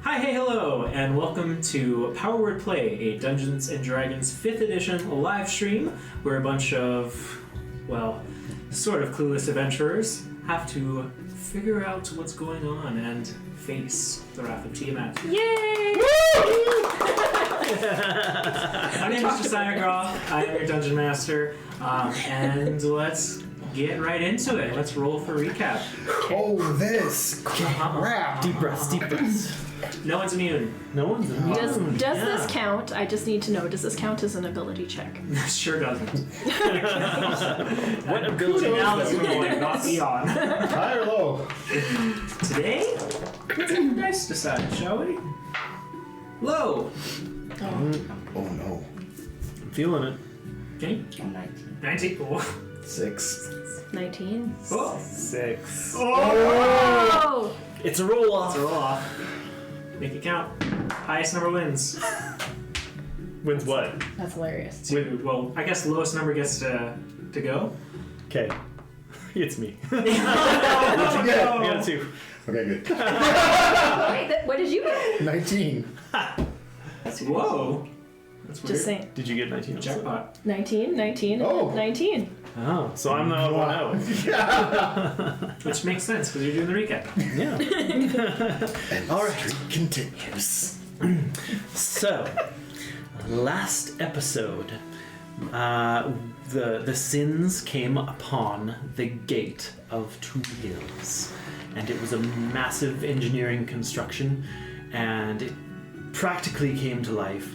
Hi, hey, hello, and welcome to Power Word Play, a Dungeons & Dragons 5th edition live stream where a bunch of, well, sort of clueless adventurers have to figure out what's going on and face the wrath of Tiamat. Yay! My name is Josiah Groff. I am your Dungeon Master, and let's get right into it. Let's roll for recap. Oh, this crap! Deep breaths, deep breaths. No one's immune. No one's immune. Does this count? I just need to know, does this count as an ability check? Sure doesn't. What ability Janelle is going, not beyond. High or low? Today, let's decide, shall we? Low. Oh no. I'm feeling it. Okay. 19. Oh. 6. 19. Oh. 6. Oh! It's a roll off. Let's roll off. Make it count. Highest number wins. Wins what? That's hilarious. Well, I guess lowest number gets to go. Okay. It's me. What'd you get? I got a 2. Okay, good. Wait, what did you get? 19. Whoa. That's weird. Just saying. Did you get 19 also? Jackpot. 19, 19, Oh. 19. Oh, so I'm the one out. Which makes sense because you're doing the recap. Yeah. And All the right. streak continues. So, last episode, the sins came upon the gate of Two Hills, and it was a massive engineering construction, and it practically came to life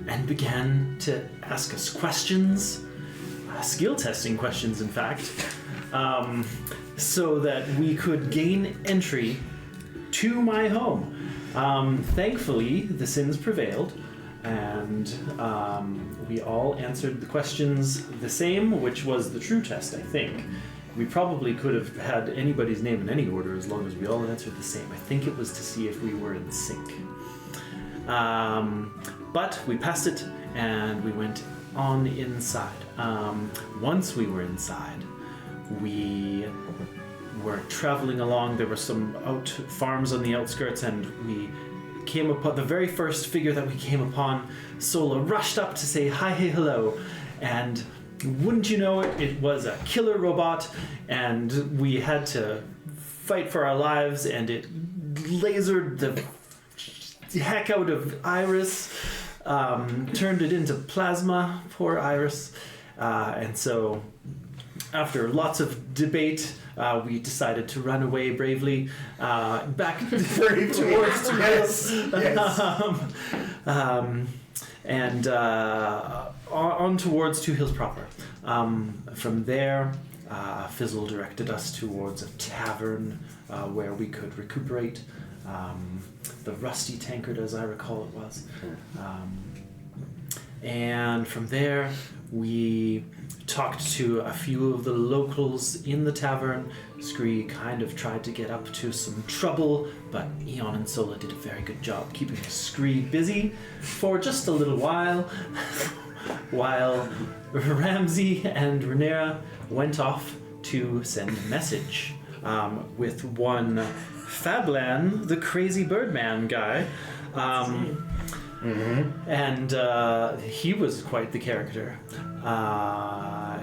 and began to ask us questions, skill testing questions, in fact, so that we could gain entry to my home. Thankfully, the sins prevailed, and we all answered the questions the same, which was the true test, I think. We probably could have had anybody's name in any order as long as we all answered the same. I think it was to see if we were in sync. But we passed it, and we went on inside. Once we were inside, we were traveling along. There were some farms on the outskirts, and we came upon the very first figure that we came upon. Sola rushed up to say hi, hey, hello, and wouldn't you know it, it was a killer robot, and we had to fight for our lives, and it lasered the heck out of Iris, turned it into plasma, poor Iris, and so after lots of debate, we decided to run away bravely back towards Two Hills. Yes. And on towards Two Hills proper. From there, Fizzle directed us towards a tavern where we could recuperate. The Rusty Tankard, as I recall it was. And from there, we talked to a few of the locals in the tavern. Scree kind of tried to get up to some trouble, but Eon and Sola did a very good job keeping Scree busy for just a little while, while Ramsey and Rhaenyra went off to send a message with one Fablan, the crazy Birdman guy. And he was quite the character.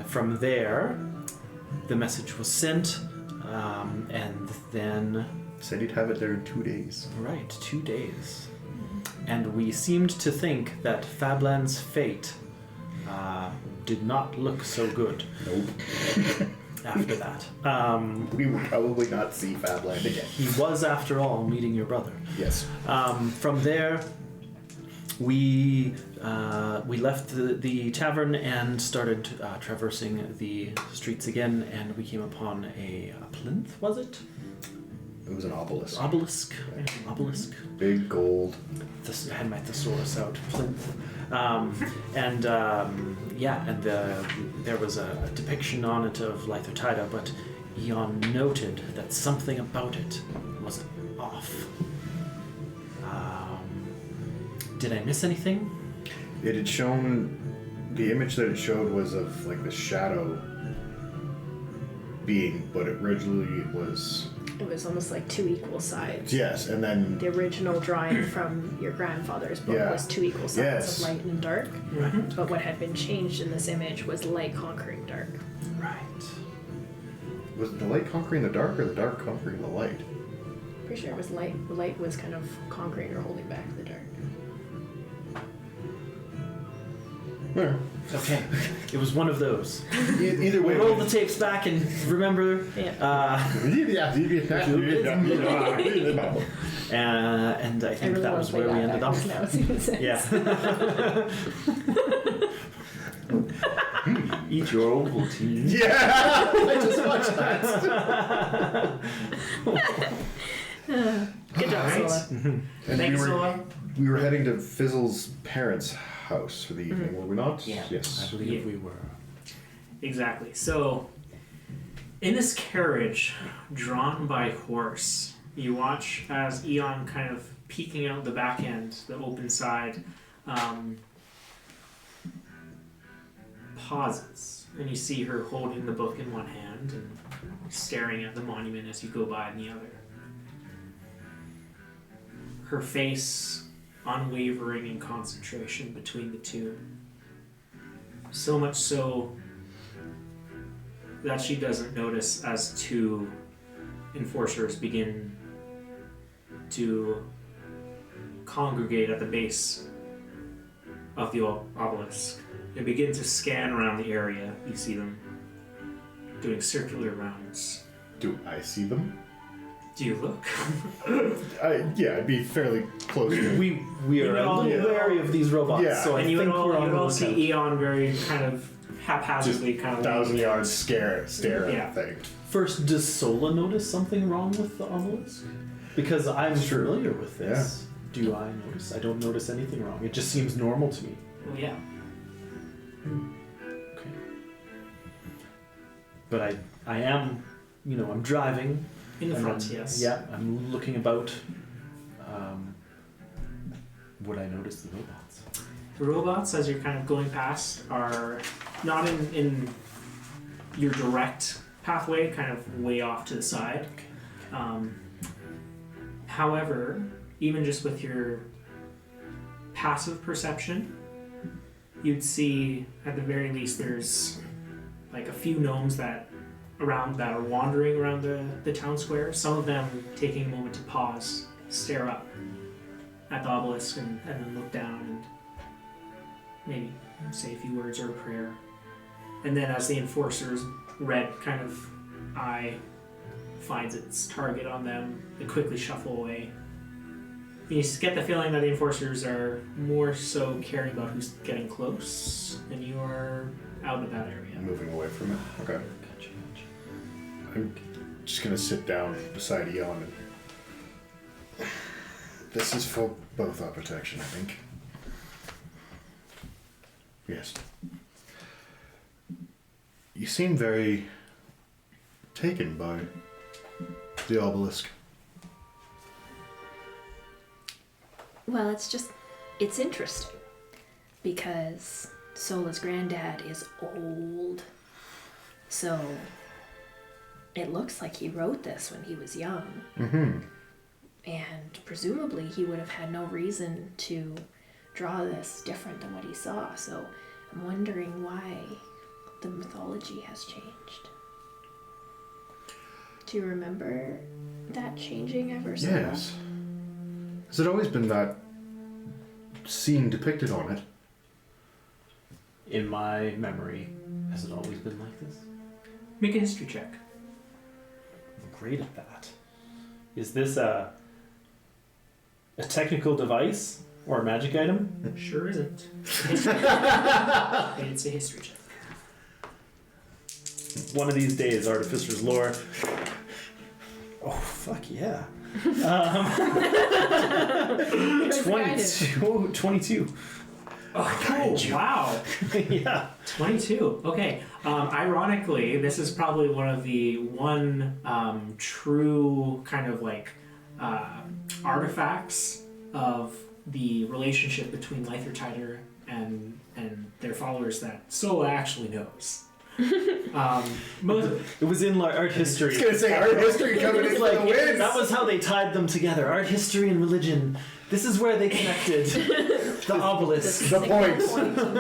From there, the message was sent, and then... Said you'd have it there in 2 days. Right, 2 days. And we seemed to think that Fablan's fate did not look so good. Nope. After that. We will probably not see Fabland again. He was, after all, meeting your brother. Yes. From there, we left the tavern and started traversing the streets again, and we came upon a plinth, was it? It was an obelisk. Obelisk. Obelisk. Big gold. I had my thesaurus out. Plinth. There was a depiction on it of Lythertida, but Eon noted that something about it was off. Did I miss anything? It had shown... The image that it showed was of, like, the shadow being, but originally it was It was almost like two equal sides. Yes, and then The original drawing from your grandfather's book Yeah. was two equal sides Yes. of light and dark. Right. But what had been changed in this image was light conquering dark. Right. was it the light conquering the dark or the dark conquering the light? Pretty sure it was light. The light was kind of conquering or holding back the dark. Yeah. Okay, it was one of those. Either We way. roll the tapes back and remember. And I think that was where we ended up. Now, as you said. Yeah. Eat your Ovaltine. Yeah, I just watched that. Good job, Alright. Sola. And Thanks, Sola. we were heading to Fizzle's parents' house for the evening, were we not? Yeah. Yes. I believe we were. Exactly. So, in this carriage drawn by horse, you watch as Eon kind of peeking out the back end, the open side, pauses, and you see her holding the book in one hand and staring at the monument as you go by in the other. Her face unwavering in concentration between the two. So much so that she doesn't notice as two enforcers begin to congregate at the base of the obelisk. They begin to scan around the area. You see them doing circular rounds. Do I see them? Do you look? Yeah, I'd be fairly close to it. We You are know, a little wary of these robots, Yeah. so I And you would think all, we're you on would the all lookout. see Eon very kind of haphazardly kind of 1,000 yards stare Yeah. at the thing. First, does Sola notice something wrong with the obelisk? Because I'm familiar with this. Do I notice? I don't notice anything wrong. It just seems normal to me. Well, yeah. Okay. But I am, I'm driving. In the and front, then- yes. Yeah, I'm looking about. Would I notice the robots? The robots, as you're kind of going past, are not in your direct pathway, kind of way off to the side. However, even just with your passive perception, you'd see at the very least there's like a few gnomes that are wandering around the town square. Some of them taking a moment to pause, stare up at the obelisk and then look down and maybe say a few words or a prayer. And then as the enforcer's red kind of eye finds its target on them, they quickly shuffle away. You just get the feeling that the enforcers are more so caring about who's getting close, and you are out of that area. Moving away from it. Okay. Gotcha. I'm just gonna sit down beside Eon and this is for both our protection, I think. Yes. You seem very taken by the obelisk. Well, it's interesting because Sola's granddad is old. So it looks like he wrote this when he was young. Mm-hmm. And presumably he would have had no reason to draw this different than what he saw. So I'm wondering why the mythology has changed. Do you remember that changing ever so Yes. Has it always been that scene depicted on it? In my memory, has it always been like this? Make a history check. I'm great at that. Is this a technical device or a magic item? Sure isn't. It's a history check. One of these days, Artificer's lore. Oh, fuck yeah. 22. Oh, cool. Wow. Yeah. 22. Okay. Ironically, this is probably one of the true kind of like artifacts of the relationship between Lythertida and their followers that Sola actually knows. Most, It was in art I history. was gonna say art history coming in for the win. That was how they tied them together. Art history and religion. This is where they connected. The obelisk. The point.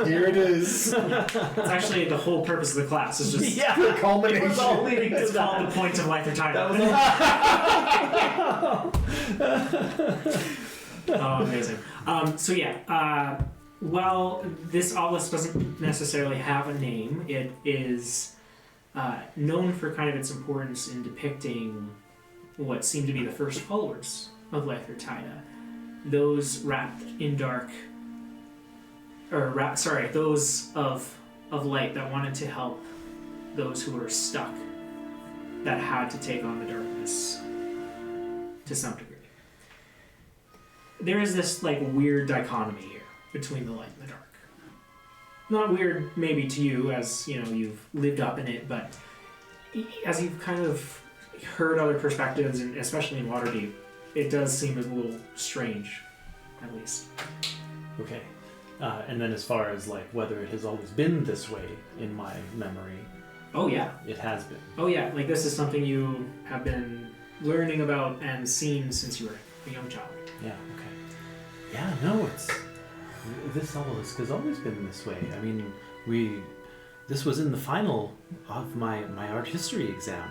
Here it is. it's actually the whole purpose of the class. Is just Yeah. The It culmination. was all leading to it's called the that. point of Lythertida. That was all. Oh, amazing. Well, this obelisk doesn't necessarily have a name. It is known for kind of its importance in depicting what seem to be the first followers of Lythertida. Those wrapped in dark, those of light that wanted to help those who were stuck, that had to take on the darkness to some degree. There is this like weird dichotomy here between the light and the dark. Not weird maybe to you, as you know you've lived up in it, but as you've kind of heard other perspectives, and especially in Waterdeep, it does seem a little strange, at least. Okay. And then as far as like whether it has always been this way in my memory, Oh yeah, it has been. oh yeah. Like this is something you have been learning about and seen since you were a young child. Yeah, okay. Yeah, no, this obelisk has always been this way. I mean, this was in the final of my art history exam.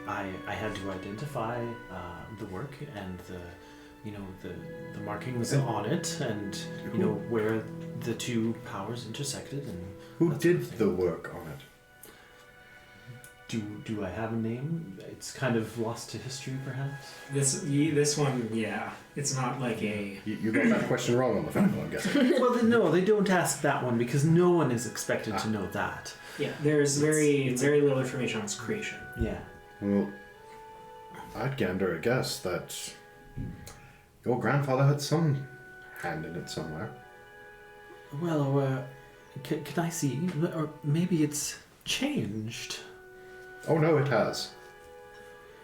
I had to identify the work and the markings on it, and where the two powers intersected, and Who that did sort of thing. the work on it? Do I have a name? It's kind of lost to history, perhaps. This one, yeah. It's not like a. You got that question wrong on the final, I'm guessing. Well, no, they don't ask that one because no one is expected to know that. Yeah, there's very little information on its creation. Yeah. Well, I'd gander a guess that your grandfather had some hand in it somewhere. Well, can I see? Or maybe it's changed. Oh no, it has.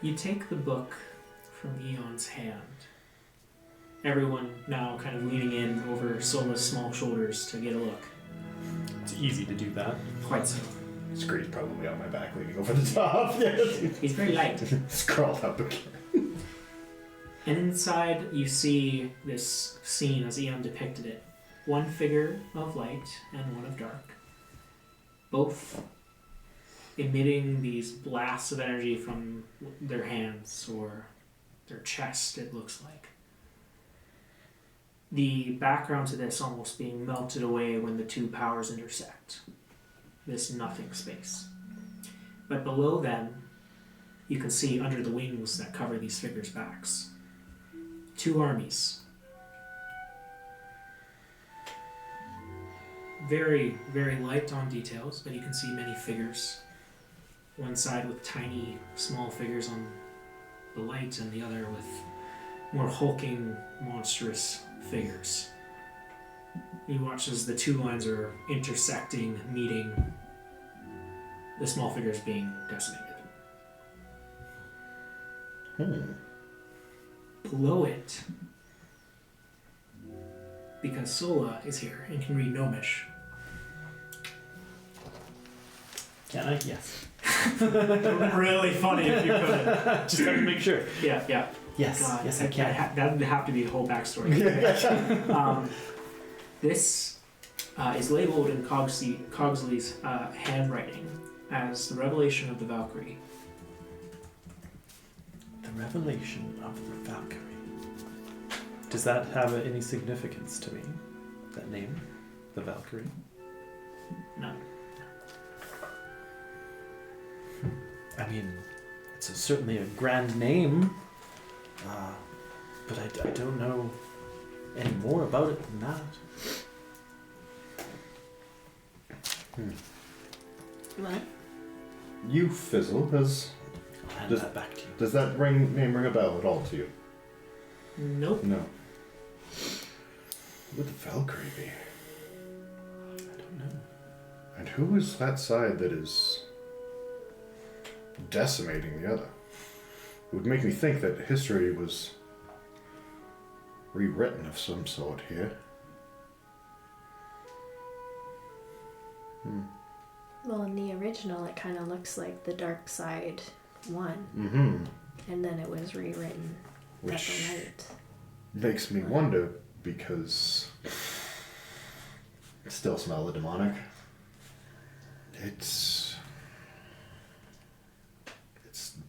You take the book from Eon's hand. Everyone now kind of leaning in over Sola's small shoulders to get a look. It's easy to do that. Quite so. Scree's probably on my back leaning over the top. He's very light. Scrawled up again. And inside you see this scene as Eon depicted it. One figure of light and one of dark. Both emitting these blasts of energy from their hands or their chest, it looks like. The background to this almost being melted away when the two powers intersect. This nothing space. But below them, you can see under the wings that cover these figures' backs. Two armies. Very, very light on details, but you can see many figures. One side with tiny, small figures on the light, and the other with more hulking, monstrous figures. You watch as the two lines are intersecting, meeting, the small figures being decimated. Below it, because Sola is here and can read Gnomish. Can I? Yes. Really funny if you could. Just have to make sure. Yeah. Yes. God, Yes, I can. that would have to be the whole backstory. This is labeled in Cogsley's handwriting as the revelation of the Valkyrie. The revelation of the Valkyrie. Does that have any significance to me? That name? The Valkyrie? No. I mean, it's certainly a grand name, but I don't know any more about it than that. What? You, Fizzle, I'll hand Does- that back to you. does that name ring a bell at all to you? Nope. No. Who would the Valkyrie be? I don't know. And who is that side that is decimating the other? It would make me think that history was rewritten of some sort here. Well, in the original, it kind of looks like the Dark Side 1. Mm-hmm. And then it was rewritten as Which the Light. makes me wonder, because I still smell the demonic. It's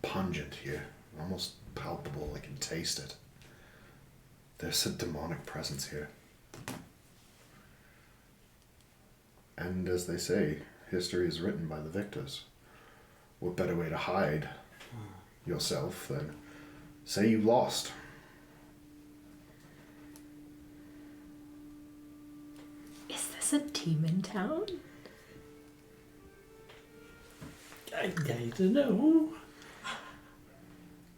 pungent here, almost palpable. I can taste it. There's a demonic presence here. And as they say, history is written by the victors. What better way to hide yourself than say you lost? Is this a demon town? I don't know.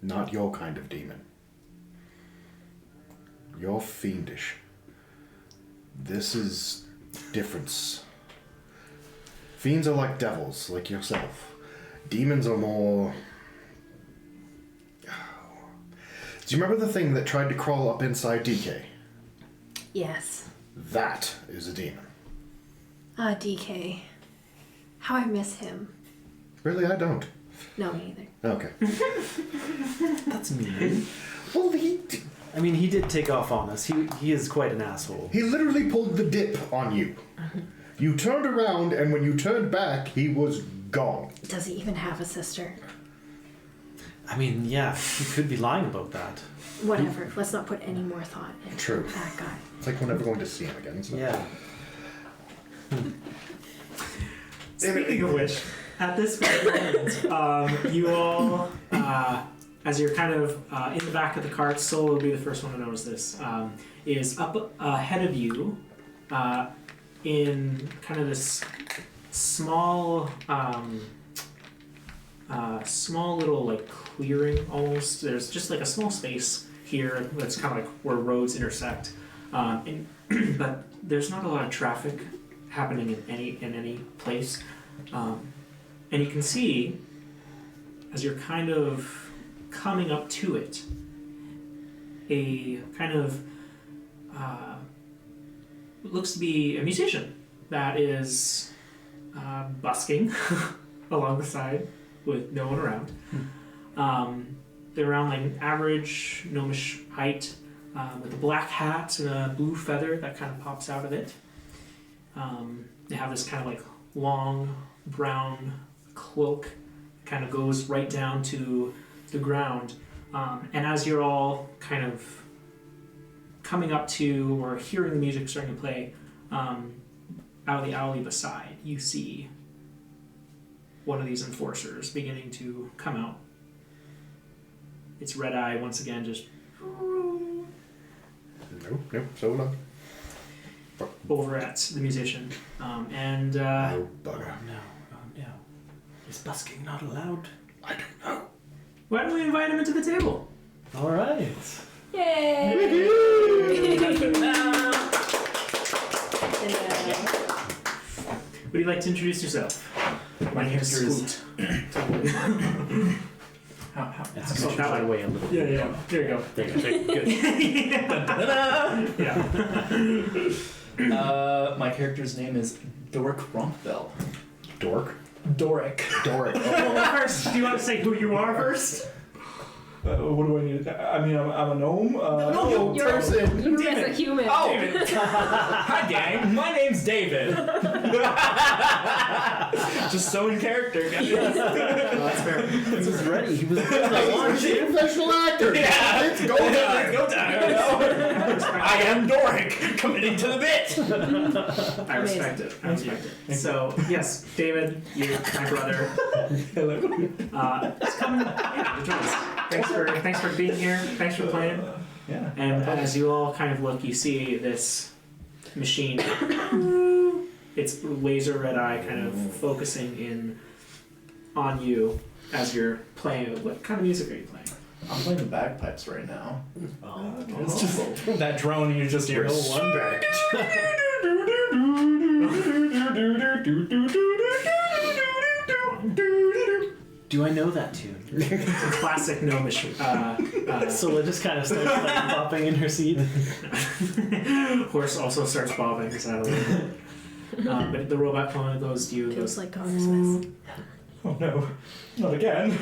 Not your kind of demon. You're fiendish. This is difference. Fiends are like devils, like yourself. Demons are more... Do you remember the thing that tried to crawl up inside DK? Yes. That is a demon. Ah, DK. How I miss him. Really, I don't. No, me either. Okay. That's mean. Well, I mean, he did take off on us. He is quite an asshole. he literally pulled the dip on you. You turned around, and when you turned back, he was gone. Does he even have a sister? I mean, yeah, he could be lying about that. Whatever. Let's not put any more thought into True. that guy. It's like we're never going to see him again. So. Yeah. Speaking of which, at this moment, you all, as you're kind of in the back of the cart, Sol will be the first one to notice this, is up ahead of you in kind of this small, small little like clearing almost. There's just like a small space here that's kind of like where roads intersect, but there's not a lot of traffic happening in any place. And you can see, as you're kind of coming up to it, a kind of looks to be a musician that is busking along the side with no one around. They're around like an average gnomish height, with a black hat and a blue feather that kind of pops out of it. They have this kind of like long brown cloak, kind of goes right down to the ground. And as you're all kind of coming up to or hearing the music starting to play, out of the alley beside, you see one of these enforcers beginning to come out. Its red eye once again just Nope, so long. over at the musician. Oh, bugger. No. Is busking not allowed? I don't know. Why don't we invite him into the table? All right. Yay! Would you like to introduce yourself? My name is character Scoot. Let's So go that that way. way a little Yeah, bit. yeah. There you go. There you go. Good. Yeah. My character's name is Doric Ronkbell. Dork? Doric. Doric. Well, first, do you want to say who you are first? What do I need? I mean, I'm a gnome. No, You're person. you as a human. Oh! Hi, gang. My name's David. Just so in character, guys. That's fair. He was ready. He was He's a professional actor. Yeah. It's go time. Go time. I am Doric, committing to the bit. I respect it. I respect it. So, yes, David, you're my brother. Hello. Just come and join us. Thanks for being here. Thanks for playing. Yeah. And as you all kind of look, you see this machine. Its laser red eye kind of focusing in on you as you're playing. What kind of music are you playing? I'm playing the bagpipes right now. Oh, It's just that drone you just hear. Respect. Do I know that tune? It's a classic gnomish. Sola just kind of starts like bopping in her seat. Horse also starts bobbing sadly. But the robot clone goes to you and Feels goes, like Cogsmith. Oh no, not again.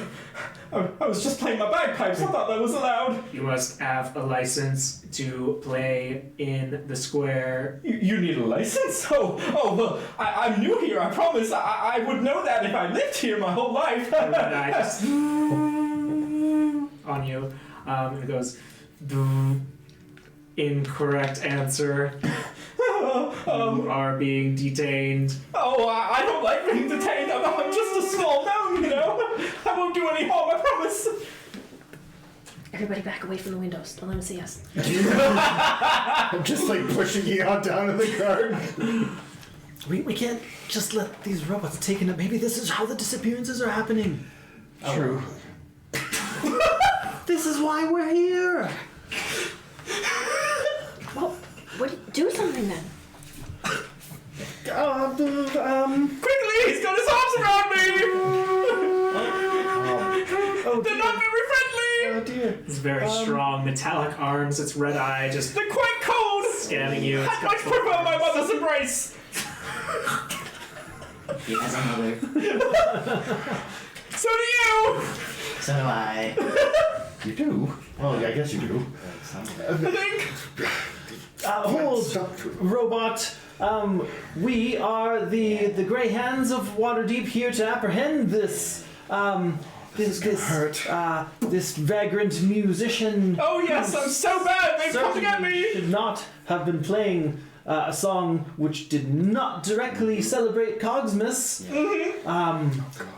I was just playing my bagpipes. I thought that was allowed. you must have a license to play in the square. You need a license? Oh, well, I'm new here. I promise. I would know that if I lived here my whole life. The red eye just on you. And it goes, incorrect answer. You are being detained. Oh, I don't like being detained. I'm just a small gnome, you know? I won't do any harm, I promise. Everybody back away from the windows. Don't let them see us. I'm just like pushing you out down to the cart. We can't just let these robots take it. Maybe this is how the disappearances are happening. True. This is why we're here. Well, do something then. Quickly, he's got his arms around me! They're not very friendly! Oh dear. It's very strong, metallic arms. It's red eye, just They're quite cold! scanning you. I'd much prefer my mother's embrace! He has a mother. So do you! So do I. You do? Well, yeah, I guess you do. I think. Hold, robot. We are the Grey Hands of Waterdeep here to apprehend this this vagrant musician. Oh yes, I'm so bad! They've come to get Certainly me! should not have been playing a song which did not directly celebrate Cogsmith.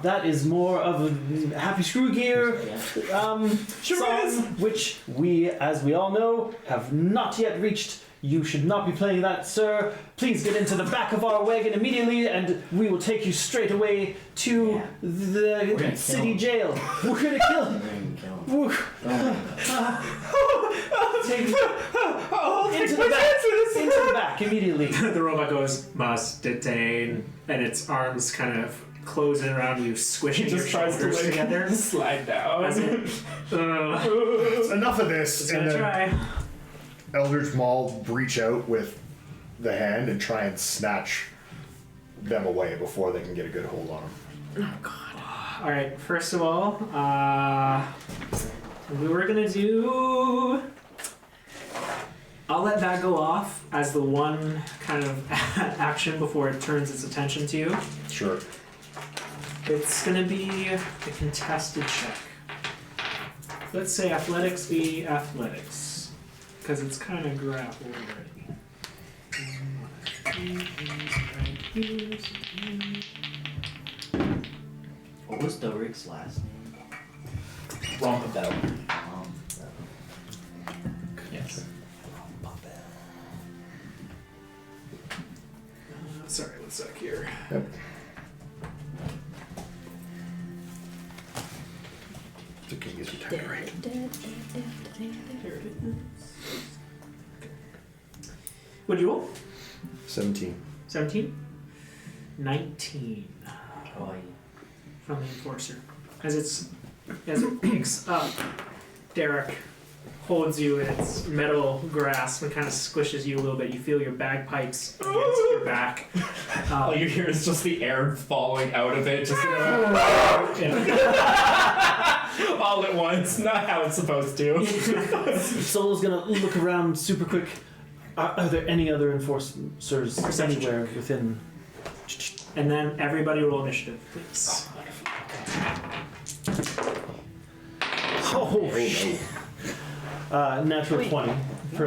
That is more of a Happy Screw Gear Sure song, is. which we, as we all know, have not yet reached. You should not be playing that, sir. Please get into the back of our wagon immediately, and we will take you straight away to the gonna city kill jail. We're gonna kill him. We're gonna kill him. Take I'll take into my the back. chances! Into the back immediately. The robot goes, must detain, and its arms kind of close in around you, squishing He your just tries to shoulders like together. slide down. As it, Enough of this. it's And gonna then try. Eldritch Maul reach out with the hand and try and snatch them away before they can get a good hold on them. All right. First of all, we were gonna do. I'll let that go off as the one kind of action before it turns its attention to you. Sure. It's gonna be a contested check. Let's say athletics be athletics, because it's kind of grappled already. What was Doric's last name? Rompabell. Yes. Sorry, one sec here. Yep. The king is retiring. Here it is. What'd you roll? 17. 17? 19 Boy. from the Enforcer. As it picks up, Derek holds you in its metal grasp and kind of squishes you a little bit. You feel your bagpipes against your back. All you hear is just the air falling out of it, just all at once. Not how it's supposed to. Solo's gonna look around super quick. Are there any other enforcers Perception anywhere within? And then everybody roll initiative, please. Oh, natural 20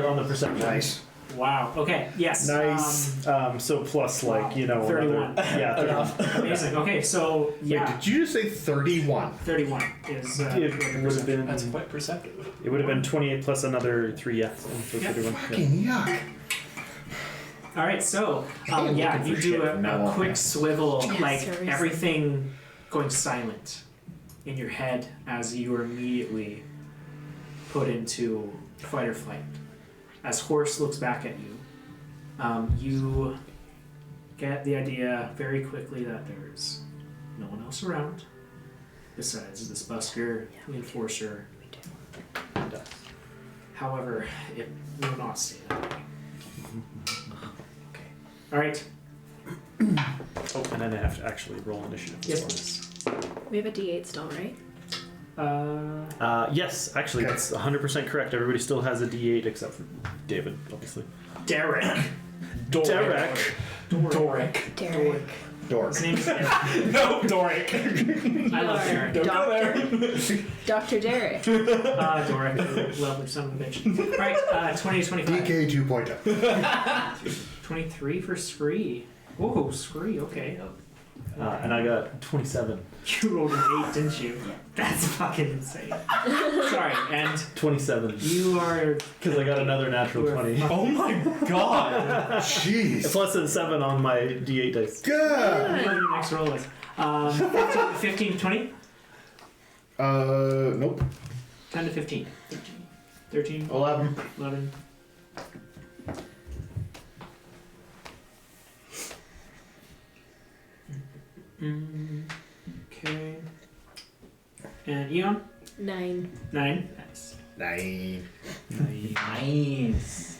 on the perception. Nice. Wow. Okay. Yes. Nice. So plus like 31. Yeah, 31. Amazing. Okay. So yeah, Wait, did you just say 31? 31 is. It would have been. That's quite perceptive. It would have been 28 plus another 3. Yeah. So Yep. 31. Yeah. Fucking yuck. All right. So I'm yeah, looking you for do shit from now a on. quick swivel, Yes, like seriously. everything going silent in your head as you are immediately put into fight or flight. As Horse looks back at you, you get the idea very quickly that there's no one else around besides this busker, the Enforcer, and us. However, it will not stay that way. Okay. All right. Oh, and then I have to actually roll initiative. Yes, please. We have a D8 still, right? Yes, actually, Okay. that's 100% correct. Everybody still has a D8 except for David, obviously. Derek. Derek. Doric. Derek. Dork. His name's Derek. No, Doric. I love Derek. Don't go there. Dr. Derek. Doric, lovely son of a bitch. Alright, 20 to 25. DK 2.0. 23 for Scree. Whoa, Scree, okay. And I got 27. You rolled an 8, didn't you? That's fucking insane. Sorry, and 27. you are... Because I got another natural You're 20. Oh my god. Jeez. It's less than 7 on my D8 dice. God. What your next roll is? 15 to 20? Nope. 10 to 15. 13. 11. 11. Okay. And Eon? 9. 9. Nice. 9. Nice.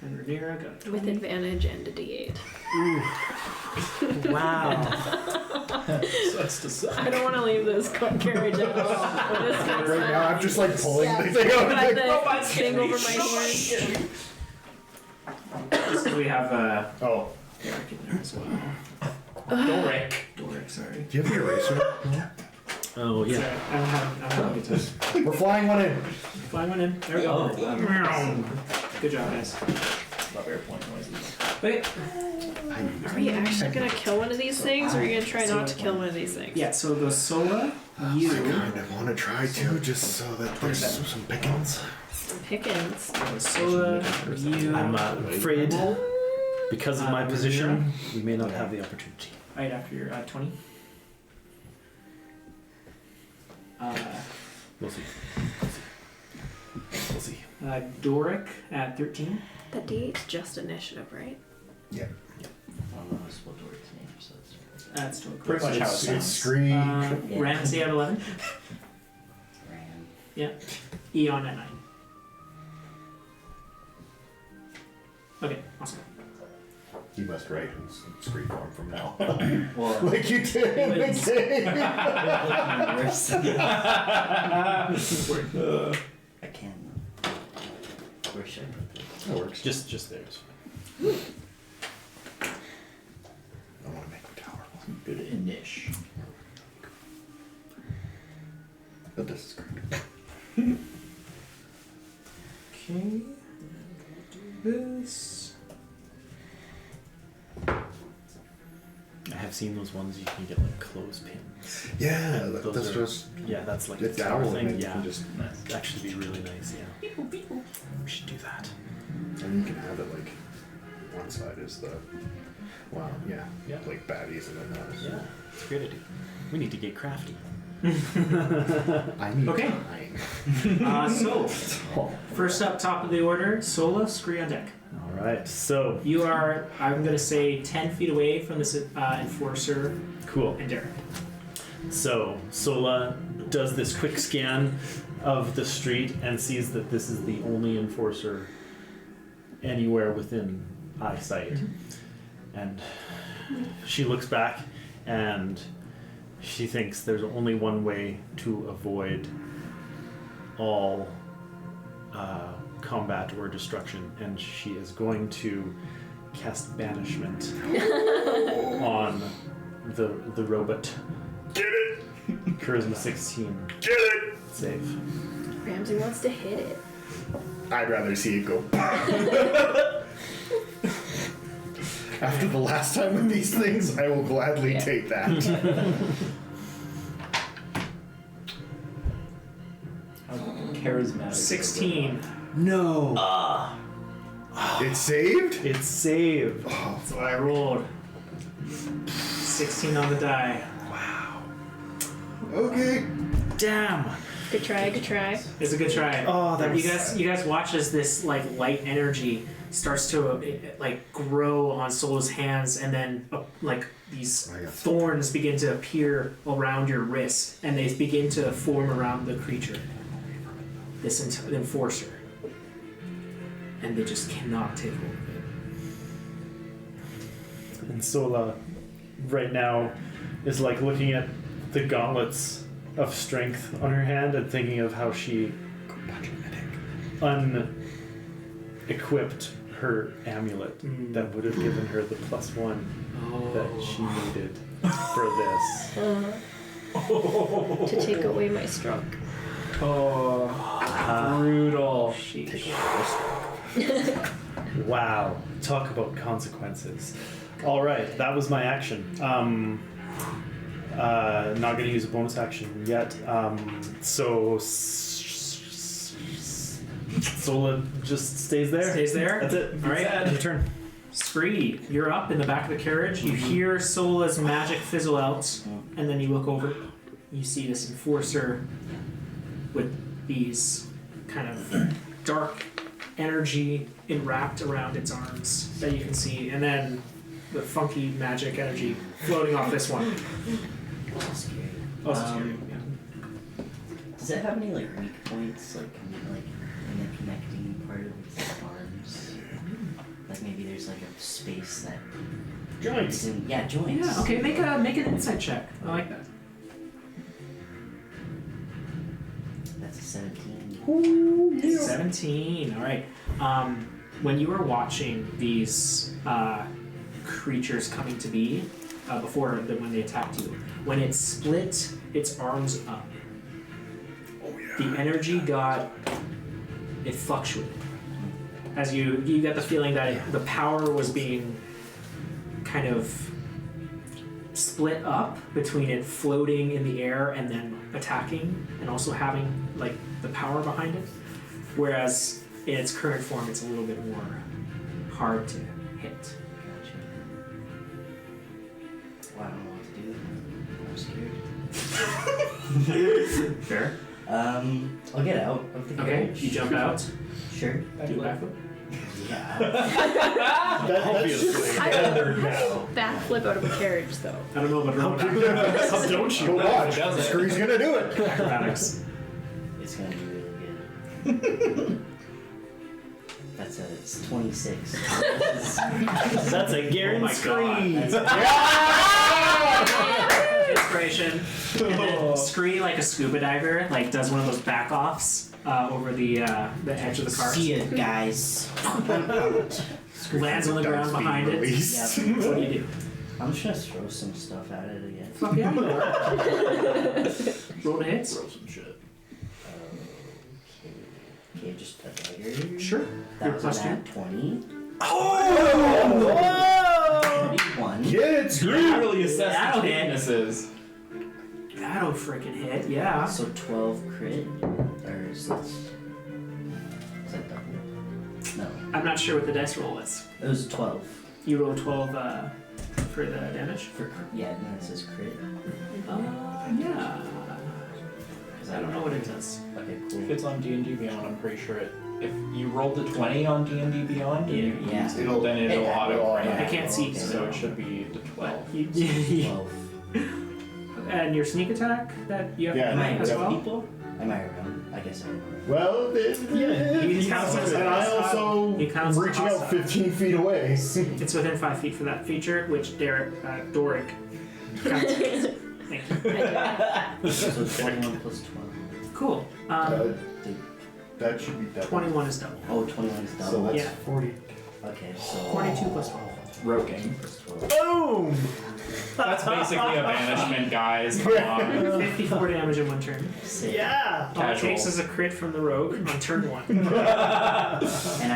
And Rhaenyra got a With 20. advantage and a D8. Wow. I don't want to leave this carriage at all. But this makes Right now, I'm just like pulling Yeah. the thing out. Got Like, the thing over my horn. Just 'cause we have oh, Derek in there as well. Doric. Doric, sorry. do you have the eraser? Oh, Sorry, yeah. I'm having a good time. We're flying one in. Fly one in. There we go. Good job, guys. Love airplane noises. Wait. Are we actually going to kill one of these things, or are you going to try not to kill one of these things? Yeah, so the Sola, you. I kind of want to try too, just so that there's some pickings. Pickens. Sola, you. I'm afraid, because of my position, we may not have the opportunity. Right after your 20. We'll see. We'll see. Doric at 13. That D8's just initiative, right? Yeah. I don't know how to spell Doric's name, so that's That's still Pretty much how it It's sounds. Scree. Ramsey at 11. Ram. Yeah. Eon at 9. Okay, awesome. You must write in Scree form from now. Well, Like you did in the game. worse. I can. Where should I put this? That works. Just there is I want to make a tower. Good inish. But this is great. Okay. Do this. I have seen those ones you can get like clothespins. Yeah, Those that's are- just Yeah, that's like a a tower dowel thing. and you Yeah, can just, it'd actually be really nice. Yeah, we should do that. and you can have it like one side is the, wow, yeah, Yeah. like baddies and then that is. Yeah, it's a great idea. We need to get crafty. I need Okay. time. So, first up, top of the order, Sola, Scree on deck. All right, so You are, I'm going to say, 10 feet away from this Enforcer cool. and Derek. So Sola does this quick scan of the street and sees that this is the only enforcer anywhere within eyesight. And she looks back and she thinks there's only one way to avoid all combat or destruction, and she is going to cast banishment on the robot. Get it! Charisma 16. Get it! Save. Ramsey wants to hit it. I'd rather see it go. After the last time with these things, I will gladly Yeah. take that. How charismatic. 16. No. It's saved? It's saved. That's what I rolled. 16 on the die. Okay. Damn. Good try, good try. It's a good try. Oh, that you was guys watch as this like light energy starts to like grow on Sola's hands, and then like these I got thorns begin to appear around your wrist, and they begin to form around the creature, this enforcer, and they just cannot take hold of it. And Sola right now is like looking at the gauntlets of strength on her hand and thinking of how she unequipped her amulet that would have given her the +1 that she needed for this. To take away my stroke. Brutal. Sheesh. Wow, talk about consequences. All right, that was my action. Not going to use a bonus action yet. So Sola just stays there. Stays there. That's it. All right. Your turn. Spree, you're up in the back of the carriage. You hear Sola's magic fizzle out, and then you look over. You see this enforcer with these kind of dark energy enwrapped around its arms that you can see, and then the funky magic energy floating off this one. That's scary. Also scary. Yeah. Does it have any like weak points, like in the connecting part of its arms? Like maybe there's like a space that Joints. yeah, joints. Yeah. Okay. Make an insight check. I like that. That's a 17. 17. All right. When you were watching these creatures coming to be when they attacked you, when it split its arms up, the energy it fluctuated. As you get the feeling that the power was being kind of split up between it floating in the air and then attacking, and also having like the power behind it. Whereas in its current form, it's a little bit more hard to hit. Gotcha. Well, I don't know what to do. I'm scared. Fair. I'll get out of the Okay, carriage. you jump out. Sure. Do a backflip. Yeah. Obviously. How do you backflip out of a carriage, though? I don't know about How don't you? Go watch. Scree's gonna do it. acrobatics. It's gonna be really good. It's 26. That's a guarantee. Inspiration. And then Scree, like a scuba diver, like does one of those back offs over the edge of the cart. See it, guys. I'm out. Lands on the ground behind it. Yep. What do you do? I'm just gonna throw some stuff at it again. Fuck yeah. Roll the hits. Throw some shit. Okay, just a dagger. Sure. That Your was plus a nat 20. Oh! 31. Kids, Really assess That'll the hit. weaknesses. That'll freaking hit, yeah. So 12 crit. Or is that double? No. I'm not sure what the dice roll is. It was 12. You roll 12 for the damage? Yeah, and then it says crit. Yeah. I don't know what it does. Okay, If cool. it's on D&D Beyond, I'm pretty sure if you rolled a 20 on D&D Beyond, and you Yeah. used it, then it'll auto I grant. can't see, okay. So it should be the 12. You, 12. and your sneak attack that you have Yeah, to make as yeah. well? People? Am I around? I guess I'm around. well, Yeah, he counts as and I also He counts as reaching out hostile. 15 feet away. It's within 5 feet for that feature, which Doric counts as. Thank you. So 21 plus 12. Cool. That should be double. 21 is double. Oh, 21 is double. So that's Yeah. 40. Okay, so 42 plus 12. Roking. plus 12. Boom! That's basically a banishment, guys. Come on. 54 damage in one turn. Sick. Yeah! All it Casual. takes is a crit from the rogue on turn 1. And I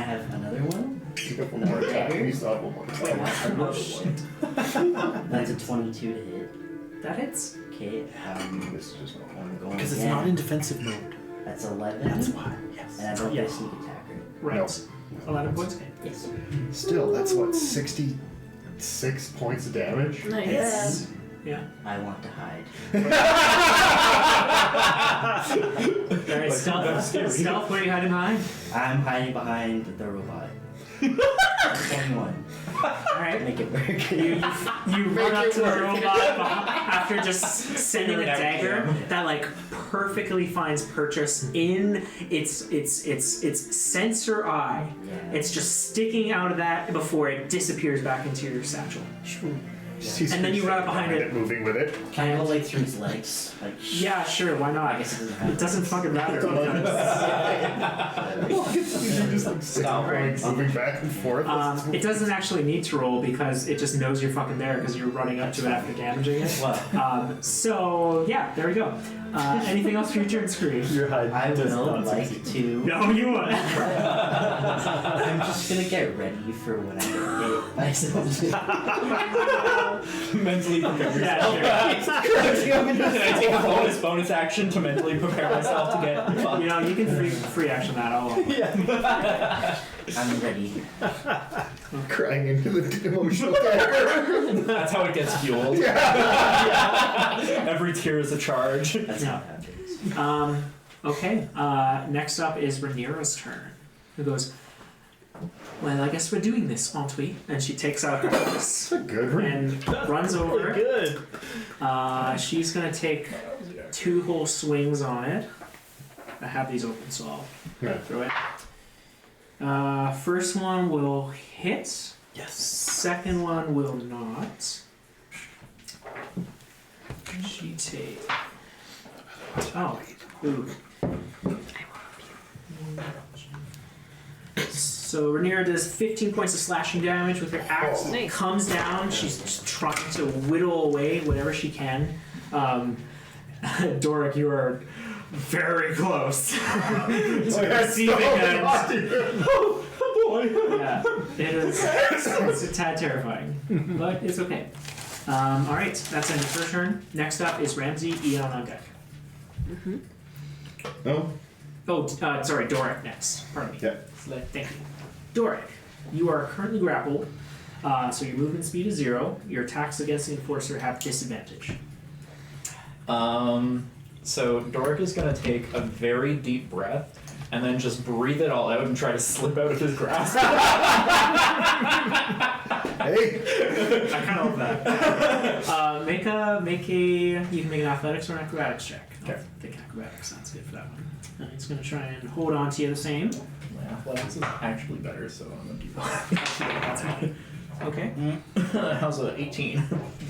have another one. Pick up one more attack. We still have one more Wait, attack. what? Oh shit. That's a 22 to hit. That hits? Okay, This is just not I'm going Because it's again. not in defensive mode. That's 11. That's why. Yes. And I don't Yeah. get a sneak attack, right? Right. 11 points? Yes. Still, that's what, 66 points of damage? Nice. Yeah. I want to hide. Alright, stealth, where are you hiding behind? I'm hiding behind the robot. 21. Alright. Make it work. You run up to the robot after just sending a dagger that like perfectly finds purchase in its sensor eye. Yeah. It's just sticking out of that before it disappears back into your satchel. And then you run up behind it. moving with it. Can I go like through his legs? Like, Yeah, sure, why not? I guess it doesn't matter. It doesn't fucking matter. You just like Stop. moving back and forth. It doesn't actually need to roll because it just knows you're fucking there because you're running up to it after damaging it. Wow. So, yeah, there we go. Anything else for your turn, Scream? Your hide I does would not like succeed. to. No, you won't. I'm just gonna get ready for when I get myself. Mentally prepare yourself. Yeah, Can I take a bonus action to mentally prepare myself to get sure. fucked? You know, you can free action that. I'm ready. Crying into the emotional dagger. That's how it gets fueled. Every tear is a charge. That's Yeah. how it happens. Okay. Next up is Rhaenyra's turn. Who goes, well, I guess we're doing this, aren't we? And she takes out her axe That's a good one. and runs over. Good. She's gonna take 2 whole swings on it. I have these open, so I'll Yeah. throw it. First one will hit. Yes. Second one will not. She takes. Oh. Ooh. So Rhaenyra does 15 points of slashing damage with her axe. Nice. Comes down. She's just trying to whittle away whatever she can. Doric, you are very close to receiving it. Oh boy. Yeah, it is. It's a tad terrifying, but it's okay. All right, that's end of her turn. Next up is Ramsey, Eon on deck. No? Oh, sorry, Doric next. Pardon me. Yeah. Thank you. Doric, you are currently grappled, so your movement speed is 0. Your attacks against the Enforcer have disadvantage. So Doric is gonna take a very deep breath and then just breathe it all out and try to slip out of his grasp. Hey! I kind of love that. Make a. You can make an athletics or an acrobatics check. Okay. I think acrobatics sounds good for that one. He's gonna try and hold on to you the same. My athletics is actually better, so I'm gonna do that. Okay. How's a 18?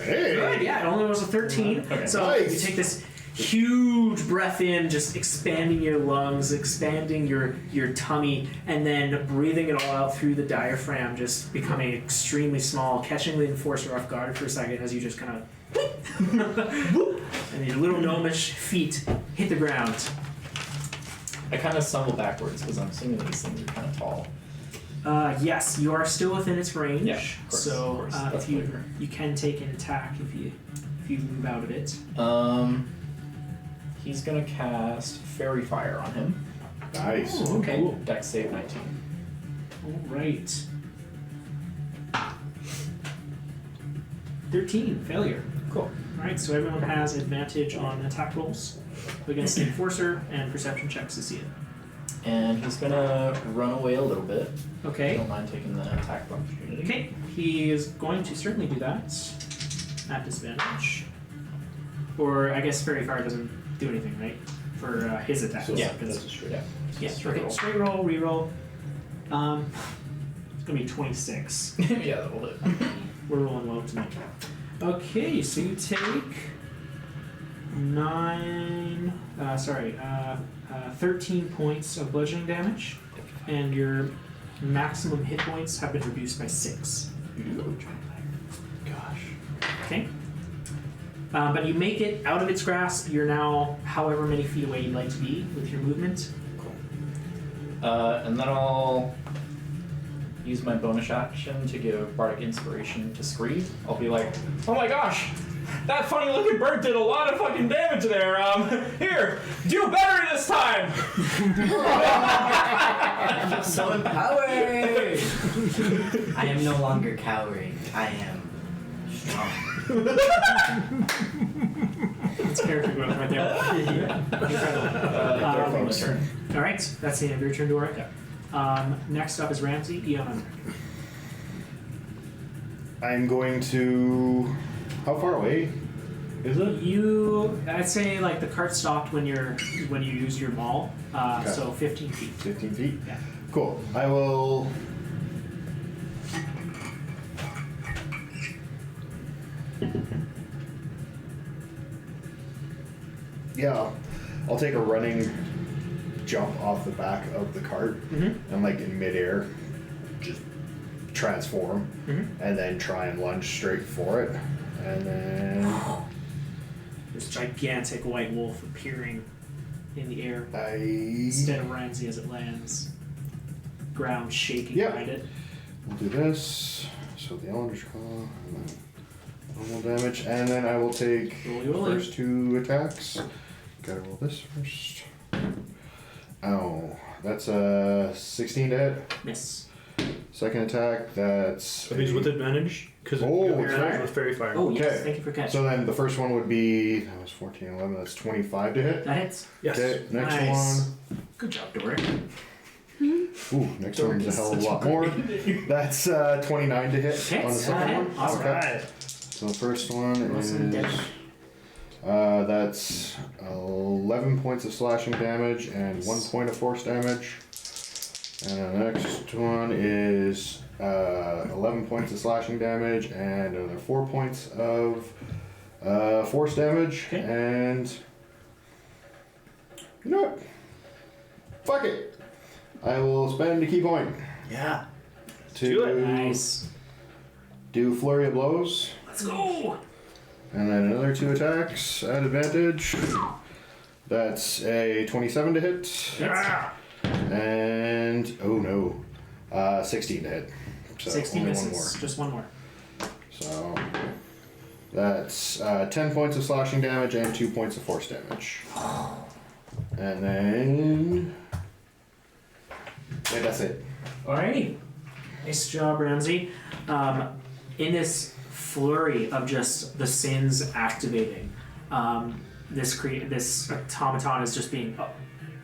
Hey! Good, yeah, it only was a 13. Okay. So Nice. you take this huge breath in, just expanding your lungs, expanding your tummy, and then breathing it all out through the diaphragm, just becoming extremely small, catching the Enforcer off guard for a second as you just kind of and your little gnomish feet hit the ground. I kind of stumble backwards because I'm assuming these things are kind of tall. Yes, you are still within its range. Yeah, of course, so of course. That's if you clear. you can take an attack if you move out of it. He's gonna cast Fairy Fire on him. Nice. Ooh, okay. Ooh, Dex save 19. All right. 13 failure. Cool. All right, so everyone has advantage on attack rolls against the Enforcer and perception checks to see it. And he's gonna run away a little bit. I Okay. don't mind taking the attack opportunity. Okay. He is going to certainly do that at disadvantage. Or I guess Fairy Fire doesn't do anything, right? For his attack. Yeah, because- that's true. Yeah. yeah. Straight Okay. roll. Straight roll, reroll. It's gonna be 26. Yeah, that'll hit. We're rolling low tonight. Okay, so you take 13 points of bludgeoning damage, and your maximum hit points have been reduced by 6. Gosh. Okay. But you make it out of its grasp. You're now however many feet away you'd like to be with your movement. And then I'll use my bonus action to give Bardic Inspiration to Screed. I'll be like, oh my gosh, that funny looking bird did a lot of fucking damage there. Here, do better this time. I'm so empowered! I am no longer cowering. I am strong. That's character growth right there. Their bonus turn. All right, that's the end of your turn, Doric. Next up is Ramsey. Eon. I'm going to. How far away is it? I'd say like the cart stopped when you used your maul, Okay. so 15 feet. 15 feet? Yeah. Cool. I will. Yeah, I'll take a running jump off the back of the cart and like in midair, just transform and then try and lunge straight for it. And then This gigantic white wolf appearing in the air I instead of Ramsey as it lands. Ground shaking behind it. will do this. So the Eldritch Claw, and then normal damage, and then I will take Rolly, the rolly. first 2 attacks. Gotta roll this first. Oh, that's a 16 to hit. Miss. Second attack, that's. Are these with advantage? Because Oh, you're that's right. with fairy fire. Oh, yes. Okay. Thank you for catching. So then the first one would be, that was 14, 11, that's 25 to hit. That hits. Yes. Okay, next Nice. Good job, Doric. one. Ooh, next one's a hell of a lot more. That's 29 to hit on the Hits. second one. Awesome. Okay. So the first one Awesome is. damage. That's 11 points of slashing damage and 1 point of force damage. And the next one is 11 points of slashing damage and another 4 points of force damage. Okay. And you know what? Fuck it. I will spend a key point Yeah. to Nice. do flurry of blows. Let's go. And then another 2 attacks at advantage. That's a 27 to hit. And, oh no, 16 to hit. So 16 only misses. one more. Just one more. So that's 10 points of slashing damage and 2 points of force damage. And then, yeah, that's it. Alrighty. Nice job, Ramsey. In this flurry of just the sins activating, this automaton is just being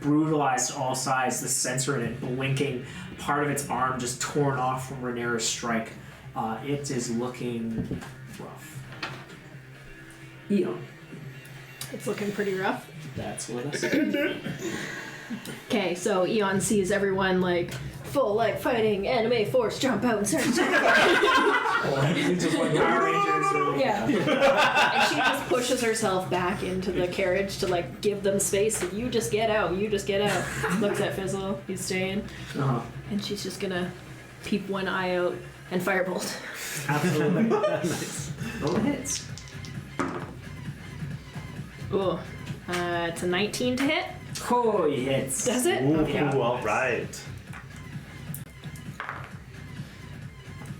brutalized to all sides. The sensor in it blinking, part of its arm just torn off from Rhaenyra's strike. It is looking rough. Eon. It's looking pretty rough. That's what I said. Okay, so Eon sees everyone like full like fighting anime force jump out and start Just like Power Rangers. yeah. And she just pushes herself back into the carriage to like give them space. You just get out. You just get out. Looks at Fizzle. He's staying, Uh-huh. and she's just gonna peep one eye out and firebolt. Absolutely. Nice. Roll the hits. Ooh, it's a 19 to hit. Oh, he hits. Does it? Ooh, Yeah. all right.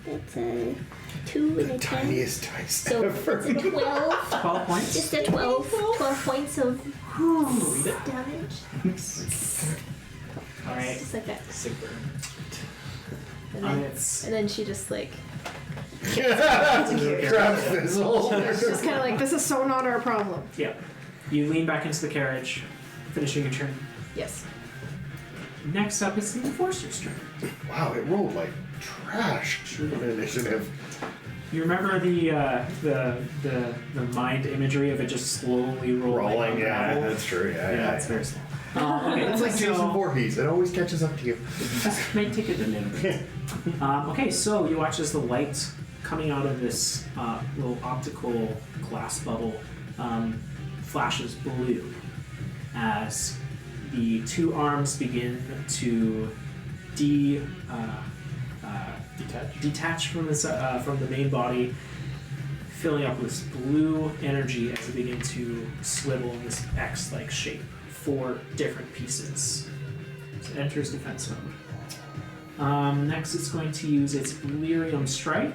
That's a 2 and a 10. Tiniest dice So ever. it's a 12. 12 points. Just a 12 points of damage. Alright. Just like that. Sick burn. And then she just like Grab Fizzle. just kind of like, this is so not our problem. Yeah. You lean back into the carriage, finishing your turn. Yes. Next up is the Enforcer's turn. Wow, it rolled like trash. Initiative. You remember the mind imagery of it just slowly rolling? Yeah, unravel? that's true. Yeah, Yeah, it's very slow. Okay, It's like Jason so Voorhees. It always catches up to you. just may take it a little bit. Okay, so you watch as the light coming out of this little optical glass bubble flashes blue as the 2 arms begin to detach from the main body, filling up with this blue energy as it begins to swivel in this X-like shape. 4 different pieces. So it enters defense mode. Next, it's going to use its Lyrium Strike.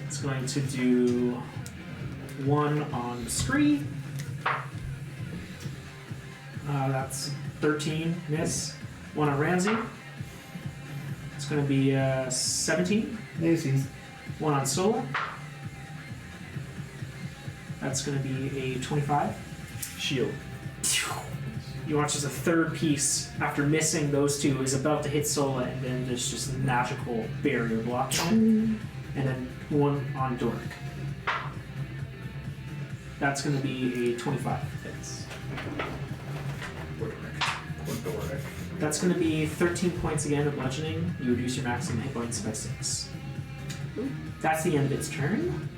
It's going to do 1 on the Scree. That's 13, miss. 1 on Ramsey. It's going to be 17. Macy's. 1 on Sola. That's going to be a 25. Shield. You watch as a 3rd piece, after missing those 2, is about to hit Sola, and then there's just a magical barrier blocking it. And then 1 on Doric. That's going to be a 25 hits. That's going to be 13 points again of bludgeoning. You reduce your maximum hit points by 6. That's the end of its turn.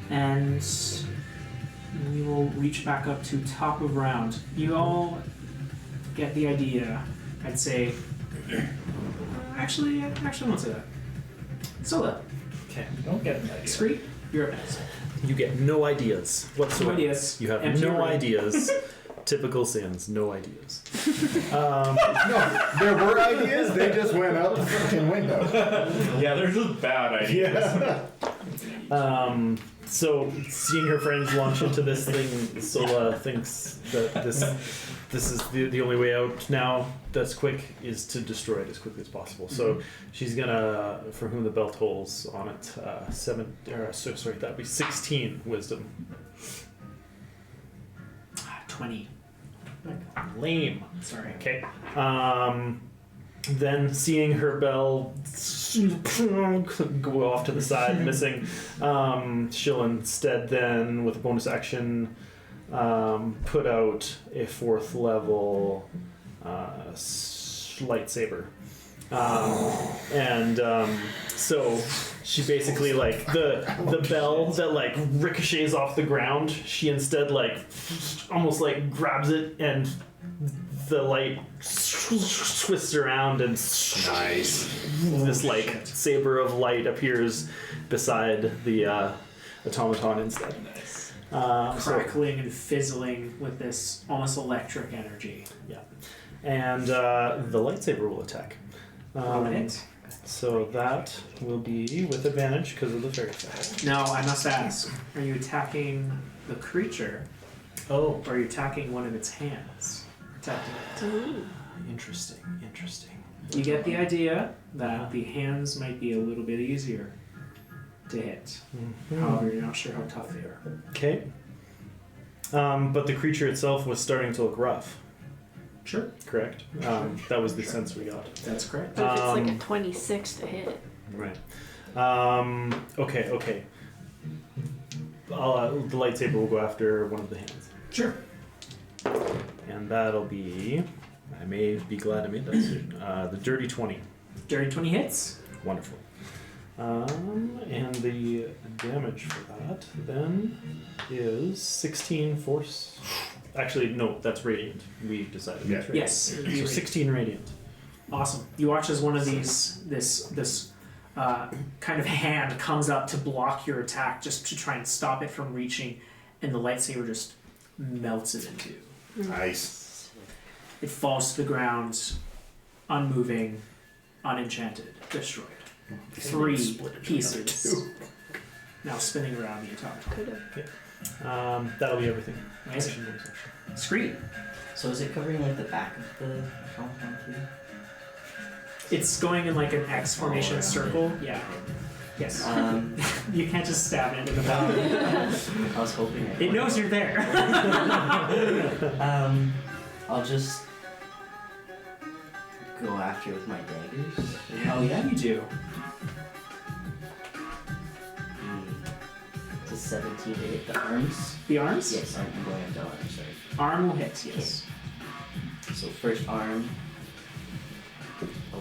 And We will reach back up to top of round. You all get the idea. I'd say. Actually, I won't say that. Sola, Okay. Don't get an idea. Screet, you're up next. You get no ideas whatsoever. No ideas. You have Empty no room. ideas. Typical Sans, no ideas. No, there were ideas. They just went out the fucking window. Yeah, they're just bad ideas. So seeing her friends launch into this thing, Sola thinks that this is the only way out now that's quick is to destroy it as quickly as possible. So she's gonna, for whom the bell tolls on it, that'd be 16 wisdom. 20. Lame. Sorry. Okay. Then seeing her bell go off to the side, missing, she'll instead then, with a bonus action, put out a 4th level lightsaber. So she basically the bell that ricochets off the ground, she instead almost grabs it and the light twists around and Nice. this saber of light appears beside the automaton instead. Nice. Crackling and fizzling with this almost electric energy. Yeah, and the lightsaber will attack. So that will be with advantage because of the fairy effect. Now, I must ask, are you attacking the creature, or are you attacking one of its hands? Protecting it. Interesting. You get the idea that the hands might be a little bit easier to hit. However, you're not sure how tough they are. Okay. But the creature itself was starting to look rough. Sure. Correct. That was the sense we got. That's correct. But if it's like a 26 to hit. Right. Okay. The lightsaber will go after one of the hands. Sure. And that'll be... I may be glad I made that decision. The dirty 20. Dirty 20 hits. Wonderful. And the damage for that then is 16 force. Actually, no, that's radiant. We decided. Yeah. That's radiant. Yes. So 16 radiant. Awesome. You watch as one of these, this kind of hand comes up to block your attack, just to try and stop it from reaching, and the lightsaber just melts it into. Nice. It falls to the ground, unmoving, unenchanted, destroyed. 3 pieces. Now spinning around the entire time. Could have. That'll be everything. Amazing. Screet. So is it covering the back of the compound too? It's going in an X formation circle. Yeah. Yes. You can't just stab it in the back. I was hoping It knows you're there. I'll just go after it with my daggers. Hell yeah, you do. It's a 17 to hit the arms. The arms? Yes, I'm going after arms, sorry. Arm will hit, yes. So first arm,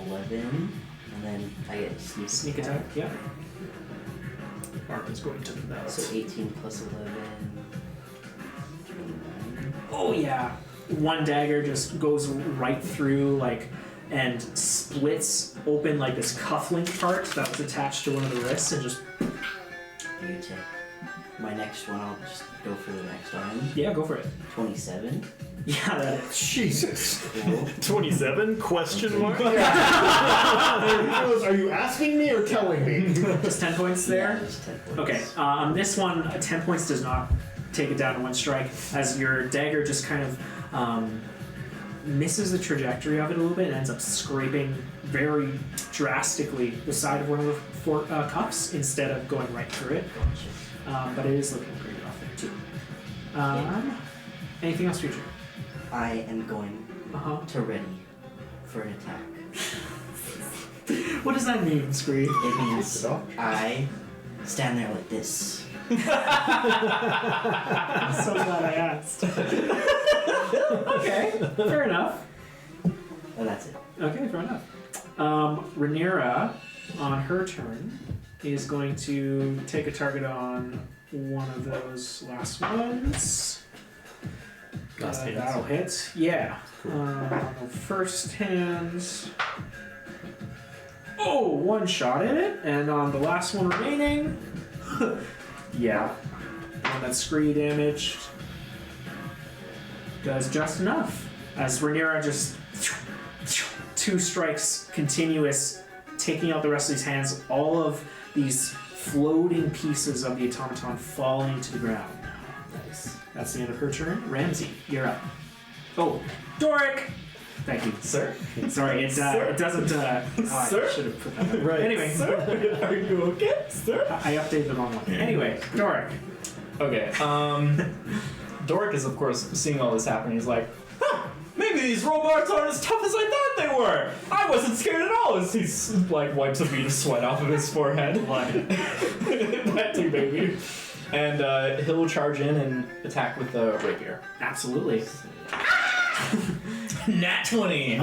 11, and then I get Sneak attack, yeah. Arm is going to the belt. So 18 plus 11, 29. Oh yeah. One dagger just goes right through, and splits open this cufflink part that was attached to one of the wrists and just... Beauty. My next one, I'll just go for the next arm. Yeah, go for it. 27. Yeah, that is. Jesus. Cool. 27? Question mark? Are you asking me or telling me? Just 10 points there? Yeah, just 10 points. Okay, on this one, 10 points does not take it down in one strike, as your dagger just kind of misses the trajectory of it a little bit and ends up scraping very drastically the side of one of the cuffs instead of going right through it. But it is looking pretty rough there too. Anything else, future? I am going to ready for an attack. What does that mean, Scree? It means I stand there like this. I'm so glad I asked. Okay, fair enough. And that's it. Okay, fair enough. Rhaenyra, on her turn, is going to take a target on one of those last ones. Last hands. That'll hit. Yeah. The first hands. Oh, one shot in it, and on the last one remaining, yeah, one that's scree damaged does just enough. As Rhaenyra just 2 strikes continuous, taking out the rest of these hands, all of these floating pieces of the automaton falling to the ground. Nice. That's the end of her turn. Ramsey, you're up. Oh, Doric! Thank you. Sir? Sorry, it doesn't. I Sir? should have put that up. Right. Anyway, Sir? Are you okay, sir? I updated the wrong one. Anyway, Doric. Okay, Doric is, of course, seeing all this happen. He's like, huh, maybe these robots aren't as tough as I thought they were. I wasn't scared at all. As he, like, wipes a bead of sweat off of his forehead. That too, baby. And he'll charge in and attack with the rapier. Absolutely. Nat 20!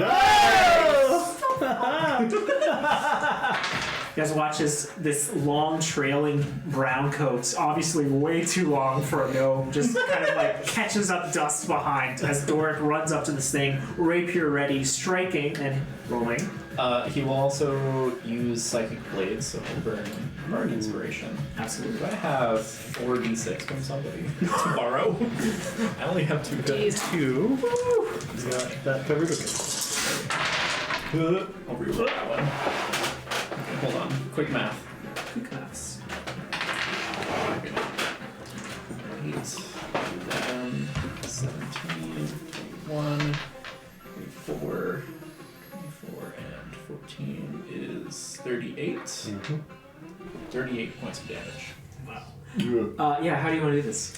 You guys watch as this long trailing brown coat, obviously way too long for a gnome, just kind of like catches up dust behind as Doric runs up to this thing, rapier ready, striking and rolling. He will also use Psychic Blades, so he'll burn Bardic Inspiration. Absolutely. Do I have 4d6 from somebody to borrow? I only have 2 dice. 2. Got that covered. Okay. I'll reroll that one. Okay, hold on. Quick math. Quick maths. 8, 11, 17, 21, 24, 24, and 14 is 38. 38 points of damage. Wow. Yeah, how do you want to do this?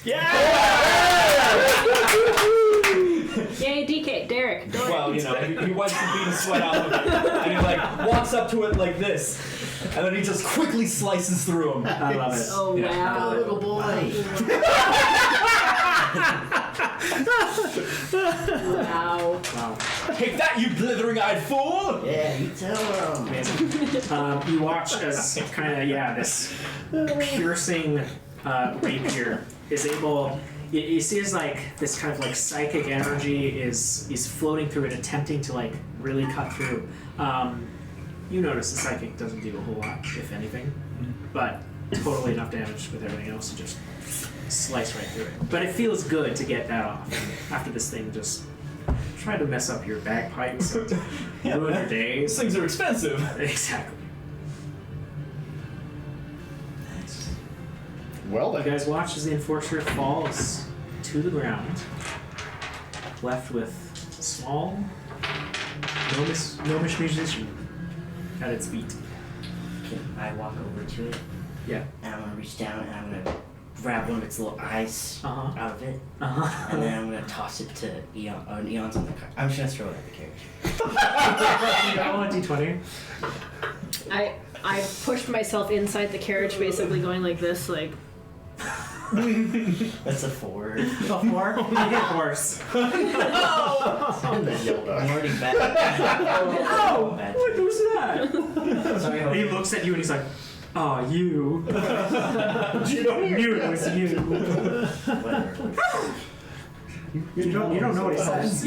Yay, DK, Derek. Doric. Well, you know, he wipes the bead of sweat off of it, and he like walks up to it like this, and then he just quickly slices through him. I love it. Oh, Yeah. wow. Little boy. Wow. Wow. Take that, you blithering-eyed fool! Yeah, you tell him. Amazing. You watch as kind of, this piercing rapier is able. You see as like this kind of like psychic energy is floating through it, attempting to like really cut through. You notice the psychic doesn't do a whole lot, if anything, but totally enough damage with everything else to just slice right through it. But it feels good to get that off after this thing just tried to mess up your bagpipes and ruin your days. These things are expensive. Exactly. Well You then. guys watch as the Enforcer falls to the ground, left with a small gnomish musician at its feet. Can I walk over to it? Yeah. And I'm gonna reach down and I'm gonna grab one of its little eyes Uh-huh. out of it, Uh-huh. and then I'm gonna toss it to Eon. Eon's on the car. I'm just gonna throw it at the carriage. Roll a d20. I pushed myself inside the carriage, basically going like this, like. That's a 4. A 4? You get worse. And then yelled I'm out. already bad. Oh! Bad. Who's that? Sorry, And he looks at you and he's like, oh, you. You knew it was you. Whatever. You don't know what he says.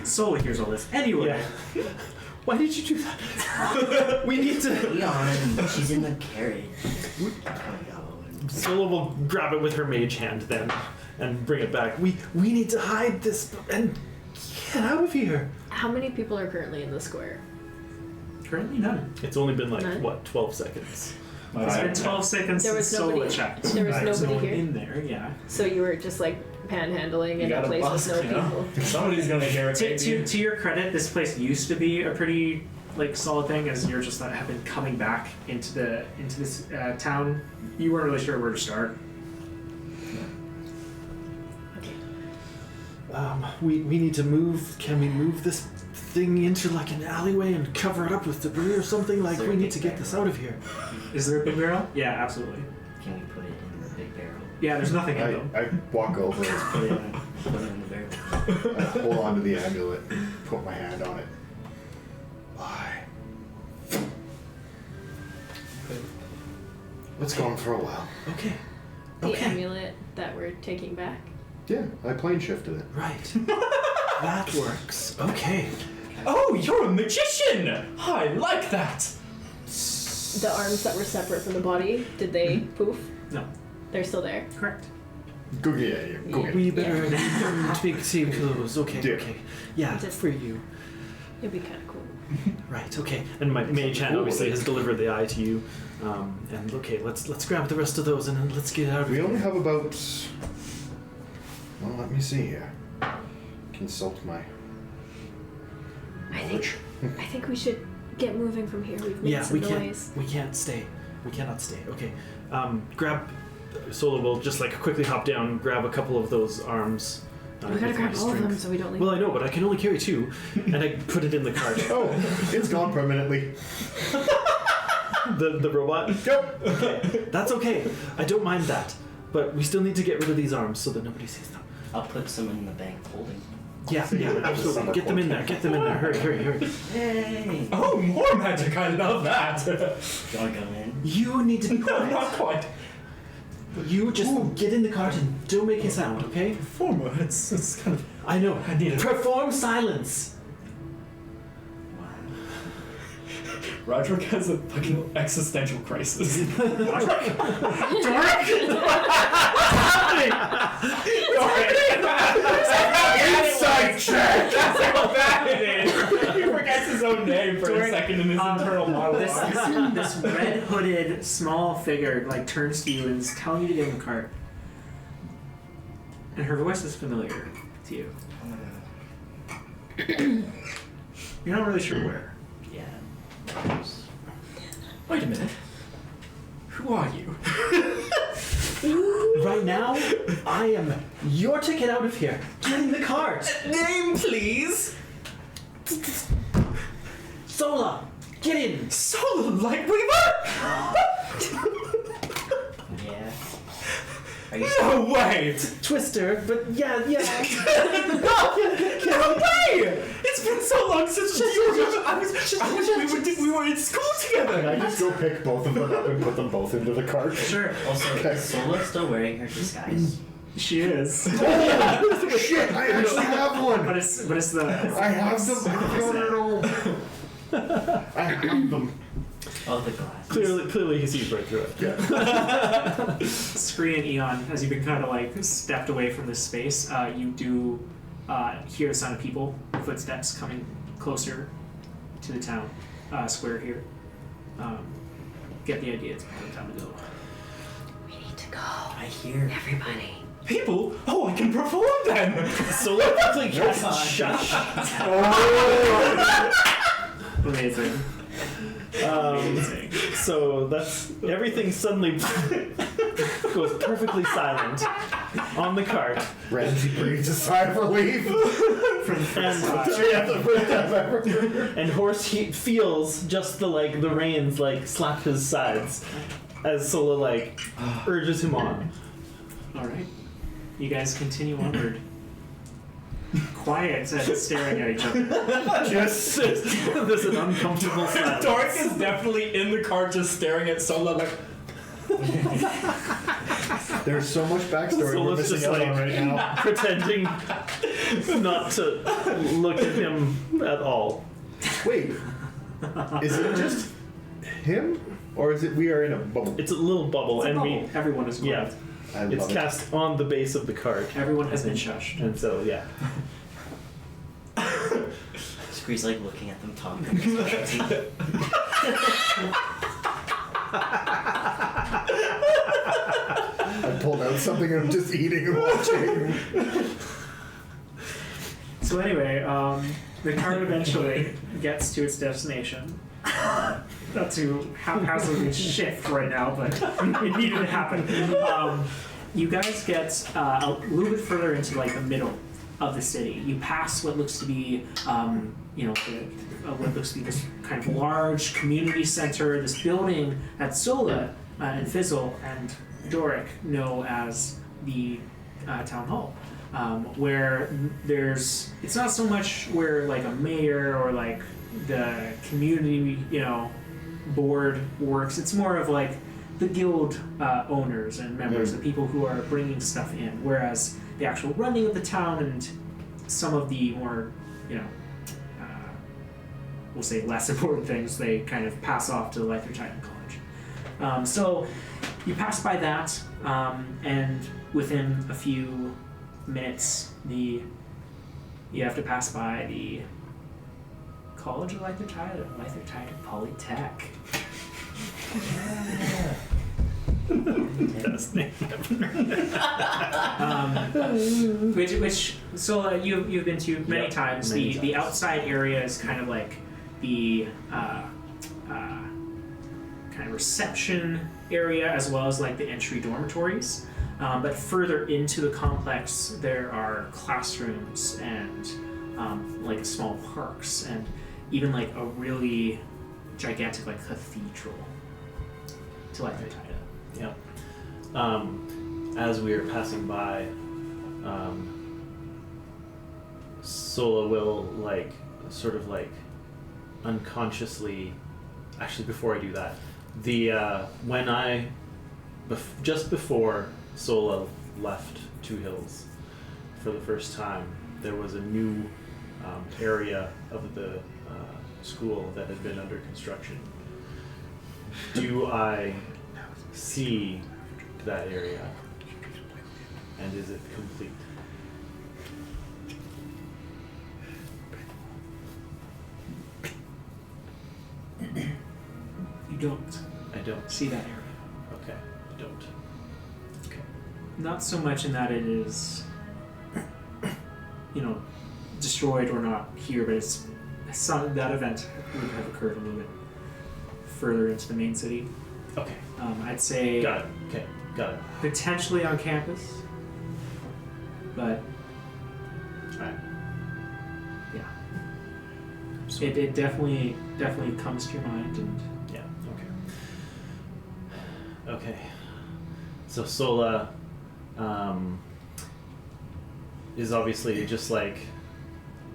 Sola hears all this. Anyway. Why did you do that? We need to. Eon, she's in the carriage. Sola will grab it with her mage hand then and bring it back. We need to hide this and get out of here. How many people are currently in the square? Currently none. It's only been like, None? 12 seconds. It's been 12 seconds There was since Sola nobody- checked. there was There's nobody no one here? in there, yeah. So you were just like panhandling You in a gotta place bust, with no you know? people. Somebody's gonna hear it, baby. To your credit, this place used to be a pretty like solid thing, as you're just have been coming back into this town. You weren't really sure where to start. We need to move. Can we move this thing into like an alleyway and cover it up with debris or something? Like, we need to get this out of here. Is there a big barrel? Yeah, absolutely. Can we put it in the big barrel? Yeah, there's nothing in them. I walk over, Put it in the barrel. I hold onto the amulet, put my hand on it. Bye. Let's go on for a while. Okay. The Okay. amulet that we're taking back. Yeah, I plane shifted it. Right. That works. Okay. Oh, you're a magician! I like that! The arms that were separate from the body, did they poof? No. They're still there. Correct. Go get it. Go get We it. better take same clothes. Okay. Yeah. Okay. Yeah, Just- for you. It'd be kind of cool. Right. Okay. And my mage hand obviously has delivered the eye to you. And okay, let's grab the rest of those and then let's get out of We here. only have about. Well, let me see here. Consult my I knowledge. think we should get moving from here. We've made Yeah, some we noise. can't stay. We cannot stay. Okay. Grab. Solo will just like quickly hop down, grab a couple of those arms. We gotta with grab my all of them strength. so we don't leave. Well, I know, but I can only carry 2, and I put it in the cart. Oh, it's gone permanently. The robot. Yep. Okay, that's okay. I don't mind that, but we still need to get rid of these arms so that nobody sees them. I'll put some in the bank holding. Yeah, absolutely. Get them in there. Get them in there. Hurry, hurry, hurry. Hey! Oh, more magic! I love that! You wanna go in? You need to be Not quiet. quite. You just get in the cart and don't make a sound, okay? Former, it's kind of... I know. I need it. Perform silence. Wow. Roderick has a fucking existential crisis. Inside check! That's how bad it is! He forgets his own name for a second in his internal monologue. This red hooded small figure like turns to you and is telling you to get in the cart. And her voice is familiar to you. You're not really sure where. Yeah. Wait a minute. Who are you? Right now, I am your ticket out of here. Get in the cart. Name, please! Sola, get in. Solar Lightweaver? Yeah. Are you No way! Twister, but yeah. No way! It's been so long since we were in school Can together! I just go pick both of them up and put them both into the cart? Sure. also Okay. is Sola still wearing her disguise? She is. Shit, I actually have one! But it's the I have them. No. I have them. Oh, the glasses. Clearly he sees right through it. Scree and Eon, as you've been kind of like stepped away from this space, you do hear the sound of people, footsteps coming closer to the town square here. Get the idea, it's probably time to go. We need to go. I hear. Everybody. People? Oh, I can perform then! Sola quickly casts shush. Amazing. Amazing. So that's everything suddenly goes perfectly silent on the cart. Ramsey breathes a sigh of relief. And Yeah, the first time ever. and Horse he feels just the reins slap his sides as Sola urges him on. Alright. You guys continue onward. Quiet and staring at each other. Just There's an uncomfortable silence. Dork is definitely in the car just staring at Sola like, there's so much backstory we're Sola's missing just out on right now. pretending not to look at him at all. Wait, is it just him, or is it we are in a bubble? It's a little bubble, and we Everyone is quiet. I it's love it. cast on the base of the cart, Everyone has been shushed. and so yeah. Scree's like looking at them talking. Specialty. I pulled out something and I'm just eating and watching. So anyway, the cart eventually gets to its destination. Not to haphazardly shift right now, but it needed to happen. You guys get a little bit further into the middle of the city. You pass what looks to be, what looks to be this kind of large community center. This building that Sola and Fizzle and Doric know as the town hall. Where it's not so much where a mayor or the community board works. It's more of the guild owners and members, the people who are bringing stuff in, whereas the actual running of the town and some of the more, we'll say less important things, they kind of pass off to the Lythertida College. So you pass by that, and within a few minutes, you have to pass by the College of Lythertida, Lythertida Polytech. Best name ever. So you've been to many times. The outside area is kind of like the kind of reception area, as well as like the entry dormitories. But further into the complex, there are classrooms and like small parks, and even like a really gigantic like cathedral to Lythertida. Yeah. As we are passing by, Sola will sort of unconsciously. Actually, before I do that, just before Sola left Two Hills for the first time, there was a new area of the school that had been under construction. Do I see that area, and is it complete? You don't I don't. see that area. Okay, I don't. Okay. Not so much in that it is, destroyed or not here, but that event would have occurred a little bit further into the main city. Okay. I'd say Got it. Okay, got it. potentially on campus, but Alright. yeah, it definitely comes to your mind, and Yeah, okay. Okay. So Sola is obviously just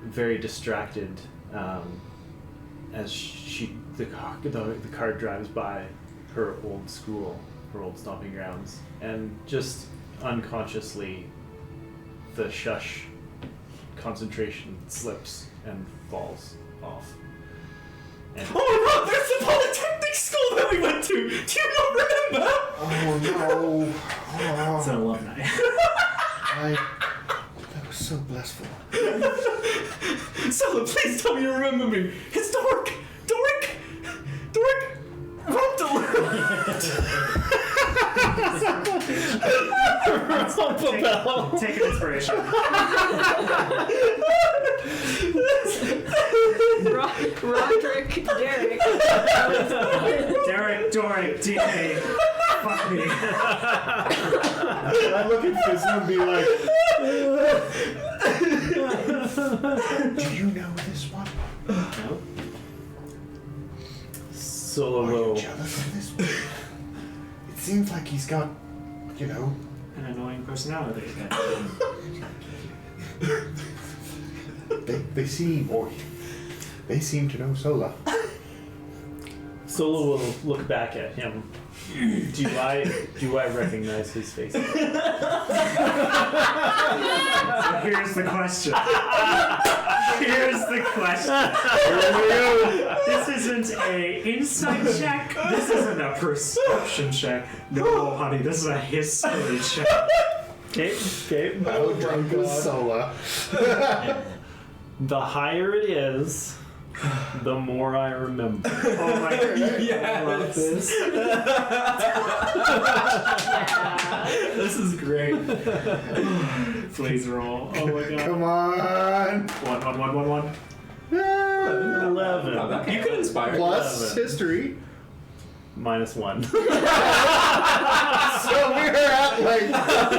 very distracted as the car drives by her old school, her old stomping grounds, and just unconsciously the shush concentration slips and falls off. And Oh my god, there's the Polytechnic school that we went to! Do you not remember? Oh no! it's an alumni. That was so blissful. Sola, please tell me you remember me. It's Doric! Take an inspiration. Roderick, Derek. Derek, Doric, DA. Fuck me. I look at Fizzle and be like, do you know this one? No. Sola Are will. you jealous of this one? It seems like he's got, An annoying personality. they seem to know Sola. Sola will look back at him. Do I recognize his face? So here's the question. This isn't a insight check. This isn't a perception check. No, honey, this is a history check. Okay. How drunk was Sola? The higher it is, the more I remember. Oh my god. Yes. I love this. This is great. Please roll. Oh my god. Come on! 1. 11. You could inspire. Plus 11. history. -1. So we're at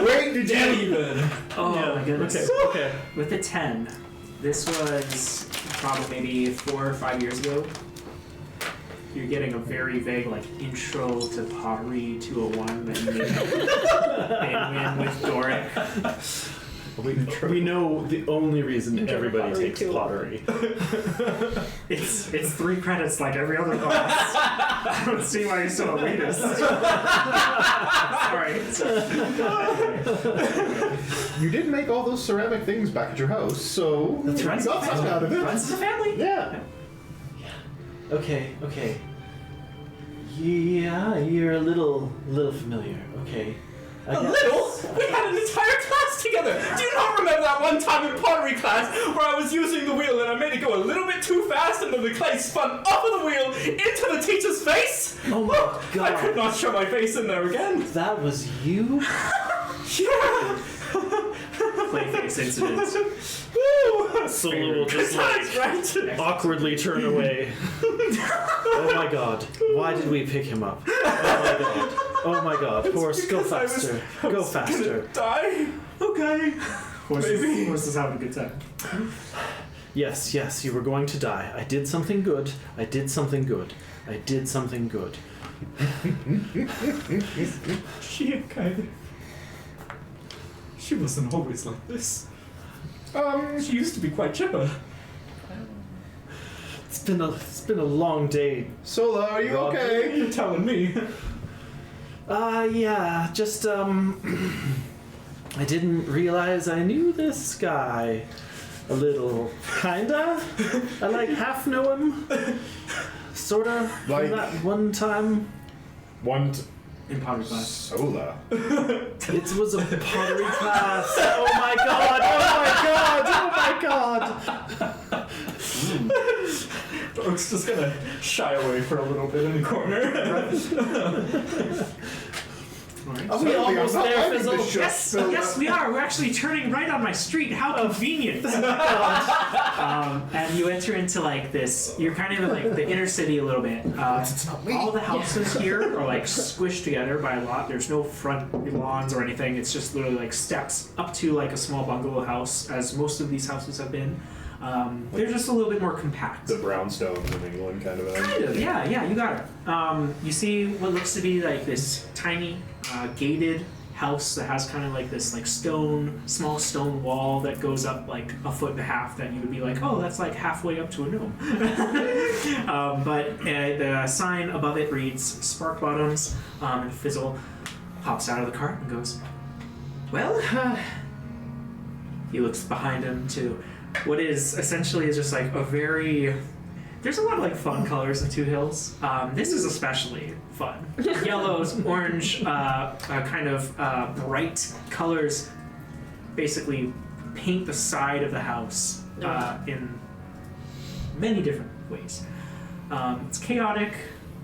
wait, did Dead you? even. Oh Yeah, my goodness. Okay. With the 10, this was probably maybe 4 or 5 years ago. You're getting a very vague intro to Pottery 201 that you made in with Doric. We know the only reason Enjoy everybody pottery takes too. pottery. It's 3 credits like every other class. I don't see why you're so elitist. Sorry. You did make all those ceramic things back at your house, so That's right. you got something out of it. Runs as a family. Yeah. Okay. Yeah, you're a little familiar. Okay. I A guess. little? We had an entire class together! Do you not remember that one time in pottery class where I was using the wheel and I made it go a little bit too fast and then the clay spun off of the wheel into the teacher's face? Oh my I could god. not show my face in there again. That was you? Yeah! Playface incident. Woo! Solo will Good just times, right? awkwardly turn away. Oh my god. Why did we pick him up? Oh my god. Horse, go because I was- faster. I Go was faster. gonna die. Okay. Maybe. Horse is having a good time. Yes, you were going to die. I did something good. She wasn't always like this. She used to be quite chipper. It's been a long day. Sola, are you Rob, okay? You're telling me. Yeah, just, I didn't realize I knew this guy. A little. Kinda? I like half know him. Sorta. Like- From that one time. In pottery class. Sola. It was a pottery class. Oh my god, Oak's just gonna shy away for a little bit in the corner. Alright. Are we almost there, Fizzle? Yes, we are. We're actually turning right on my street. How convenient. And you enter into like this. You're kind of in like the inner city a little bit. It's not me. All the houses here are like squished together by a lot. There's no front lawns or anything. It's just literally like steps up to like a small bungalow house, as most of these houses have been. They're just a little bit more compact. The brownstones in England kind of Kind of, yeah, you got it. You see what looks to be like this tiny gated house that has kind of like this like small stone wall that goes up like 1.5 feet that you would be like, oh, that's like halfway up to a gnome. But the sign above it reads Spark Bottoms, and Fizzle hops out of the cart and goes, well, he looks behind him to what is essentially just like a very... There's a lot of like fun colors in Two Hills. This is especially fun. Yellows, orange, kind of bright colors basically paint the side of the house in many different ways. It's chaotic.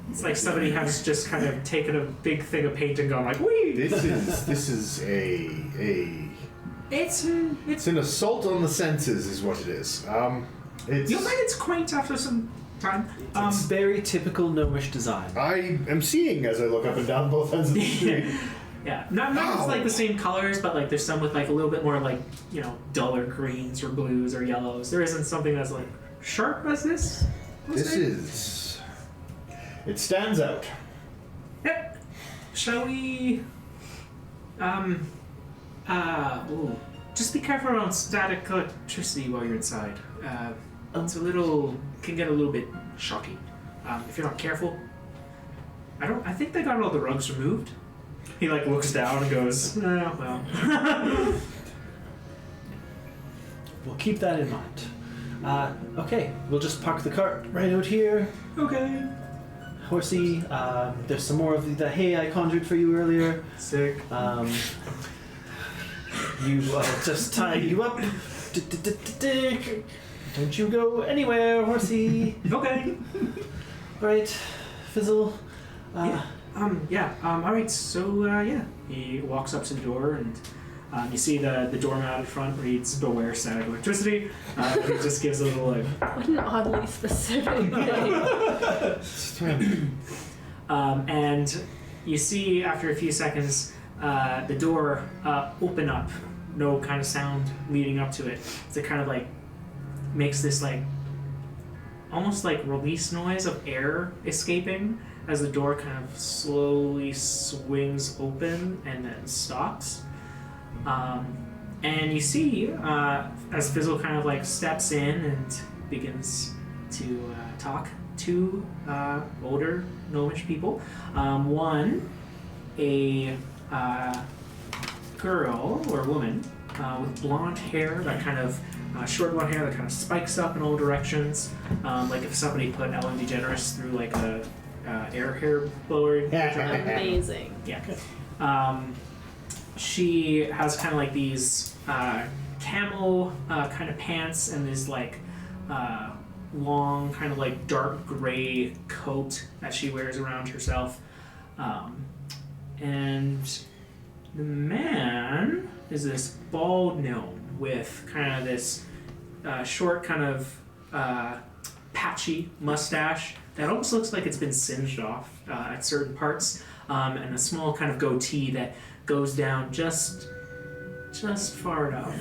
It's like somebody has just kind of taken a big thing of paint and gone like, wee! This is It's an assault on the senses, is what it is. It's. you'll find it's quaint after some time. It's very typical gnomish design. I am seeing as I look up and down both ends of the street. Yeah, not just like the same colors, but like there's some with like a little bit more like, you know, duller greens or blues or yellows. There isn't something that's like sharp as this. This is. It stands out. Yep. Shall we? Ooh. Just be careful around static electricity while you're inside. It's can get a little bit shocking. If you're not careful. I think they got all the rugs removed. He like looks down and goes, well. We'll keep that in mind. Okay, we'll just park the cart right out here. Okay. Horsey, there's some more of the hay I conjured for you earlier. Sick. I'll just tie you up. Don't you go anywhere, Horsey. Okay. Right, Fizzle. Alright, so, he walks up to the door and you see the doormat in front reads, beware static electricity. He just gives a little, like... What an oddly specific thing. And you see, after a few seconds, the door open up. No kind of sound leading up to it. So it kind of, like, makes this, like, almost like release noise of air escaping as the door kind of slowly swings open and then stops. And you see, as Fizzle kind of like steps in and begins to talk to older gnomish people. One, a girl or woman with blonde hair, that kind of short blonde hair that kind of spikes up in all directions, like if somebody put Ellen DeGeneres through like a air hair blower. Amazing. Yeah. She has kind of like these camo kind of pants and this like long kind of like dark gray coat that she wears around herself. And the man is this bald gnome with kind of this short kind of patchy mustache that almost looks like it's been singed off at certain parts, and a small kind of goatee that goes down just far enough.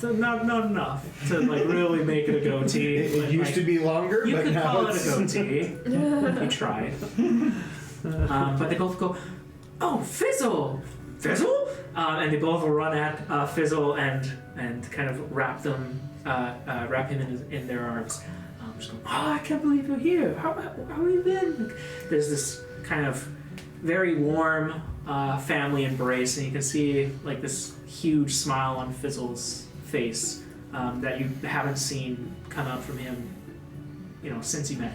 Not enough to like really make it a goatee. It used to be longer, You but could now call it it's... a goatee. You tried. But they both go, "Oh, Fizzle! Fizzle!" And they both run at Fizzle and kind of wrap him in their arms. Just going, "Oh, I can't believe you're here. How have you been?" Like, there's this kind of very warm family embrace, and you can see like this huge smile on Fizzle's face that you haven't seen come out from him, since you met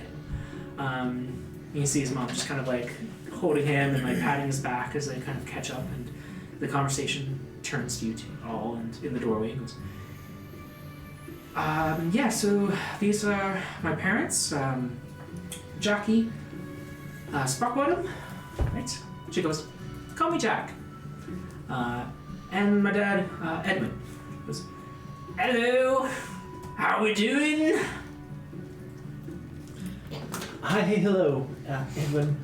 him. You see his mom just kind of like holding him and like patting his back as they kind of catch up, and the conversation turns to you two all, and in the doorway he goes, yeah, so these are my parents, Jackie, Sparkbottom, right? She goes, "Call me Jack." And my dad, Edmund, goes, "Hello, how we doing?" Hi, hello, Edwin,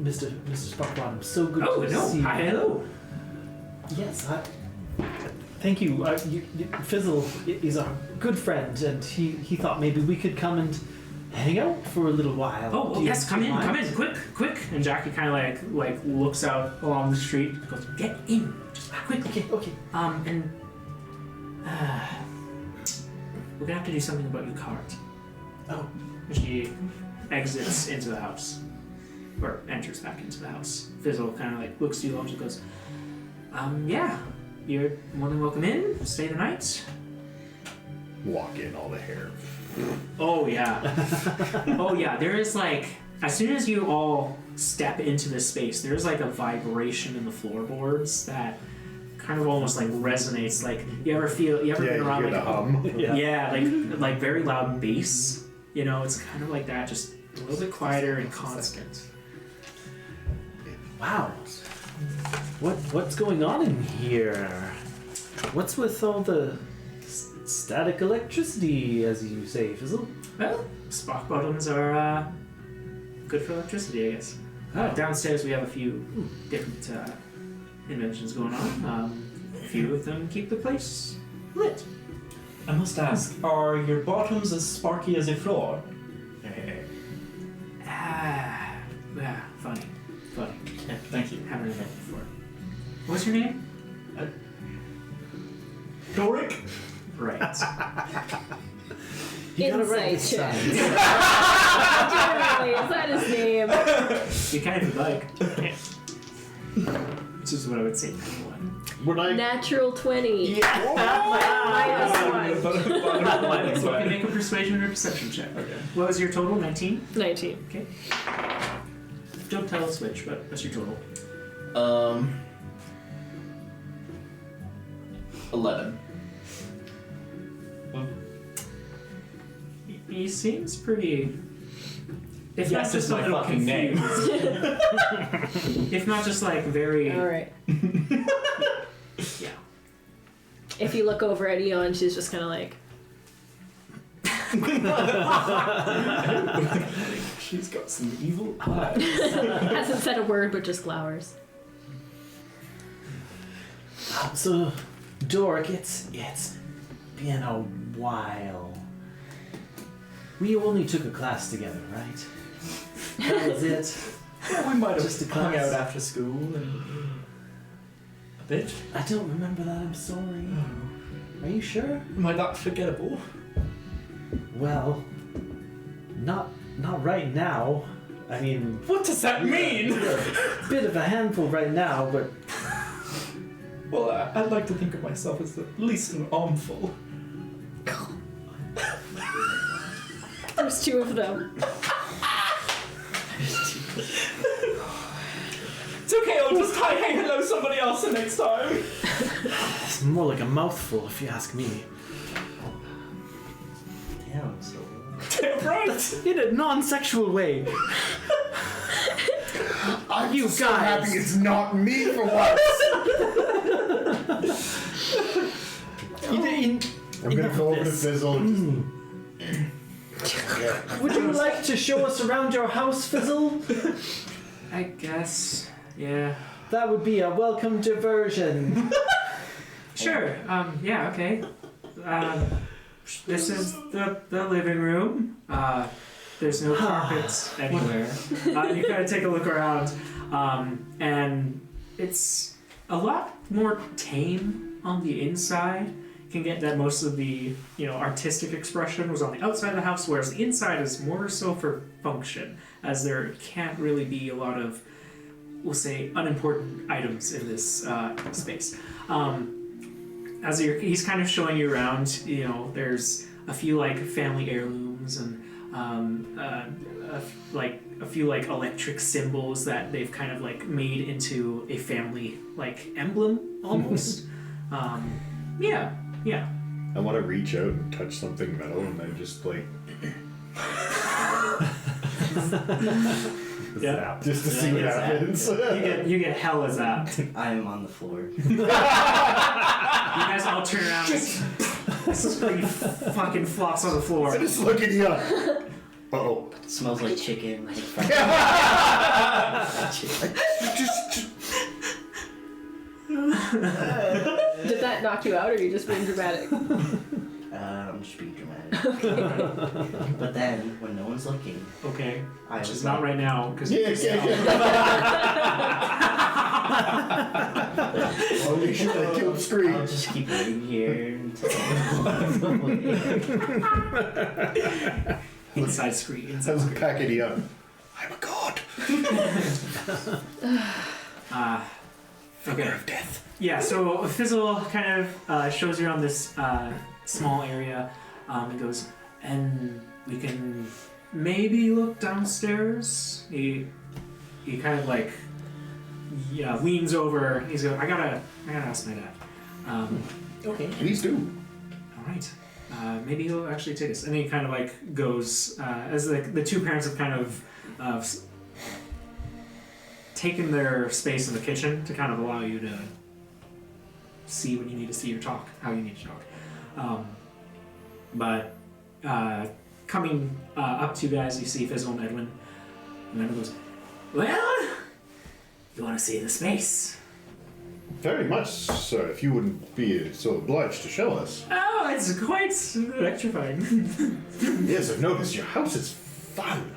Mr. Sparkbottom. So good Oh, to no, see you. hi, hello. Yes, thank you. Fizzle is a good friend, and he thought maybe we could come and hang out for a little while. Oh, Do you- yes, come do you in, mind? quick. And Jackie kind of like looks out along the street, goes, "Get in, just quick." Okay. And we're gonna have to do something about your cart. Oh, She exits into the house, or enters back into the house. Fizzle kind of like looks to you and just goes, "Yeah, you're more than welcome in. Stay the night." Walk in, all the hair. Oh yeah. Oh yeah. There is like, as soon as you all step into this space, there's like a vibration in the floorboards that kind of almost like resonates. Like you ever been around you hear like the hum. yeah, like very loud bass. It's kind of like that, just a little bit quieter and constant. wow. What's going on in here? What's with all the static electricity, as you say, Fizzle? Well, spark bottoms are good for electricity, I guess. Downstairs we have a few different inventions going on. A few of them keep the place lit. I must ask, are your bottoms as sparky as your floor? Yeah, funny. Thank you. Haven't heard that before. What's your name? Doric? Right. You gotta write Insight this check. down. Generally, is that his name? You kind of like. Which is what I would say to anyone. Would I? Natural 20. Minus one. You can make a persuasion or perception check. Okay. What was your total? 19? 19. Okay. Don't tell us which, but what's your total? 11. He seems pretty. If Yes, not it's just a my little fucking name. confused. If not just like very. Alright. Yeah. If you look over at Eon, she's just kind of like, She's got some evil eyes. hasn't said a word but just glowers. So, Doric, it's been a while. We only took a class together, right? That was it. We might have Just a hung class. out after school and bit. I don't remember that, I'm sorry. Are you sure? Am I that forgettable? Well, not right now. I mean, What does that mean? you're a bit of a handful right now, but Well, I'd like to think of myself as at least an armful. There's two of them. It's okay, I'll just hey hello somebody else the next time. it's more like a mouthful if you ask me. Damn, so. Damn right. In a non-sexual way. I'm You so guys. happy it's not me for once. I'm gonna go over to Fizzle. Would you like to show us around your house, Fizzle? I guess. Yeah. That would be a welcome diversion. Sure. Yeah. Okay. This is the living room. There's no carpets anywhere. You kind of take a look around, and it's a lot more tame on the inside. You can get that most of the artistic expression was on the outside of the house, whereas the inside is more so for function, as there can't really be a lot of, we'll say, unimportant items in this space. As he's kind of showing you around, there's a few like family heirlooms and a few like electric symbols that they've kind of like made into a family like emblem almost. Yeah. I want to reach out and touch something metal, and then just like Yeah. just to see what happens. You get hella zapped. I am on the floor. You guys all turn around. This fucking flops on the floor. I just look at you. Uh-oh. It smells like chicken. Did that knock you out, or are you just being dramatic? I'm just being dramatic. But then, when no one's looking, Okay. I Which was is not right now because Yeah. I'll make sure I kill the screen. I'll just keep waiting here until inside screen. I Inside was screen. packing you up. I'm a god. Okay. Of death. Yeah, so Fizzle kind of shows you around this small area and goes, and we can maybe look downstairs. He kind of like leans over. He's going, I gotta ask my dad. Okay. Please do. All right. Maybe he'll actually take us. And he kind of like goes as the two parents have kind of taken their space in the kitchen to kind of allow you to see when you need to see or talk, how you need to talk. But coming up to you guys, you see Fizzle and Edwin. And Edwin goes, well, you want to see the space? Very much so. If you wouldn't be so obliged to show us. Oh, it's quite electrifying. Yes, I've noticed your house is fun.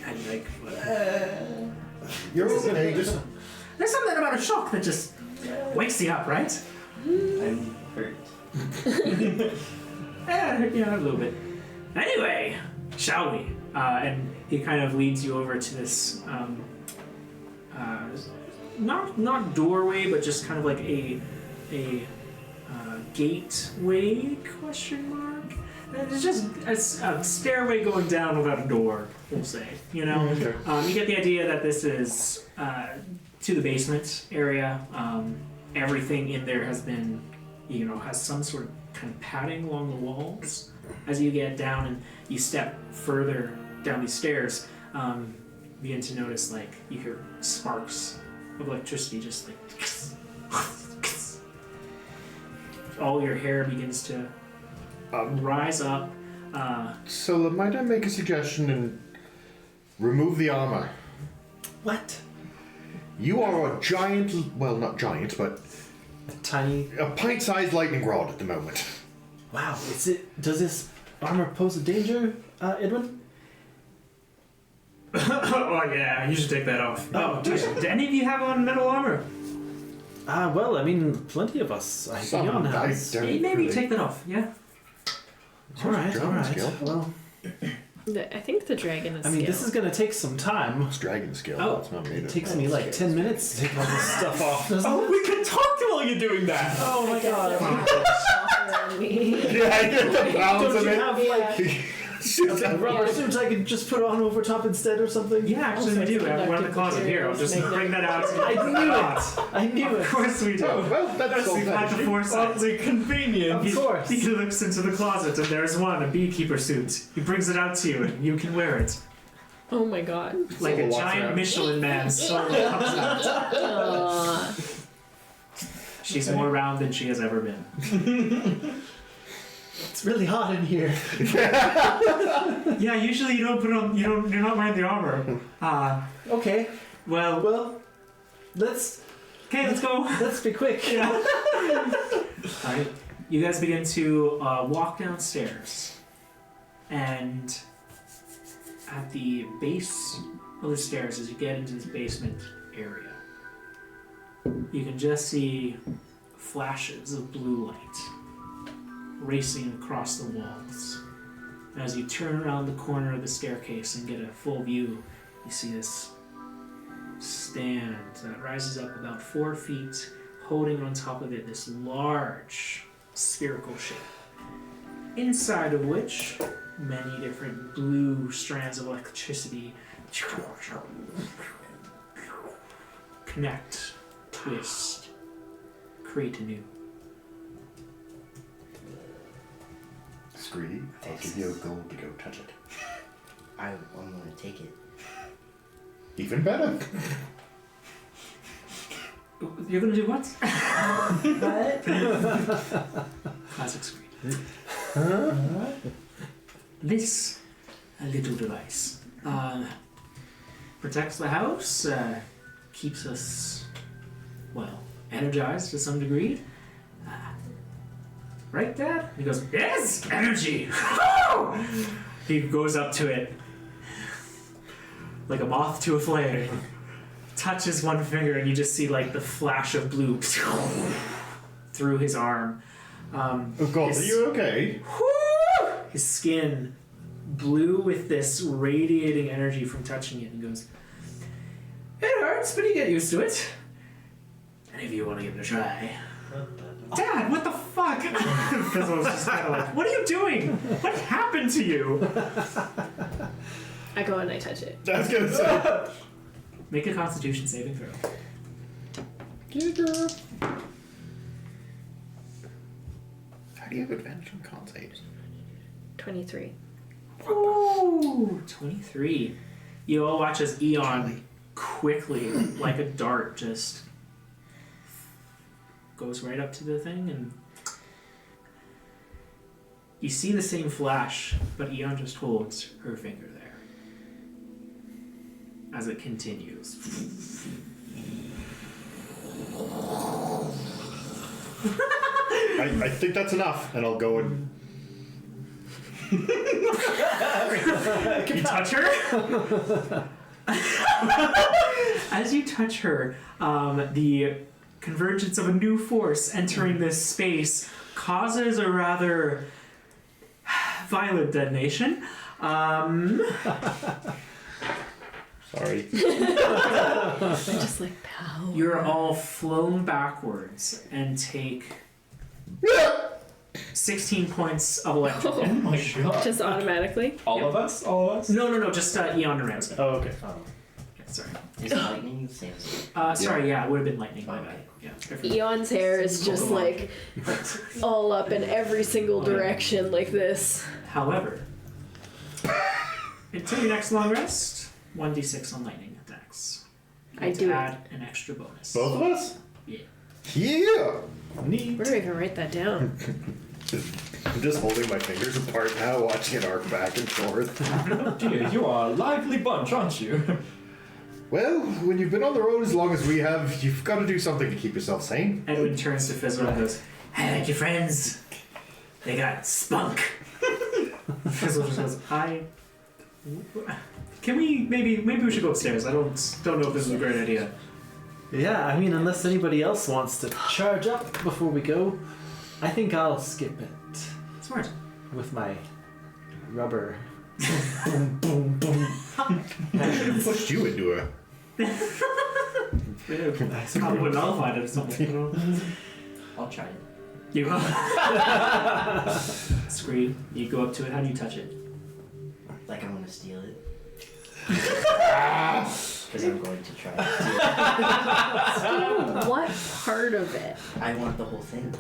And like, You're okay. Just there's something about a shock that just wakes you up, right? I'm hurt. Yeah, a little bit. Anyway, shall we? And he kind of leads you over to this, not doorway, but just kind of like a gateway ? It's just a stairway going down without a door, we'll say. You get the idea that this is to the basement area. Everything in there has been, has some sort of kind of padding along the walls. As you get down and you step further down these stairs, begin to notice like you hear sparks of electricity just like all your hair begins to rise up. so might I make a suggestion and remove the armor? What? You are a giant, well, not giant, but A tiny. a pint-sized lightning rod at the moment. Wow. Does this armor pose a danger, Edwin? Oh yeah, you should take that off. Oh, do any of you have on metal armor? Well, I mean, plenty of us. Some Eon guy has. don't Maybe really- take that off. Yeah. All right. Dragon skill. Well, I think the dragon is. I mean, this is gonna take some time. It's dragon skill. Oh. It's not made It of takes me like 10 minutes to take all this stuff off. doesn't Oh, it? we can talk while you're doing that. Oh my god. Yeah, I get the pounds Don't of you it. have like a rubber suit I can just put on over top instead or something? Yeah, actually we do. We have one in the closet here. I'll just bring that out. I knew it. I knew Of it. course we do. Oh, well, that's so We've had the bad. foresight. Oddly convenient. Of course. He looks into the closet and there's one, a beekeeper suit. He brings it out to you and you can wear it. Oh my god. Like a walks giant around. Michelin man slowly comes out. She's more round than she has ever been. It's really hot in here. Yeah, usually you don't put on, you're not wearing the armor. Okay. Well, Well, let's let's be quick. Yeah. Alright, you guys begin to walk downstairs, and at the base of the stairs, as you get into this basement area, you can just see flashes of blue light racing across the walls. And as you turn around the corner of the staircase and get a full view, you see this stand that rises up about 4 feet, holding on top of it this large spherical shape, inside of which many different blue strands of electricity connect, twist, create anew. Scree, I'll give you a gold to go touch it. I'm gonna take it. Even better. You're gonna do what? What? Classic Scree. This little device protects the house, keeps us, well, energized to some degree. Right, Dad? He goes, yes, energy. He goes up to it like a moth to a flame, touches one finger, and you just see like the flash of blue through his arm. Oh God, are you okay? His skin blue with this radiating energy from touching it, and goes, it hurts, but you get used to it. And if you want to give it a try. Dad, what the fuck? Fizzle was just kind of like, what are you doing? What happened to you? I go and I touch it. I was gonna say. Make a Constitution saving throw. How do you have advantage on con saves? 23. Ooh, 23. You all watch as Eon quickly, like a dart, just goes right up to the thing, and you see the same flash, but Eon just holds her finger there as it continues. I think that's enough, and I'll go and. You touch her? As you touch her, the convergence of a new force entering this space causes a rather violent detonation. Sorry. Just like pow. You're all flown backwards and take 16 points of electric Oh damage. my god. Just automatically. All of us? All of us? No, just Eon and Ramsey. Oh, okay. Yeah, sorry. Is lightning the same? Sorry, yeah, it would have been lightning by that. Yeah, different. Eon's hair is just like all up in every single direction like this. However, until your next long rest, 1d6 on lightning attacks. You I get to do it. add an extra bonus. Both of us? Yeah. Yeah! Neat. Where do I even write that down? I'm just holding my fingers apart now, watching it arc back and forth. Oh dear, you are a lively bunch, aren't you? Well, when you've been on the road as long as we have, you've got to do something to keep yourself sane. Edwin turns to Fizzle and goes, I like your friends. They got spunk. Fizzle just goes, can we, maybe we should go upstairs. I don't know if this is a great idea. Yeah, I mean, unless anybody else wants to charge up before we go, I think I'll skip it Smart. with my rubber. Boom, boom, boom. I should have pushed you into a. I would nullify it or something. I'll try it. You go. Scream. You go up to it. How do you touch it? Like I want to steal it. Because I'm going to try to steal it. What part of it? I want the whole thing.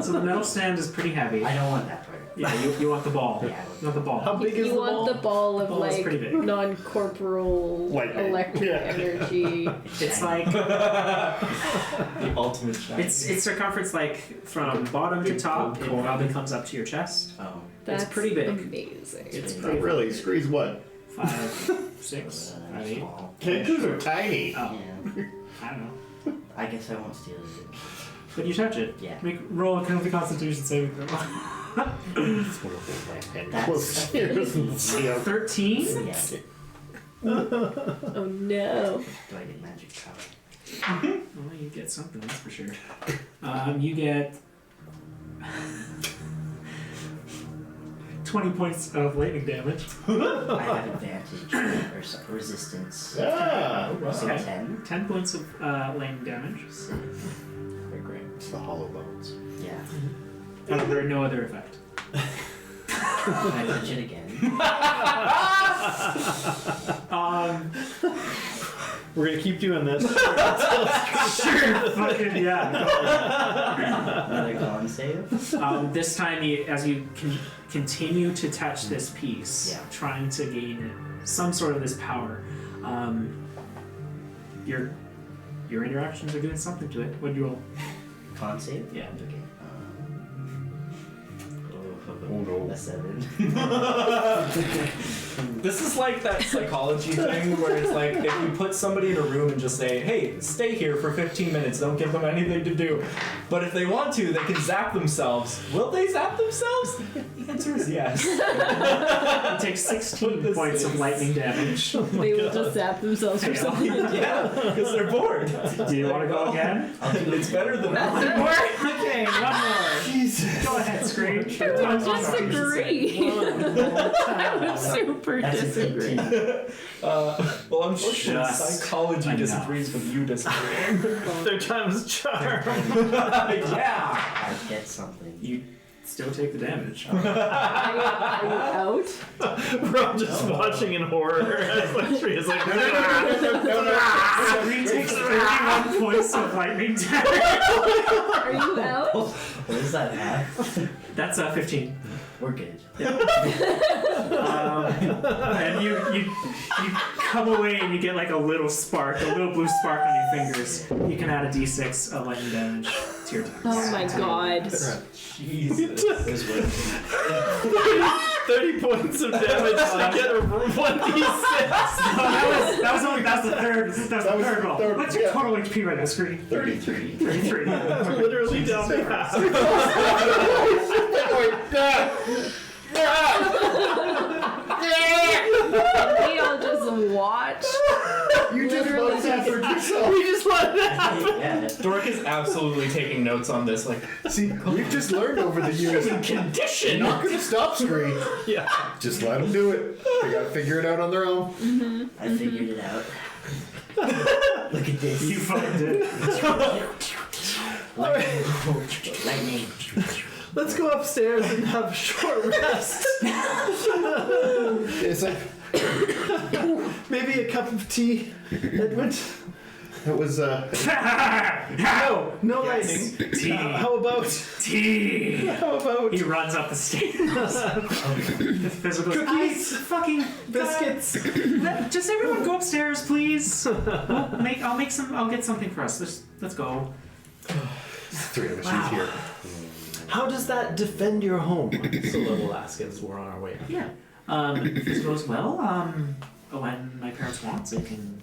So the metal stand is pretty heavy. I don't want that part. Yeah, you want the ball. Yeah, I want You want the ball. How big is You the want ball? the ball of Ball is like pretty big. non-corporal Lightning. electric Yeah. energy. It's like The ultimate shot. it's circumference like from bottom to top. It probably comes up to your chest. Oh. That's pretty big. Amazing. It's big. pretty Not really. Screws what? 5, 6, 5, 8. Small. Cactus are tiny. Oh, Yeah. I don't know. I guess I won't steal it. But you touch it. Yeah. Roll a Constitution saving throw. That's 13. yeah. Oh no. Do I get magic power? Well, you get something, that's for sure. You get 20 points of lightning damage. I have advantage or resistance. Ah, So Okay. 10. 10 points of lightning damage. Very great. it's the hollow bones. Yeah. However, no other effect. I touch it again. We're gonna keep doing this. Sure, fucking yeah. Another con save. This time, as you continue to touch this piece, Yeah. trying to gain some sort of this power, your interactions are doing something to it. What do you roll? Con save? Yeah. Okay. Oh no. A 7. This is like that psychology thing where it's like if you put somebody in a room and just say, hey, stay here for 15 minutes, don't give them anything to do. But if they want to, they can zap themselves. Will they zap themselves? The answer is yes. You take 16 points of lightning damage. They will just zap themselves or something. Yeah, because they're bored. Do you want to go again? It's better than One more? Okay, one more. Jesus. Go ahead, Scream. I would disagree. I would super That's a disagree. 15. Well, unfortunately, Just psychology enough. disagrees with you disagreeing. Third time's a charm. Yeah. I get something. You still take the damage. Are you out? We're all just watching in horror as Lexri is like, Scream takes 31 points of lightning damage. Are you out? What is that at? That's 15. We're good. And you come away and you get like a little spark, a little blue spark on your fingers. You can add a d6 of lightning damage to your attack. Oh my god. Jesus. It was worth 30 points of damage to get a 1d6. That was the third. That was the third roll. third, What's your yeah. total HP right now, Screen? 33. 33. Literally down to half. We all just watch. You just wrote that for yourself. We just let it happen. Yeah. Dork is absolutely taking notes on this. Like, See, we've just learned over the years. You're condition. not gonna stop Screen. Yeah. Just let them do it. They gotta figure it out on their own. I figured it out. Look at this. You fucking did. Lightning. Let's go upstairs and have a short rest. It's like Maybe a cup of tea, Edward? it was. No lightning. Tea. How about Tea. how about He runs up the stairs. The physical Cookies. fucking biscuits? Just everyone go upstairs, please. I'll get something for us. Let's go. Three of us each here. How does that defend your home? Scylla will ask as we're on our way. Yeah. If this goes well, when my parents want, they can.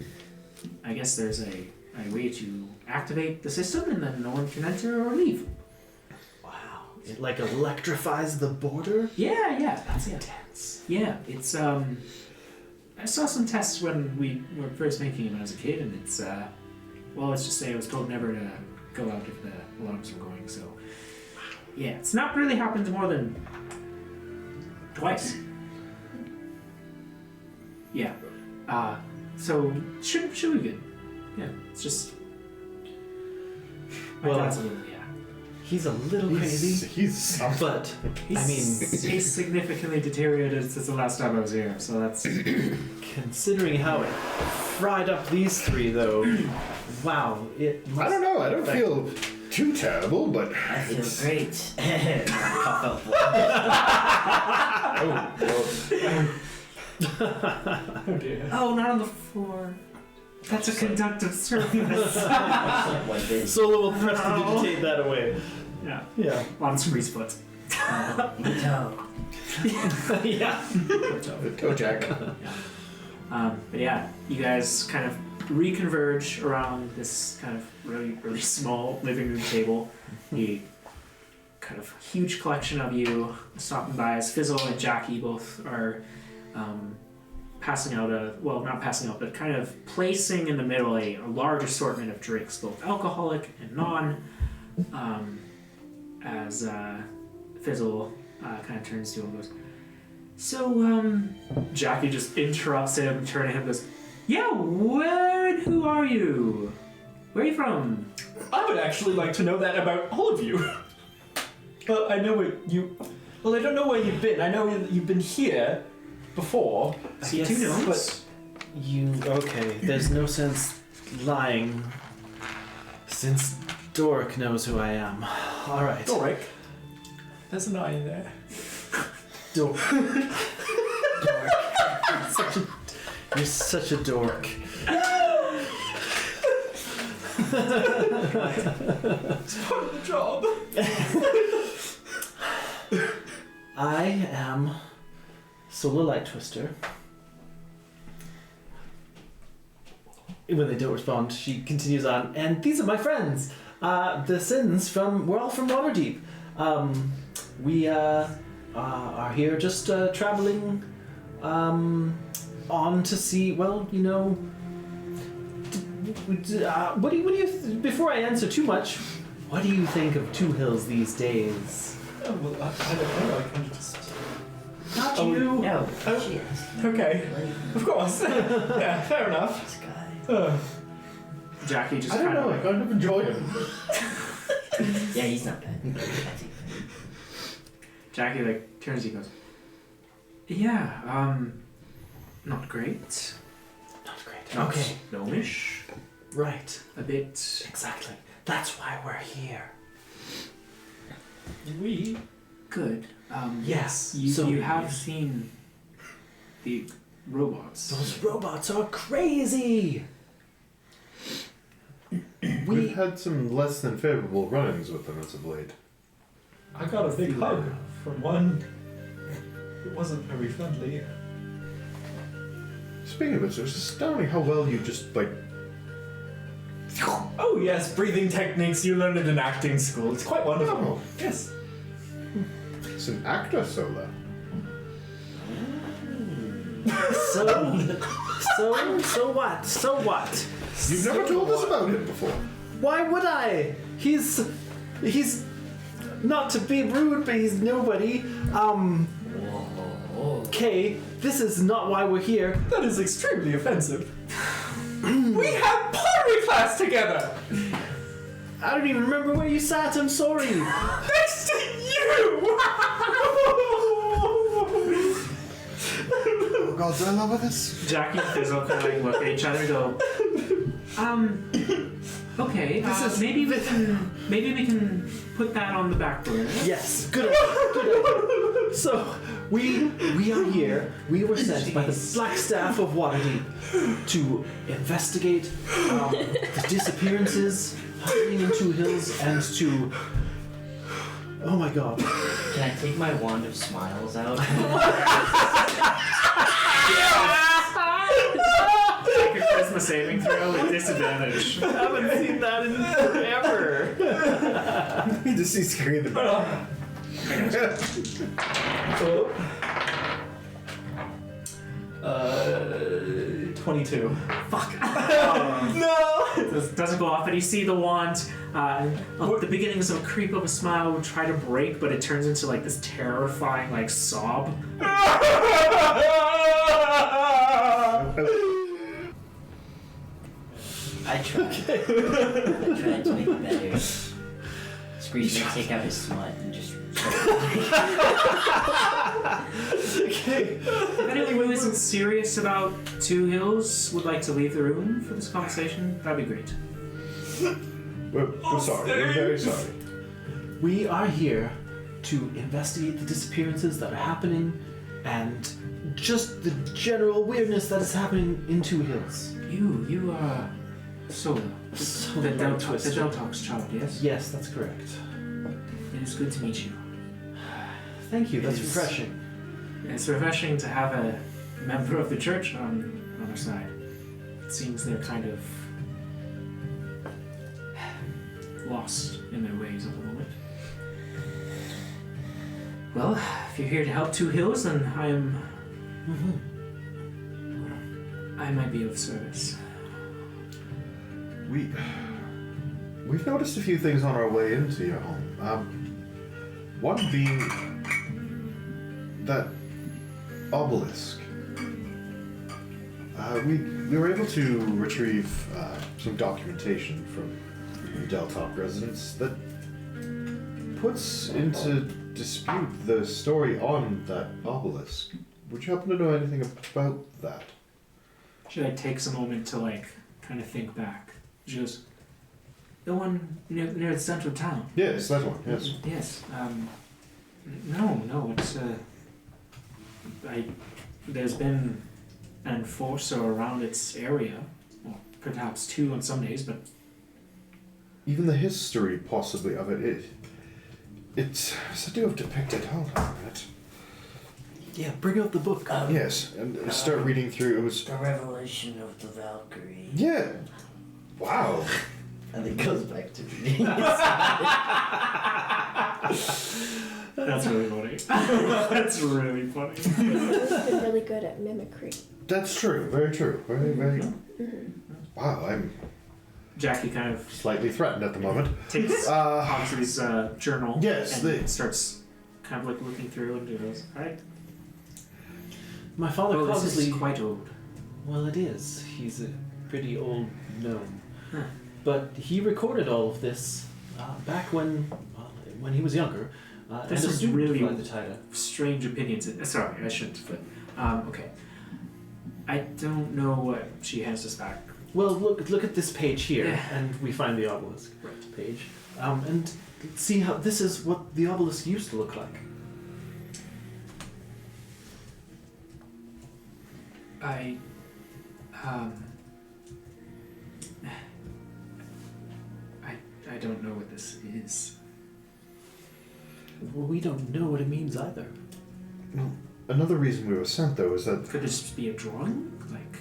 I guess there's a way to activate the system, and then no one can enter or leave. Wow. It like electrifies the border? Yeah, that's intense. Yeah, it's I saw some tests when we were first making him as a kid, and it's well, let's just say I was told never to go out if the alarms were going. So yeah, it's not really happened more than twice. Yeah. So should be good. Yeah, it's just. My Well, dad's a little, yeah. He's a little crazy, He's but I mean, He's significantly deteriorated since the last time I was here, so that's. considering how it fried up these three, though, wow, it. I don't know. I don't feel too terrible, but I feel it's- great. Cough out blood. Oh dear. Oh, not on the floor. That's a conductive surface. Like this. Solo will press to digitate that away. Yeah. Yeah. On Scree's foot. No. Yeah. Go, Jack. But yeah, you guys kind of reconverge around this kind of really small living room table. The kind of huge collection of you stopping by as Fizzle and Jackie both are passing out not passing out, but kind of placing in the middle a large assortment of drinks, both alcoholic and non, as Fizzle kind of turns to him and goes, so, Jackie just interrupts him, turning to him and goes, yeah, who are you? Where are you from? I would actually like to know that about all of you. Well, I know where you. Well, I don't know where you've been. I know you've been here before. See, two gnomes? But You okay? There's no sense lying, since Dork knows who I am. All right. Doric. There's an eye in there. Dork. You're such a dork. It's part of the job. I am Solar Light Twister. When they don't respond, she continues on, and these are my friends. The Sins we're all from Waterdeep. We are here just traveling on to see, well, you know, what do you before I answer too much, what do you think of Two Hills these days? Oh, well, I don't know. I can just. Not Oh, you. No. Oh. Shit. Okay. Like, Of course. Yeah, fair enough. this guy. Jackie just I don't kind know. I kind of enjoy him. Yeah, he's not bad. I think. Jackie like turns to you and goes, yeah, not great. Not great. Not Okay. gnomish. Right. A bit. Exactly. That's why we're here. We. Good. Yes. You, So you have seen the robots. those robots are crazy. We've had some less than favorable run-ins with them as of late. I got a big hug from one who wasn't very friendly. Speaking of which, it's astounding how well you just, like... Oh yes, breathing techniques you learned in acting school. It's quite wonderful. Oh, Yes. it's an actor, Sola. So what? So what? You've never told us about him before. Why would I? He's not to be rude, but he's nobody. Okay, this is not why we're here. That is extremely offensive. We had pottery class together! I don't even remember where you sat, I'm sorry. Next to you! Oh God, do I love this? Jackie and Fizzle kind of like look at each other and go, okay, maybe we can put that on the back burner. Yes, good idea, good idea. So, we are here. We were sent by the Black Staff of Waterdeep to investigate the disappearances happening in Two Hills and to... Oh my god. Can I take my wand of smiles out? Make a charisma saving throw with disadvantage. I haven't seen that in forever. You just see screen in the back. 22. Fuck. No! Doesn't go off, and you see the wand. The beginnings of a creep of a smile would try to break, but it turns into like this terrifying like sob. I tried. I tried to make it better. Screech's gonna take out his smut and just. Okay. If anyone who isn't serious about Two Hills would like to leave the room for this conversation, that'd be great. We're sorry. We're very sorry. We are here to investigate the disappearances that are happening and just the general weirdness that is happening in Two Hills. You are Sola. Sola The Twisted. Deltox child, yes? Yes, that's correct. It is good to meet you. Thank you, that's Yes. refreshing. It's refreshing to have a member of the church on our side. It seems they're kind of lost in their ways at the moment. Well, if you're here to help Two Hills, then I might be of service. We've noticed a few things on our way into your home. One being that obelisk. We were able to retrieve some documentation from the Deltop residents that puts into dispute the story on that obelisk. Would you happen to know anything about that? Should I take some moment to like kind of think back? She goes, the one near the center of town. Yes, that one. Yes. Yes. No. It's there's been an enforcer around its area, or perhaps two on some days, but Even the history, possibly, of it's said to have depicted. Hold on a minute. Yeah, bring out the book. Yes, and start reading through. It was. The revelation of the Valkyrie. Yeah. Wow. And it goes back to reading. that's really funny. That's really funny. He's been really good at mimicry. That's true. Very true. Very, very. Wow, I'm Jackie kind of slightly threatened at the moment. takes Hawksley's journal Yes, and starts kind of like looking through and goes, alright. My father Well, this probably... is quite old. Well, it is. He's a pretty old gnome. Huh. But he recorded all of this back when he was younger. This and a is student really- of Lythertida. Strange opinions. Sorry, I shouldn't have. Okay. I don't know what she has us back. Well, look at this page here, Yeah. and we find the obelisk Right. page, and see how this is what the obelisk used to look like. I don't know what this is. Well, we don't know what it means either. Another reason we were sent, though, is that Could this just be a drawing? Like,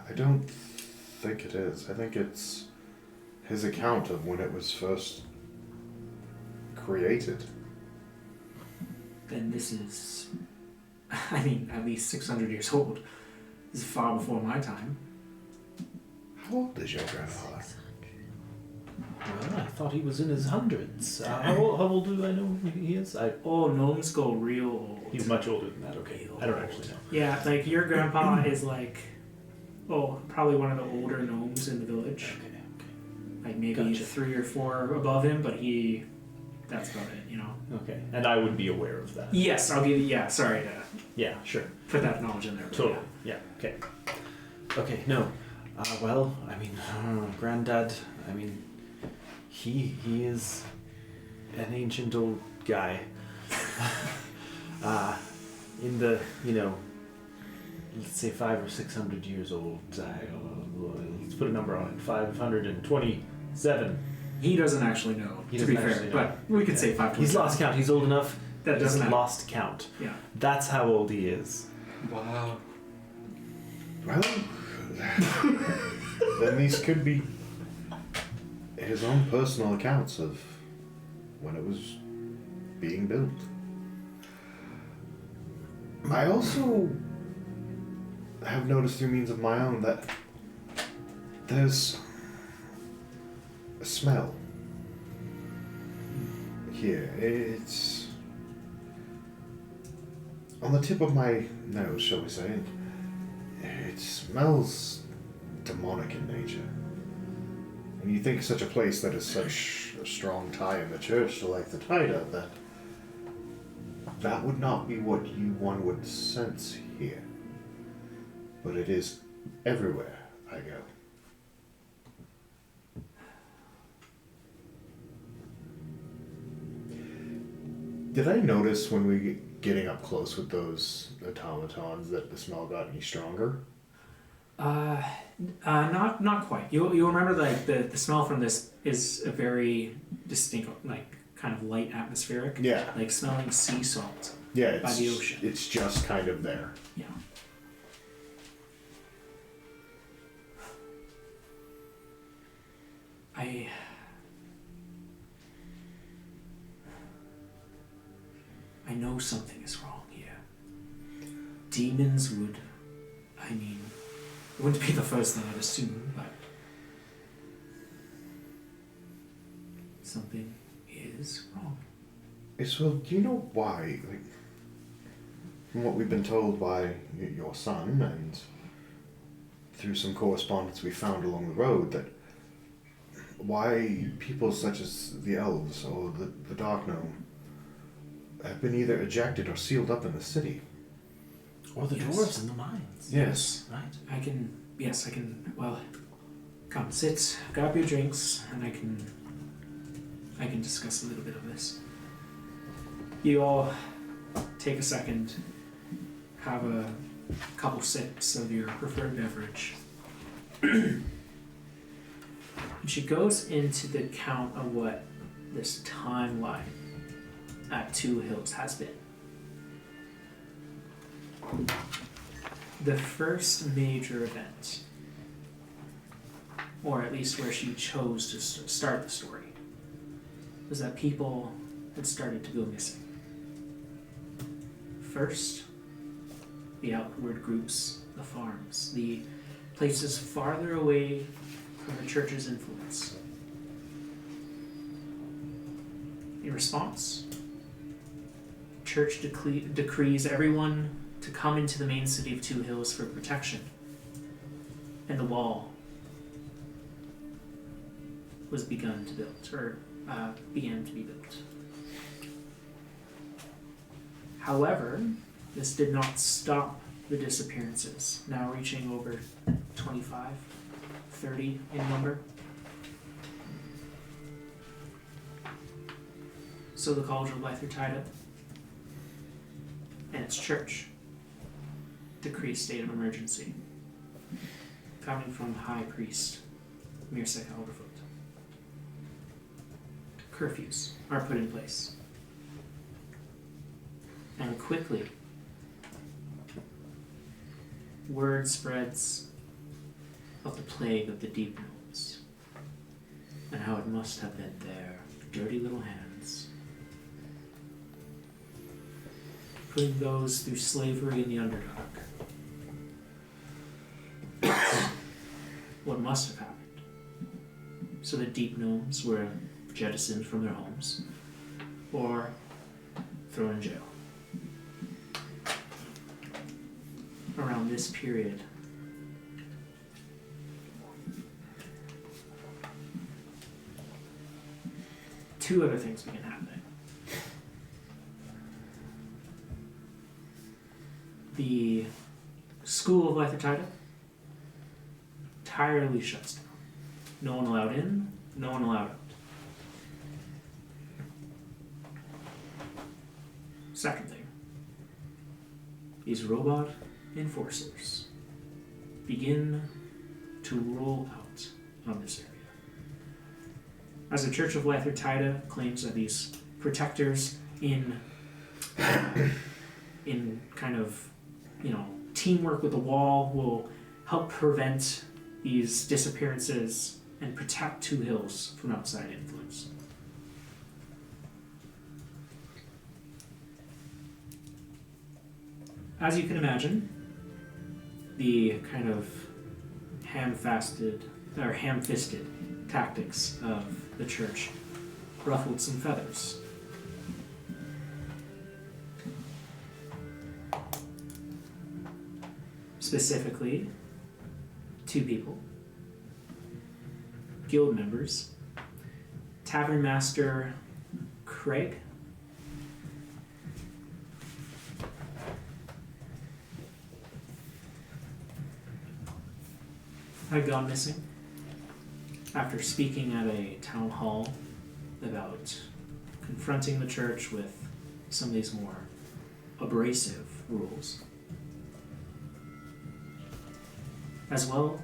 I don't think it is. I think it's his account of when it was first created. then this is, I mean, at least 600 years old. This is far before my time. How old is your grandfather? Well, I thought he was in his hundreds. How old do I know he is? Oh, gnomes go real old. He's much older than that. Okay, I don't actually know. Yeah, like your grandpa is like, probably one of the older gnomes in the village. Okay. Like maybe Gotcha. 3 or 4 above him, but that's about it, you know? Okay, and I would be aware of that. Yes, I'll give you, sorry to Yeah, sure. put that knowledge in there. but Totally. Yeah. Okay. Okay. No. Well, I mean, Granddad. I mean, he is an ancient old guy. In the let's say 500 or 600 years old. Let's put a number on it. 527. He doesn't actually know, He to be doesn't fair, actually but we could say 527. He's lost count. He's old enough. That doesn't He's matter. lost count. Yeah. That's how old he is. Wow. Well, then these could be his own personal accounts of when it was being built. I also have noticed through means of my own that there's a smell here. It's on the tip of my nose, shall we say. It smells demonic in nature. And you think such a place that is such a strong tie in the church to Lythertida, that would not be what one would sense here. But it is everywhere I go. Did I notice when we get getting up close with those automatons that the smell got any stronger? Not quite. You'll remember like the smell from this is a very distinct, like kind of light atmospheric. Yeah. Like smelling sea salt. Yeah, by the ocean. It's just kind of there. Yeah. I know something is wrong here. Demons would, it wouldn't be the first thing I'd assume, but something is wrong. Well, do you know why? Like, from what we've been told by your son and through some correspondence we found along the road, that why people such as the elves or the dark gnome have been either ejected or sealed up in the city. Or the dwarves in the mines. Yes. Right? I can, well, come sit, grab your drinks, and I can discuss a little bit of this. You all take a second, have a couple sips of your preferred beverage. And she goes into the count of what this timeline at Two Hills has been. The first major event, or at least where she chose to start the story, was that people had started to go missing. First, the outward groups, the farms, the places farther away from the church's influence. In response, church decrees everyone to come into the main city of Two Hills for protection, and the wall was began to be built. However, this did not stop the disappearances, now reaching over 25, 30 in number. So the College of Lythertida and its church decree state of emergency, coming from High Priest Mirsek Alderfoot. Curfews are put in place. And quickly, word spreads of the plague of the deep gnomes, and how it must have been their dirty little hands, putting those through slavery in the Underdark. What must have happened? So the deep gnomes were jettisoned from their homes, or thrown in jail. Around this period, two other things began happening. The School of Lythertida entirely shuts down. No one allowed in, no one allowed out. Second thing, these robot enforcers begin to roll out on this area. As the Church of Lythertida claims that these protectors in kind of, teamwork with the wall will help prevent these disappearances and protect Two Hills from outside influence. As you can imagine, the kind of ham-fisted tactics of the church ruffled some feathers. Specifically, 2 people, guild members, Tavern Master Craig had gone missing after speaking at a town hall about confronting the church with some of these more abrasive rules, as well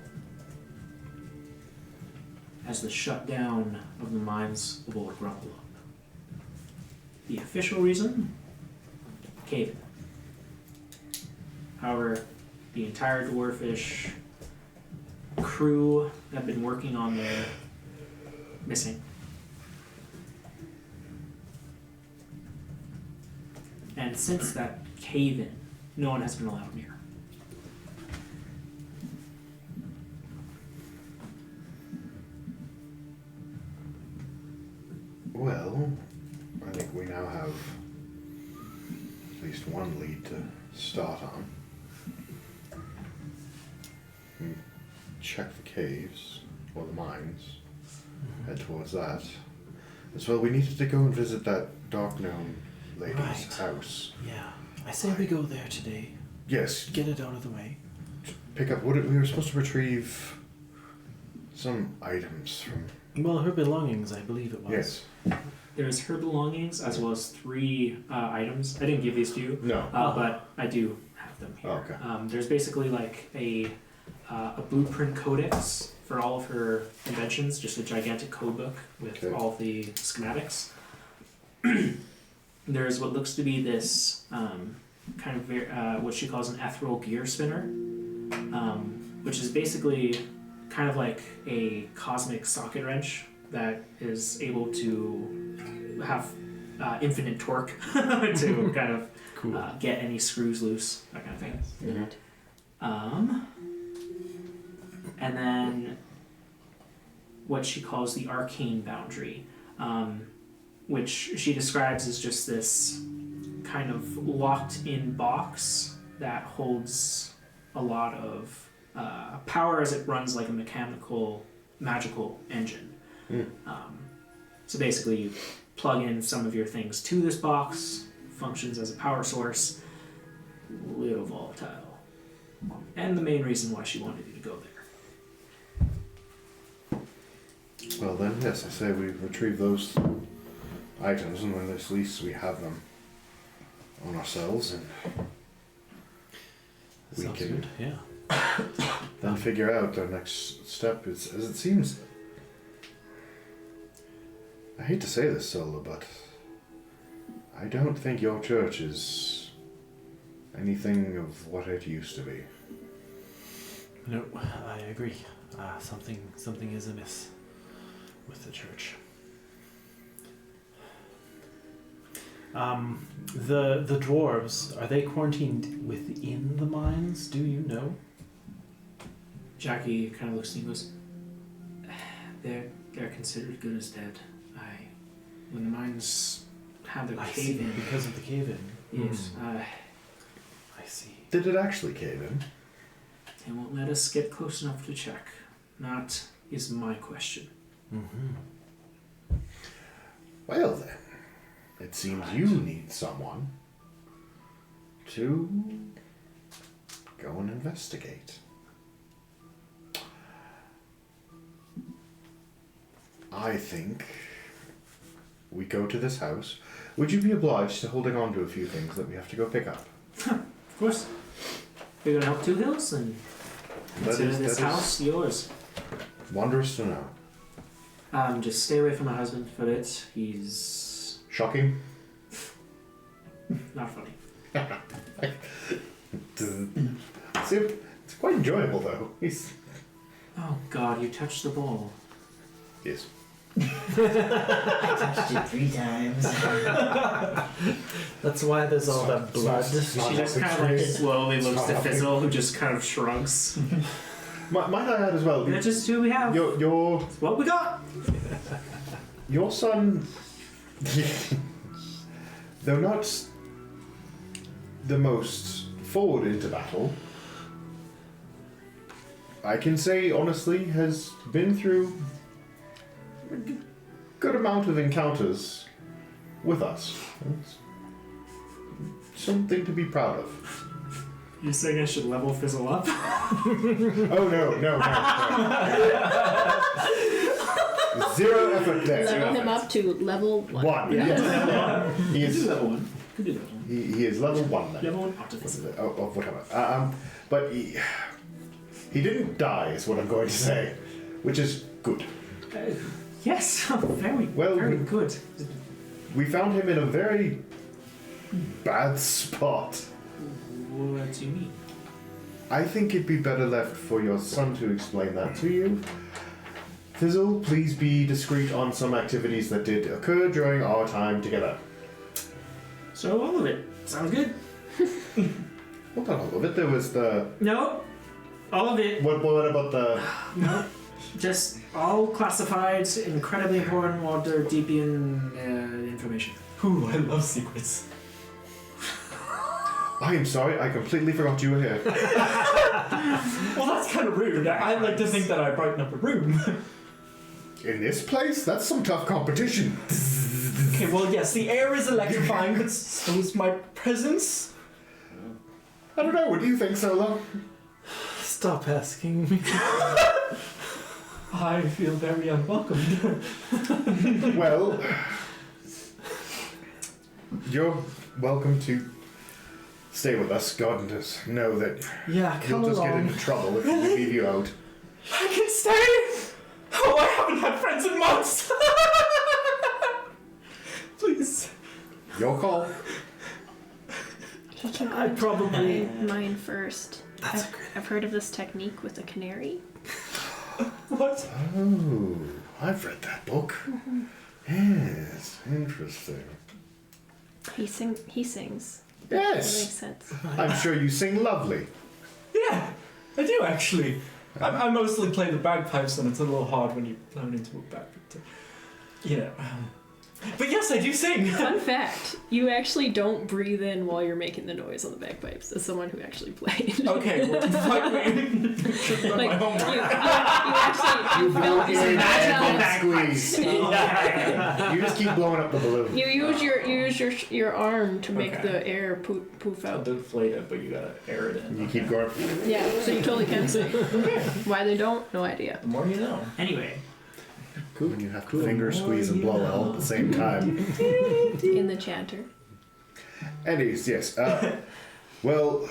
as the shutdown of the mines of Old Grumble. The official reason? Cave. However, the entire dwarfish crew that have been working on there missing. And since that cave-in, no one has been allowed near. Well, I think we now have at least one lead to start on. Check the caves, or the mines, head towards that. As well, we needed to go and visit that dark gnome lady's Right. house. Yeah. I say we go there today. Yes, Get it out of the way. pick up what we were supposed to retrieve some items from. Well, her belongings, I believe it was. Yes. There's her belongings as well as 3 items. I didn't give these to you, No. but I do have them here. Oh, okay. There's basically like a blueprint codex for all of her inventions, just a gigantic code book with Okay. all of the schematics. There's what looks to be this kind of what she calls an ethereal gear spinner, which is basically kind of like a cosmic socket wrench that is able to have infinite torque to kind of get any screws loose, that kind of thing. And then what she calls the arcane boundary, which she describes as just this kind of locked-in box that holds a lot of power as it runs like a magical engine. So basically you plug in some of your things to this box, functions as a power source, little volatile. And the main reason why she wanted you to go there. Well then, yes, I say we retrieve those items, and then at least we have them on ourselves, and we Sounds can good. Yeah. then figure out our next step. Is, as it seems, I hate to say this, Sola, but I don't think your church is anything of what it used to be. No, I agree. Something is amiss with the church. The dwarves, are they quarantined within the mines? Do you know? Jackie kind of looks at you and goes, they're considered good as dead. When the mines have their I cave see, in. because of the cave-in. Yes, I see. Did it actually cave in? they won't let us get close enough to check. That is my question. Mm-hmm. Well then, it seems you need someone to go and investigate. I think we go to this house. Would you be obliged to holding on to a few things that we have to go pick up? Of course. We're gonna help Two Hills and consider this house yours. Wondrous to know. Just stay away from my husband for a bit. He's Shocking. not funny. It's quite enjoyable though. Oh God, you touched the ball. Yes. I touched it 3 times. That's why there's all that blood. She just kind of like slowly looks to Fizzle, who just kind of shrugs. Might I add as well? That's just who we have. Your It's what we got. Your son, though not the most forward into battle, I can say honestly has been through a good amount of encounters with us. It's something to be proud of. You saying I should level Fizzle up? Oh no. Zero effort there. Level him up to level 1. 1. Yeah. Yes. He Do is. level 1. Could do level 1. He is level 1 then. Level 1 up to Fizzle. Of whatever. But he didn't die, is what I'm going to say, which is good. Yes, very Well, very good. We found him in a very bad spot. What do you mean? I think it'd be better left for your son to explain that to you. Fizzle, please be discreet on some activities that did occur during our time together. So all of it. Sounds good. Well, not all of it. There was the... No. All of it. What about the... No. Just all classified, incredibly important Water Deepian information. Ooh, I love secrets. I am sorry, I completely forgot you were here. Well, that's kind of rude. I'd like to think that I brighten up a room. In this place? That's some tough competition. Okay, well, yes, the air is electrifying, but so is my presence. I don't know, what do you think, Solo? Stop asking me. I feel very unwelcomed. Well, you're welcome to stay with us. God does know that Yeah, come you'll just get along. into trouble if we leave you out. I can stay! Oh, I haven't had friends in months! Please. Your call. He can I probably- mine first. I've heard of this technique with a canary. What? Oh, I've read that book. Yes, interesting. He sings. That makes Yes, sense. I'm sure you sing lovely. Yeah, I do actually. I mostly play the bagpipes, and it's a little hard when you learn into a bagpipe. You know. But yes, I do sing. Fun fact: you actually don't breathe in while you're making the noise on the bagpipes. As someone who actually played. Okay, well, fuck me. Should've done Like, my homework. you actually blow you in felt and squeeze. You just keep blowing up the balloon. you use your arm to make Okay. the air poof I'll out. deflate it, but you gotta air it in. You keep going. Yeah, so you totally can sing. Why they don't? No idea. The more you know. Anyway, When you have to finger squeeze and blow all at the same time. In the chanter. Anyways, yes. Well,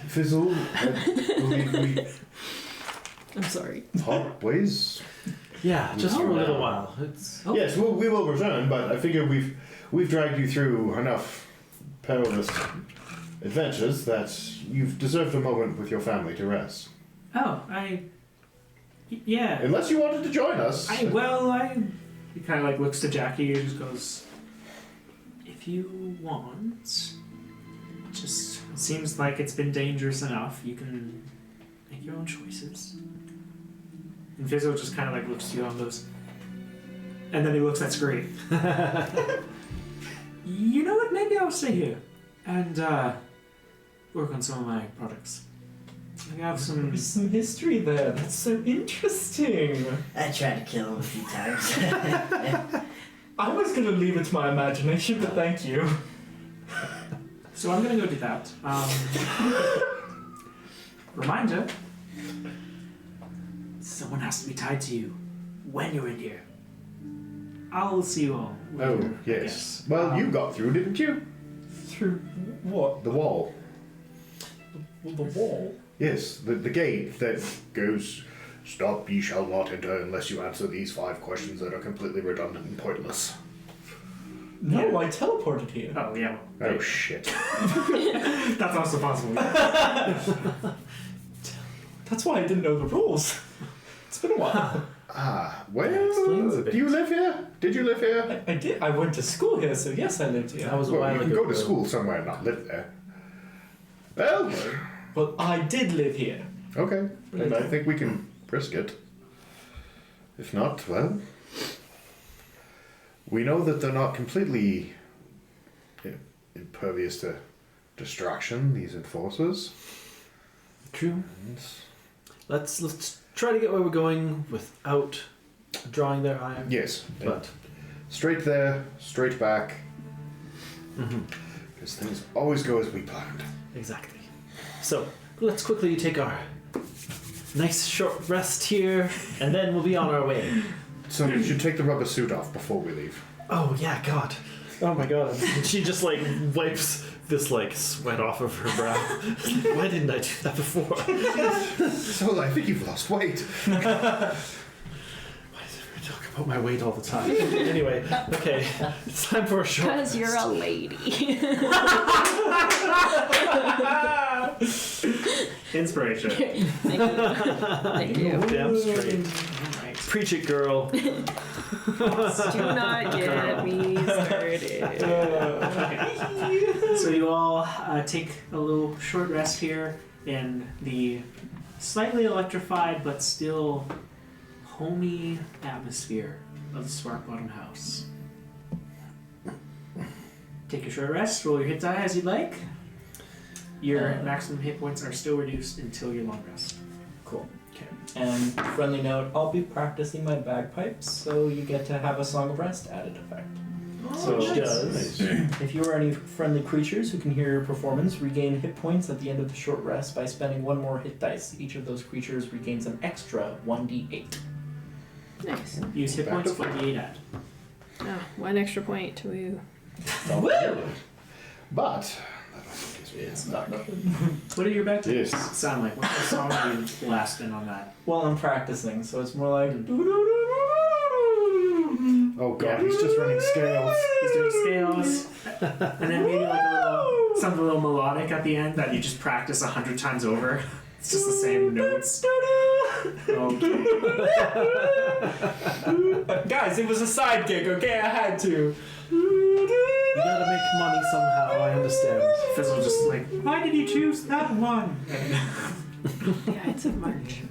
Fizzle, I believe we I'm sorry. part ways. Yeah, just for a Oh, little wow. while. It's Oh. Yes, we will return, but I figure we've dragged you through enough perilous adventures that you've deserved a moment with your family to rest. yeah. Unless you wanted to join us. He kind of like looks to Jackie and just goes, if you want, just it seems like it's been dangerous enough. You can make your own choices. And Fizzle just kind of like looks to you and goes, and then he looks at Scree. You know what? Maybe I'll stay here and work on some of my products. I have some. There's some history there. That's so interesting. I tried to kill him a few times. I was gonna leave it to my imagination, but thank you. So I'm gonna go do that. Reminder: someone has to be tied to you when you're in here. I'll see you all. Oh, later, I yes. guess. Well, you got through, didn't you? Through what? The wall. The wall? Yes, the gate that goes, stop, ye shall not enter unless you answer these 5 questions that are completely redundant and pointless. No, Yeah. I teleported here. Oh yeah. Oh, shit. That's also possible. That's why I didn't know the rules. It's been a while. That explains a Well, bit. do you live here? Did you live here? I did. I went to school here, so yes, I lived here. That was a Well, while you ago. can go to school somewhere and not live there. Well, Well, I did live here. okay. Then I think we can risk it. If not, well, we know that they're not completely impervious to destruction, these enforcers. True. And Let's try to get where we're going without drawing their eye. yes, But straight there, straight back, mhm, because things always go as we planned. exactly. So let's quickly take our nice short rest here, and then we'll be on our way. So you should take the rubber suit off before we leave. Oh yeah, God. Oh my God. And she just like wipes this like sweat off of her brow. Why didn't I do that before? So I think you've lost weight. Why does everyone talk about my weight all the time? Anyway, okay. It's time for a short Because you're a lady. Inspiration. Thank you. Thank you. damn straight. Right. Preach it, girl. Do not get me started. So you all take a little short rest here in the slightly electrified but still homey atmosphere of the Spark Bottom House. Take your short rest, roll your hit die as you'd like. Your maximum hit points are still reduced until your long rest. Cool. Okay. And friendly note, I'll be practicing my bagpipes, so you get to have a Song of Rest added effect. So nice. it does. If you or any friendly creatures who can hear your performance regain hit points at the end of the short rest by spending one more hit dice, each of those creatures regains an extra 1d8. Nice. Use hit points for the 8 add. Oh, 1 extra point to you. But that also gives me It's a not back. nothing. What do your back Yes. sound like? What's the song you blasting on that? Well, I'm practicing, so it's more like. Oh god, he's just running scales. He's doing scales, and then maybe like something a little melodic at the end that you just practice 100 times over. It's just the same notes. Okay. Guys, it was a side gig, okay? I had to. You gotta make money somehow, I understand. Fizzle just like, why did you choose that one? Yeah, it's a March.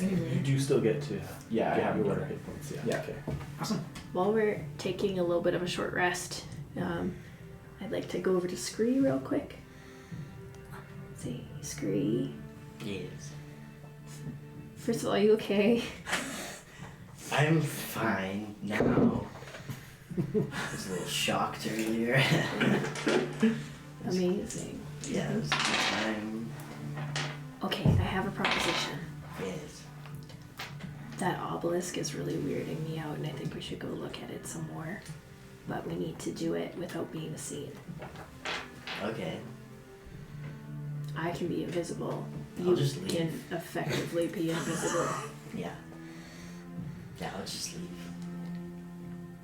You do still get to Yeah, I get have your your hit points. Yeah. Yeah. Okay. Awesome. While we're taking a little bit of a short rest, I'd like to go over to Scree real quick. See, Scree. Yes. First of all, are you okay? I'm fine now. I was a little shocked earlier. Amazing. Yeah, it was a good time. Okay, I have a proposition. Yes. That obelisk is really weirding me out, and I think we should go look at it some more. But we need to do it without being seen. Okay. I can be invisible. I'll You just leave. can effectively be invisible. Yeah. Yeah, I'll just leave.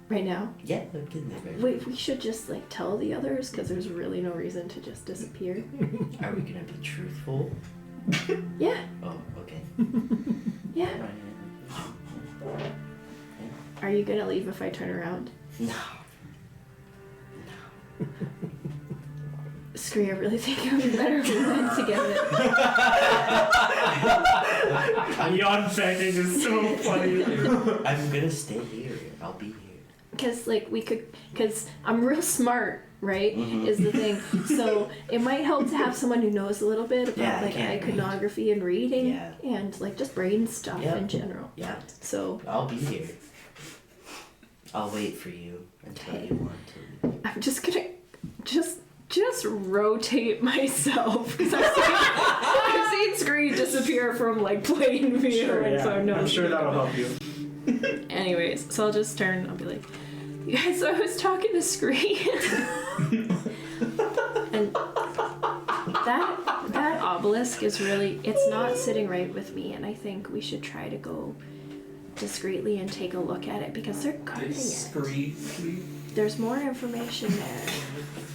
Right now? Yeah, I'm kidding there. Wait, we should just like tell the others because there's really no reason to just disappear. Are we gonna be truthful? Yeah, Oh, okay. yeah. Right. Are you gonna leave if I turn around? No. Scree, I really think it would be better if we went together. Yawn banging is so funny. I'm gonna stay here. I'll be here. Because like we could, because I'm real smart, right? Is the thing. So it might help to have someone who knows a little bit about Yeah, I like can't iconography and reading Yeah. and like just brain stuff Yeah. in general. Yeah, So I'll be here. I'll wait for you until you want to. I'm just gonna just rotate myself because I've seen Scree disappear from like plain view, Sure, and yeah. so no. I'm sure that'll help you. Anyways, so I'll just turn. I'll be like, you guys. So I was talking to Scree, and that obelisk is really. It's not sitting right with me, and I think we should try to go discreetly and take a look at it because they're guarding it. Discreetly. There's more information there.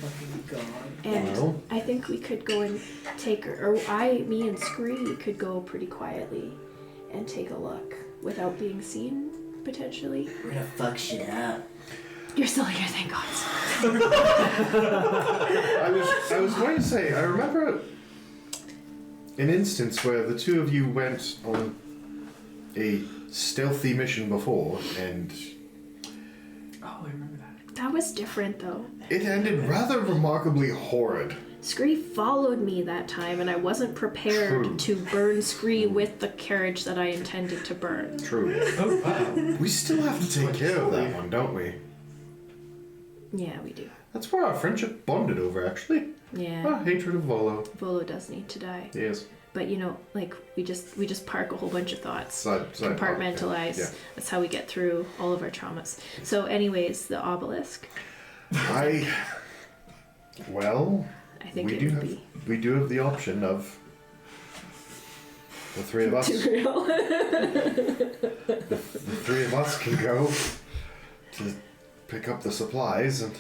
Fucking god. And Well. I think we could go and take, me and Scree could go pretty quietly and take a look. without being seen, potentially. We're gonna fuck shit up. You're still here, thank God. I was going to say, I remember an instance where the two of you went on a stealthy mission before, and Oh, I remember that. That was different, though. it ended rather remarkably horrid. Scree followed me that time, and I wasn't prepared True. to burn Scree with the carriage that I intended to burn. True. Oh, wow. We still have to take care of that one, don't we? Yeah, we do. That's where our friendship bonded over, actually. Yeah. Ah, hatred of Volo. Volo does need to die. Yes. But you know, like we just park a whole bunch of thoughts. Yeah. Compartmentalize. That's how we get through all of our traumas. So anyways, the obelisk. Well, I think we it do would have be we do have the option of the three of us. too real. The three of us can go to pick up the supplies, and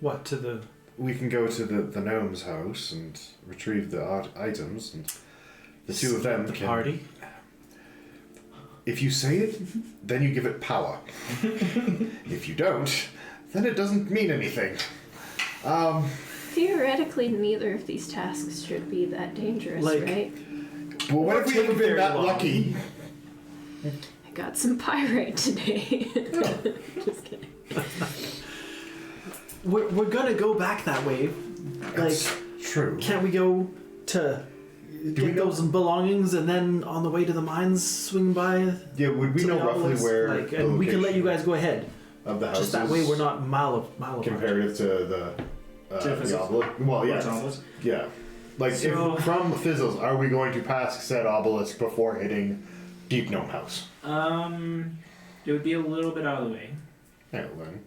What, to the... we can go to the gnome's house and retrieve the items, and the two of them the can... party? If you say it, then you give it power. If you don't, then it doesn't mean anything. Theoretically, neither of these tasks should be that dangerous, Like- right? Well, what if we haven't been very that long. lucky? I got some pyrite today. Just kidding. We're gonna go back that way. Like, That's true. can't we go to we get go- those belongings and then on the way to the mines swing by Yeah, would we to know the roughly obelisk? where Like, the and we can let you location guys go ahead. of the houses Just that way we're not mal comparative to the Fizzles? obelisk? Well, Which yeah. obelisk? Yeah. Like, So- if from Fizzles, are we going to pass said obelisk before hitting Deep Gnome House? It would be a little bit out of the way. Yeah, then.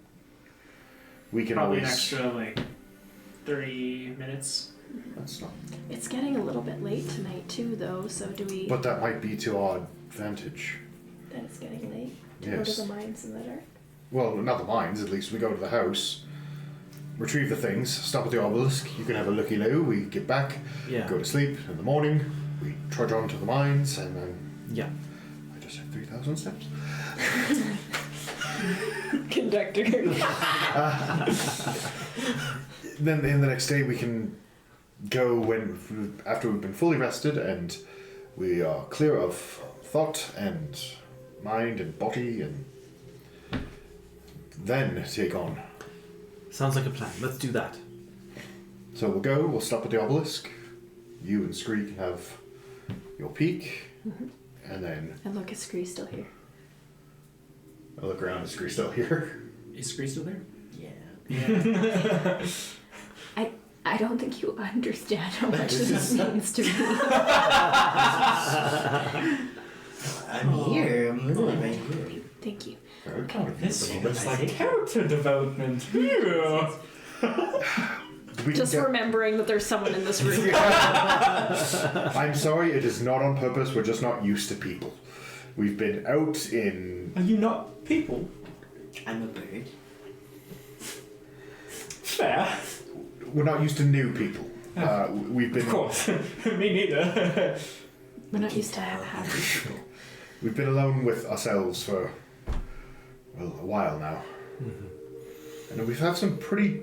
We can Probably an always... extra, like, 30 minutes. That's not... It's getting a little bit late tonight too, though. So do we? But that might be to our advantage. That it's getting late to go Yes. to the mines in the dark. Well, not the mines, at least. We go to the house, retrieve the things, stop at the obelisk. You can have a looky-loo. We get back, Yeah. go to sleep in the morning. We trudge on to the mines, and then... Yeah. I just had 3,000 steps. Conductor. Then the next day we can go after we've been fully rested and we are clear of thought and mind and body, and then take on. Sounds like a plan. Let's do that. So we'll stop at the obelisk. You and Scree can have your peek, and then And look, is Scree still here? I'll look around. Is Scree still here? Is Scree still there? Yeah. I don't think you understand how much this means to me. I'm here. I'm literally right here. Thank you. Very proud of you. This looks like character development. Yeah. We can Just get- remembering that there's someone in this room. I'm sorry, it is not on purpose. We're just not used to people. We've been out in... Are you not people? I'm a bird. Fair. We're not used to new people. We've been... Of course. Me neither. We're not used to having people. We've been alone with ourselves for, well, a while now. And we've had some pretty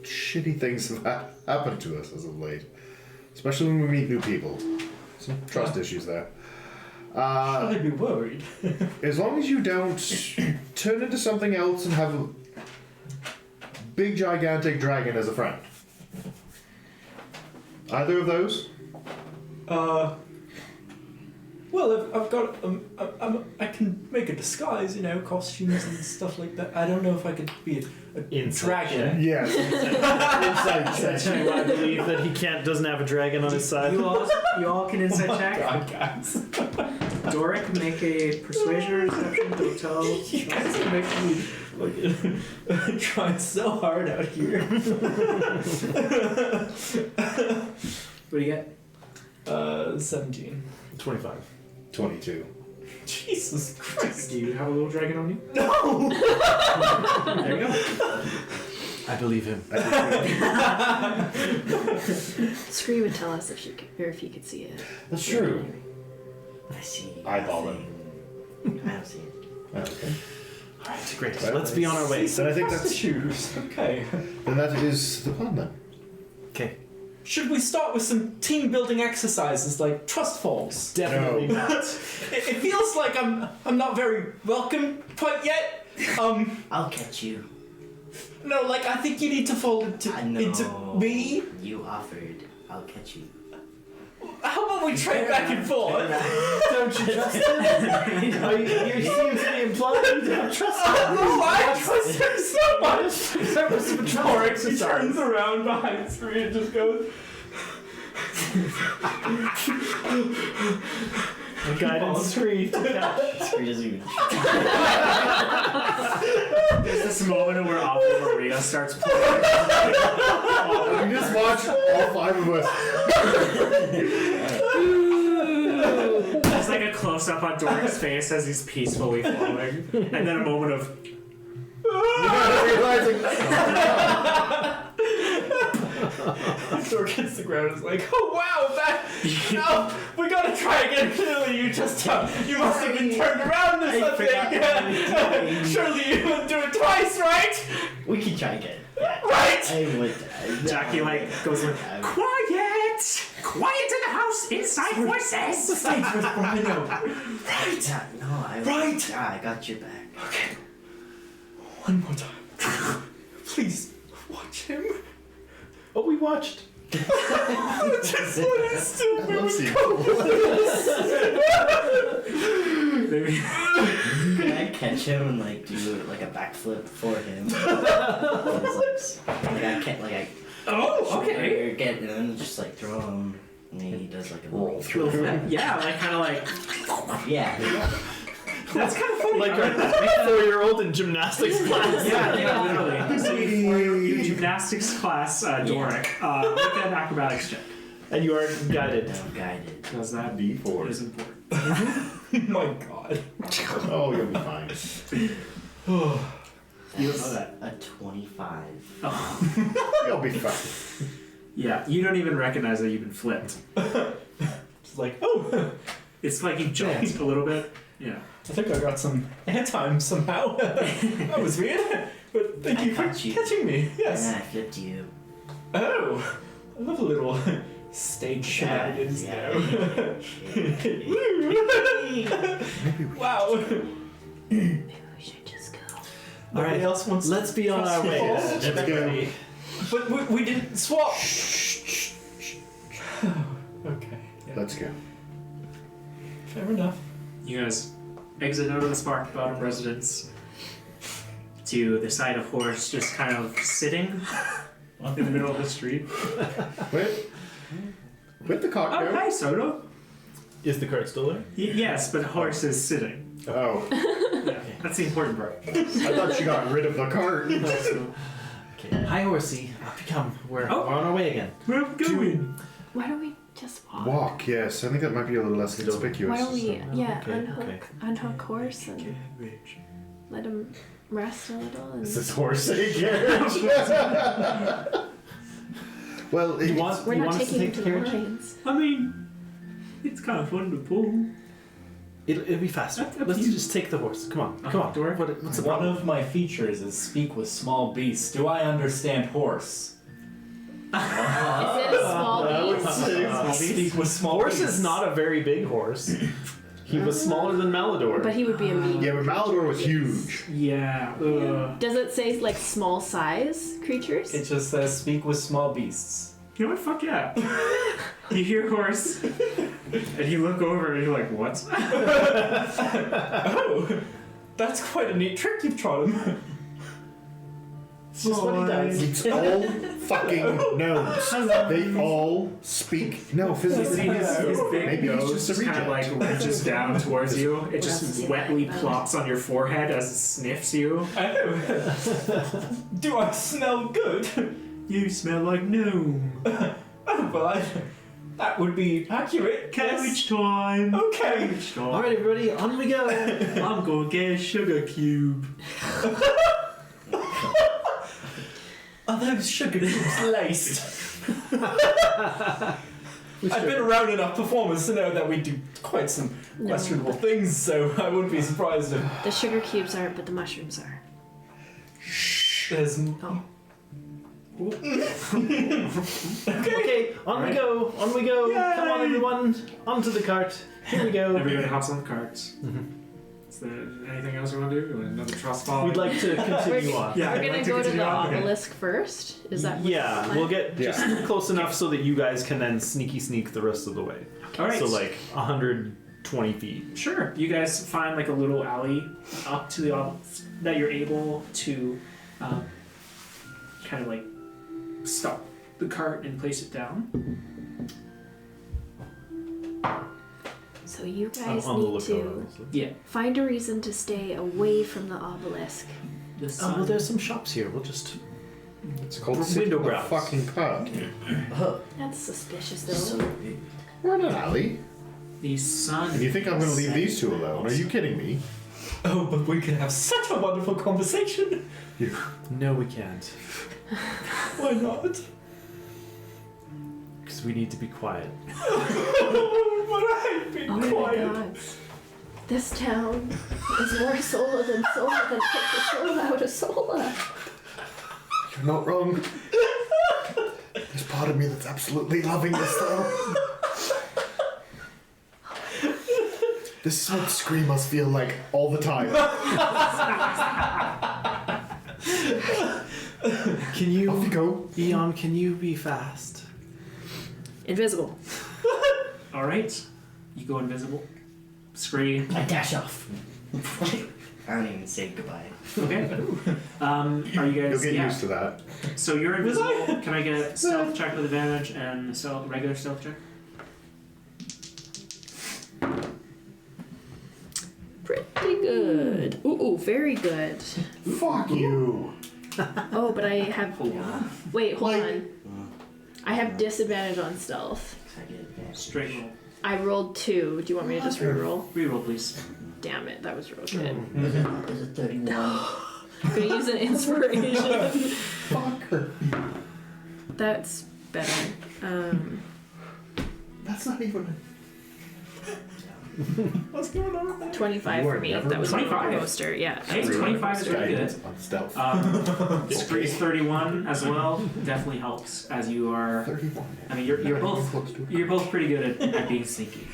shitty things that happened to us as of late. Especially when we meet new people. Some trust issues there. Should I be worried? As long as you don't turn into something else and have a big gigantic dragon as a friend. Either of those? Well, I've got I can make a disguise, you know, costumes and stuff like that. I don't know if I could be a Insight dragon. Yes. Insight check. I believe that he doesn't have a dragon on his side. You all can insight Oh my check. God, guys. Doric, make a persuasion or deception. Don't tell. You guys are making me like, trying so hard out here. What do you get? 17. 25. 22. Jesus Christ. Do you have a little dragon on you? No! There you go. I believe him. Scree would tell us if she could, or if you could see it. That's true. I see. Eyeball nothing. I don't see it. Okay. Alright, great. Well, Let's be on our way. Then I think that's shoes. Okay. then that is the plan then. Okay. Should we start with some team building exercises like trust falls? Definitely No. not. It feels like I'm not very welcome quite yet. I'll catch you. No, like I think you need to fall into I know. me. You offered. I'll catch you. How about we trade back and forth? Don't you trust him? You seem to be implying you don't trust him. Oh, I trust him so much. Purpose of a travel He exercise. turns around behind Scree and just goes. A guidance screen. Scree doesn't even. There's this moment where Ave Maria starts playing. You just watch all 5 of us. There's like a close up on Doric's face as he's peacefully flowing, and then a moment of. Realizing. Dork hits the ground and is like, oh wow, that. No, we gotta try again. Clearly, you must have been turned around or something. Surely you would do it twice, right? We can try again. Yeah. Right? I would. Jackie like goes like, quiet! Quiet in the house! Inside voices! Besides with Rhino. Right. No, I. Right. Yeah, I got your back. Okay. One more time. Please watch him. Oh, we watched. Just let him still I love seeing Maybe. Can I catch him and like do like a backflip for him? like I can't like I. Oh, okay. Get and then just like throw him, and he does like a Roll little. through. Yeah, like kind of like. Yeah. That's kind of funny. Like a 4-year-old in gymnastics class. Yeah, literally. So your gymnastics class, Doric, make an acrobatics check. And you are guided. I'm guided. Because that D4. is important. My god. Oh, you'll be fine. You don't know that. A 25. Oh. You'll be fine. Yeah, you don't even recognize that you've been flipped. It's like, oh, It's like you jumped a little bit. Yeah. I think I got some airtime somehow. That was weird. But thank I you for caught you. catching me. And Yes. then I flipped you. Oh, I love a little stage shenanigans Yeah. there. Wow. Maybe we should just go. Nobody else wants Let's be on our way. Let's go. But we didn't swap. Okay. Yeah. Let's go. Fair enough. You guys exit out of the Spark Bottom residence to the side of Horse just kind of sitting in the middle of the street. With the Oh, cocktail. hi, Soto. Is the cart still there? Yes, but Horse is sitting. Oh, Yeah, that's the important part. I thought she got rid of the cart. Okay. Hi, Horsey. Up you come. We're Oh. on our way again. We're going. Why don't we just walk? Walk, yes. I think that might be a little less conspicuous. Why don't we, Okay, unhook Horse and let him rest a little? And Is this horse again? Well, You want, we're you not want us to taking him take to the the carriage? lines. I mean, it's kind of fun to pull. It'll be faster. Up to Let's you. just take the horse. Come on. Come on. Doric. What's the One problem? of my features is speak with small beasts. Do I understand horse? Is it a small I would beast? say Speak with small Horse beasts. is not a very big horse. He was smaller than Malador. But he would be a medium. Yeah, but Malador was huge. Yeah. Does it say like small size creatures? It just says speak with small beasts. You know what? Fuck yeah. You hear Horse, and you look over and you're like, what? Oh, that's quite a neat trick you've taught him. It's just what he does. It's all fucking gnomes. They all speak. No, You physically. see his big Maybe he's nose just a just kind of like reject. reaches down towards you. It just wetly plops on your forehead as it sniffs you. Oh. Do I smell good? You smell like gnome. Oh, well, that would be accurate. Carriage time. Okay. Carriage time. All right, everybody, on we go. I'm gonna get a sugar cube. Are those sugar cubes laced? I've been around enough performers to know that we do quite some questionable things, so I wouldn't be surprised if The sugar cubes aren't, but the mushrooms are. there's. Oh. Okay, on we go, on we go. Come on, everyone, onto the cart. Here we go. Everybody hops on the carts. Is there anything else you want to do? You want another trust fall? We'd like to continue on. Yeah, We're I'd gonna like to go to continue the on. Okay. obelisk first. Is that? what's the Yeah, plan? we'll get just Yeah. close enough so that you guys can then sneak the rest of the way. All right. So like 120 feet. Sure. You guys find like a little alley up to the obelisk that you're able to kind of like stop the cart and place it down. So you guys on the need lookout, to obviously. Yeah. find a reason to stay away from the obelisk. The Oh, sun. well, there's some shops here. We'll just. It's called Window Sit in the browse. fucking cart. That's suspicious, though. So We're in an alley. The sun. And you think I'm going to leave these two alone? Are you kidding me? Oh, but we could have such a wonderful conversation. No, we can't. Why not? Because we need to be quiet. But I've been Oh quiet. my god. This town is more solar than solar than take the soul out of solar. You're not wrong. There's part of me that's absolutely loving this though. This is what Scream must feel like all the time. Can you, Off you go. Eon? Can you be fast? Invisible. All right. You go invisible. Scree. I dash off. I don't even say goodbye. Okay. Are you You'll guys? get Yeah. used to that. So you're invisible. Can I get a stealth check with advantage and a regular stealth check? Pretty good. Ooh, very good. Fuck you. Oh, but I have. Hold on. Wait, hold Like- on. I have disadvantage on stealth. I get advantage. Straight roll. I rolled 2. Do you want me to just reroll? Reroll, please. Damn it, that was real good. Is it 31? I'm gonna use an inspiration. Fucker. That's better. That's not even. What's going on with that? 25 You for are me. never That was on 25? the poster. Yeah. Hey, 25 is very good. Guidance on stealth. Scree's 31 as well definitely helps as you are. 31. I mean, you're both Close to it. you're both pretty good at being sneaky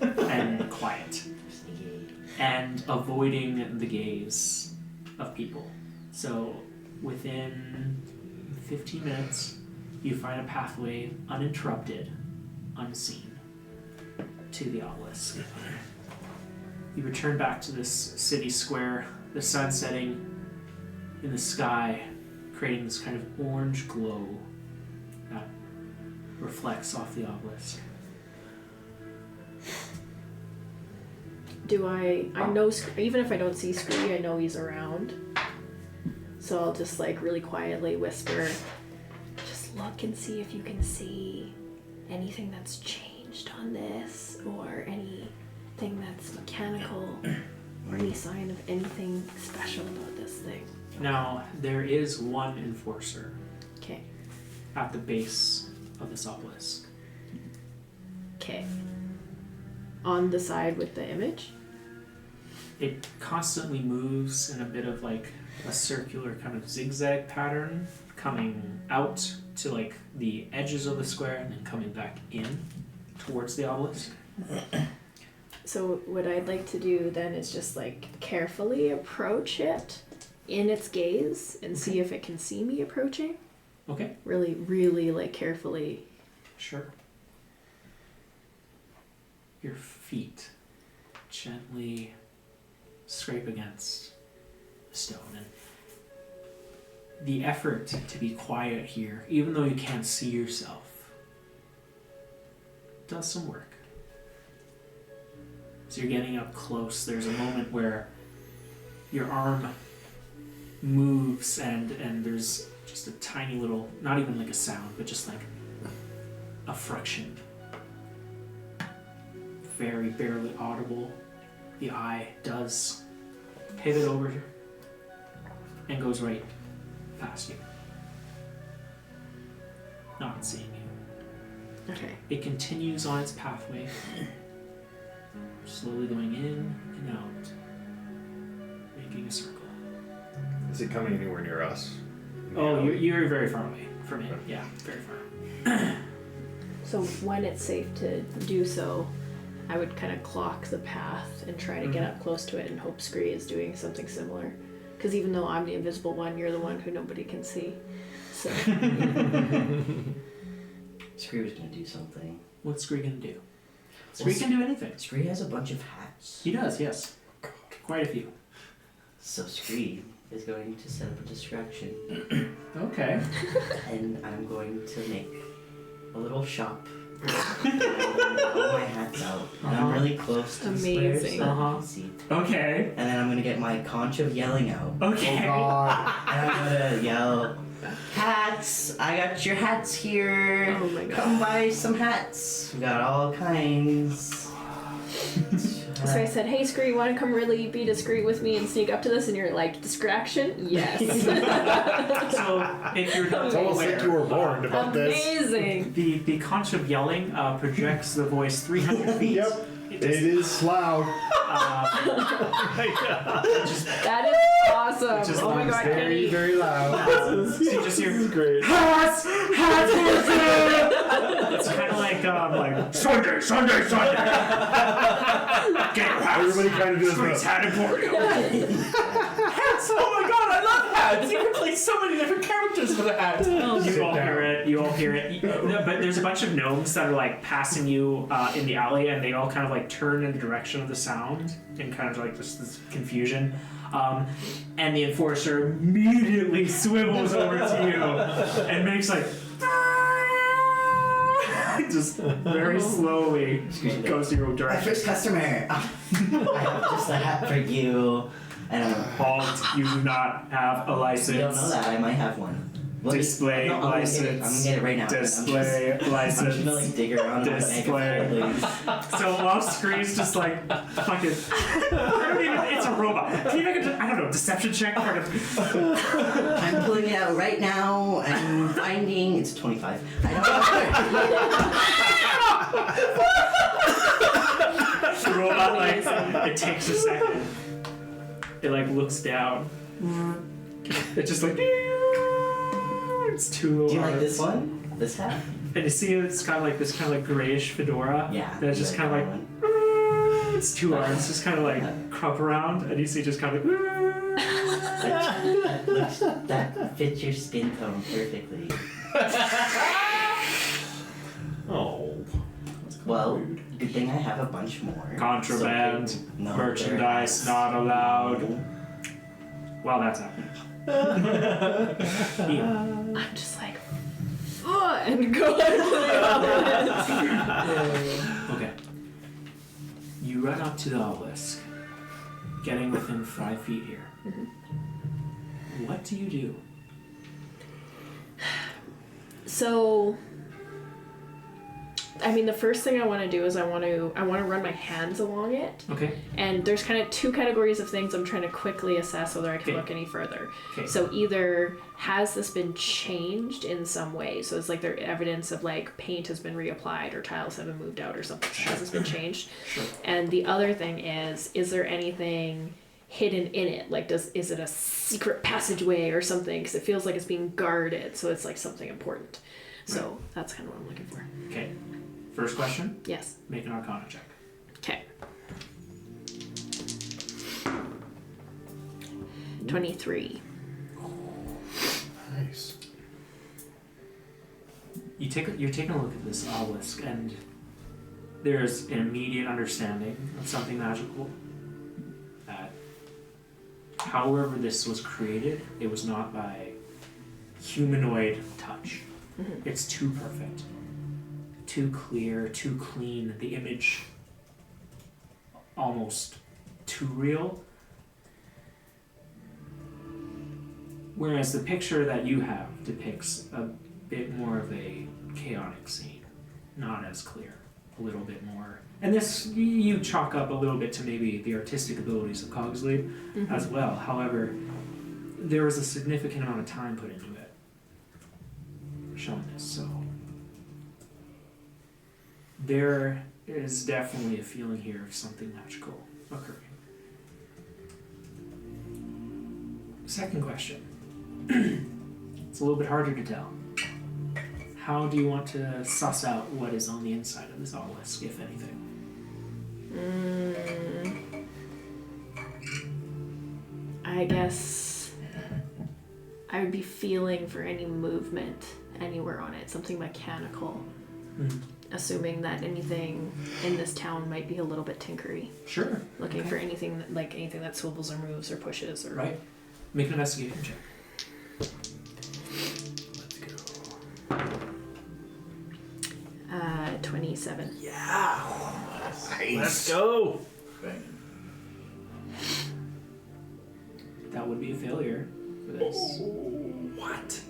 and quiet Sneaky. and avoiding the gaze of people. So within 15 minutes, you find a pathway uninterrupted, unseen, to the obelisk. You return back to this city square, the sun setting in the sky, creating this kind of orange glow that reflects off the obelisk. Do I know, even if I don't see Scree, I know he's around. So I'll just like really quietly whisper, just look and see if you can see anything that's changed on this or anything that's mechanical or any sign of anything special about this thing. Now, there is one enforcer Okay. at the base of this obelisk. Okay. On the side with the image? It constantly moves in a bit of like a circular kind of zigzag pattern, coming out to like the edges of the square and then coming back in towards the obelisk. So what I'd like to do then is just like carefully approach it in its gaze and see if it can see me approaching. Okay, Really, really like carefully. sure. Your feet gently scrape against the stone, and the effort to be quiet here, even though you can't see yourself, does some work. So you're getting up close. There's a moment where your arm moves and there's just a tiny little, not even like a sound, but just like a friction. Very barely audible. The eye does pivot over and goes right past you. Not seeing you. Okay. It continues on its pathway, slowly going in and out, making a circle. Is it coming anywhere near us? Oh, you're very far away from it. Yeah, very far. So when it's safe to do so, I would kind of clock the path and try to get up close to it and hope Scree is doing something similar. Because even though I'm the invisible one, you're the one who nobody can see. So. Scree was gonna do something. What's Scree gonna do? Scree can do anything. Scree has a bunch of hats. He does, yes. Quite a few. So Scree is going to set up a distraction. Okay. And I'm going to make a little shop. And I'm going to pull my hats out. And I'm really close to the square so Amazing. that I can see. Okay. And then I'm going to get my conch of yelling out. Okay. Oh God. And I'm going to yell, hats! I got your hats here! Oh my god. Come buy some hats! We got all kinds. So I said, hey Scree, want to come really be discreet with me and sneak up to this? And you're like, distraction? Yes. So, if you're not It's almost aware, like you were warned about this. Amazing. the conch of yelling projects the voice 300 feet. Yep. It It just, is loud. That is awesome. Just Oh my sounds god, Very, Kenny. very loud. so you just hear Great. hats, hats. It's kind of like Sunday. Get your hats. Everybody kind of does Scree's this. hat emporium. Hats! Oh my god, I love hats! You can play so many different characters for the hats. You Sit all down. hear it. You all hear it. But there's a bunch of gnomes that are like passing you in the alley, and they all kind of like turn in the direction of the sound, and kind of like just this confusion. And the enforcer immediately swivels over to you and makes like just very slowly goes to your My direction. first customer! I have just a hat for you. And I'm Halt! You do not have a license. You don't know that. I might have one. Let me- Display no, I'm gonna get it. license. I'm gonna get it right now. Display I'm just license. gonna like dig around Display. and make So off screen's just like fucking. It's a robot. Can you make a I don't know deception check? I'm pulling it out right now. I'm finding it's 25. I don't know. The robot like it takes a second. It like looks down. It just like it's two little Do you like arms. this one? This hat? And you see it's got like this kind of like grayish fedora. Yeah. That's just you kind of like that one? it's two arms just kind of like crop around, and you see just kind of like. That fits your skin tone perfectly. Oh. Well, good thing I have a bunch more. Contraband, So no, merchandise they're- not allowed. Well, that's happening. Yeah. I'm just like, and go Okay. You run up to the obelisk, getting within 5 feet here. What do you do? So, I mean, the first thing I want to do is I want to run my hands along it, Okay. and there's kind of two categories of things I'm trying to quickly assess whether I can Okay. look any further. Okay. So either has this been changed in some way? So it's like there evidence of like paint has been reapplied or tiles have been moved out or something. Has this been changed? Sure. And the other thing is there anything hidden in it? Like, is it a secret passageway or something? Because it feels like it's being guarded, so it's like something important. So that's kind of what I'm looking for. Okay. First question, Yes. make an Arcana check. Okay. 23. Nice. You're taking a look at this obelisk, and there's an immediate understanding of something magical. That, however this was created, it was not by humanoid touch. It's too perfect, too clear, too clean. The image almost too real. Whereas the picture that you have depicts a bit more of a chaotic scene, not as clear, a little bit more. And this you chalk up a little bit to maybe the artistic abilities of Cogsley as well. However, there was a significant amount of time put into it, showing this. So There is definitely a feeling here of something magical occurring. Second question. It's a little bit harder to tell. How do you want to suss out what is on the inside of this obelisk, if anything? I guess I would be feeling for any movement anywhere on it, something mechanical. Assuming that anything in this town might be a little bit tinkery. Sure. Looking for anything that swivels or moves or pushes or. Right. Make an investigation check. Let's go. 27. Yeah. Nice. Let's go. That would be a failure for this. What?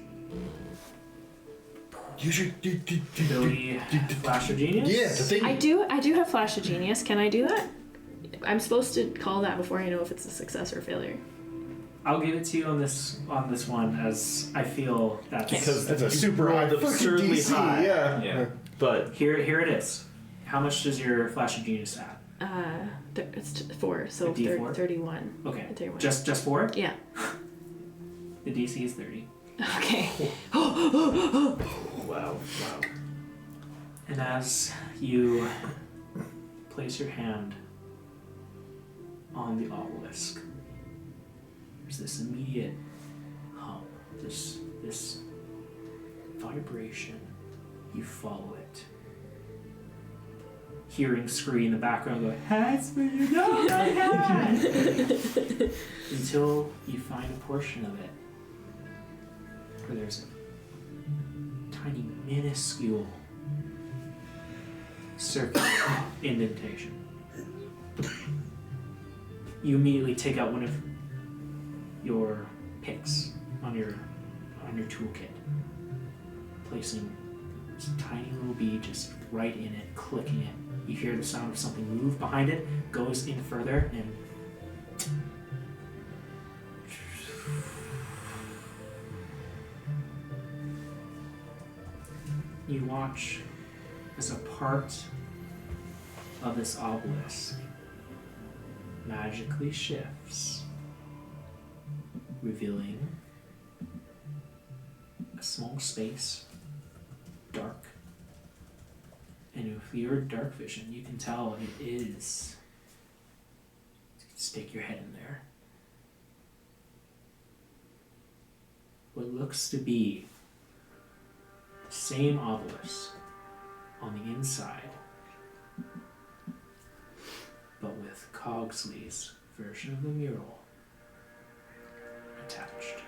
Use your Ability Flash of Genius? Yeah, the thing. I do have Flash of Genius. Can I do that? I'm supposed to call that before I know if it's a success or a failure. I'll give it to you on this one, as I feel that's Because That's a you super rolled high fucking absurdly DC, high. Yeah. But here it is. How much does your Flash of Genius add? It's 4, so A D4? 31. Okay. 31. Just 4? Yeah. The DC is 30. Okay. wow. And as you place your hand on the obelisk, there's this immediate hum, this vibration. You follow it. Hearing Scree in the background go, "That's where you know my hand!" Until you find a portion of it where there's a tiny, minuscule circular indentation. You immediately take out one of your picks on your toolkit, placing this tiny little bead just right in it, clicking it. You hear the sound of something move behind it, goes in further, and you watch as a part of this obelisk magically shifts, revealing a small space, dark. And with your dark vision, you can tell it is. Stick your head in there. What looks to be the same obelisk on the inside, but with Cogsley's version of the mural attached.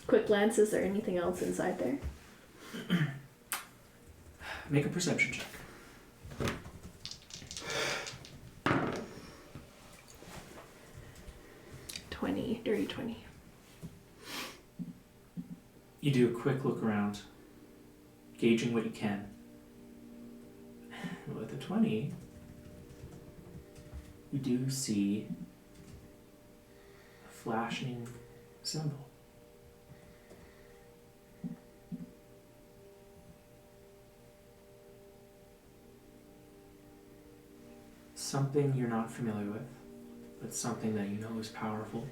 Quick glance, is there anything else inside there? Make a perception check. Dirty 20. You do a quick look around, gauging what you can. With a 20, you do see a flashing symbol. Something you're not familiar with, but something that you know is powerful.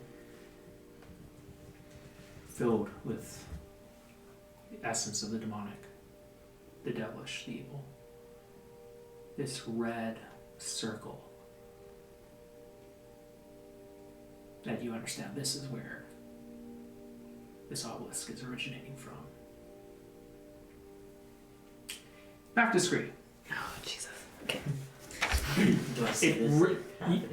Filled with the essence of the demonic, the devilish, the evil. This red circle that you understand this is where this obelisk is originating from. Back to Scree. Oh, Jesus. Okay. Do I see this?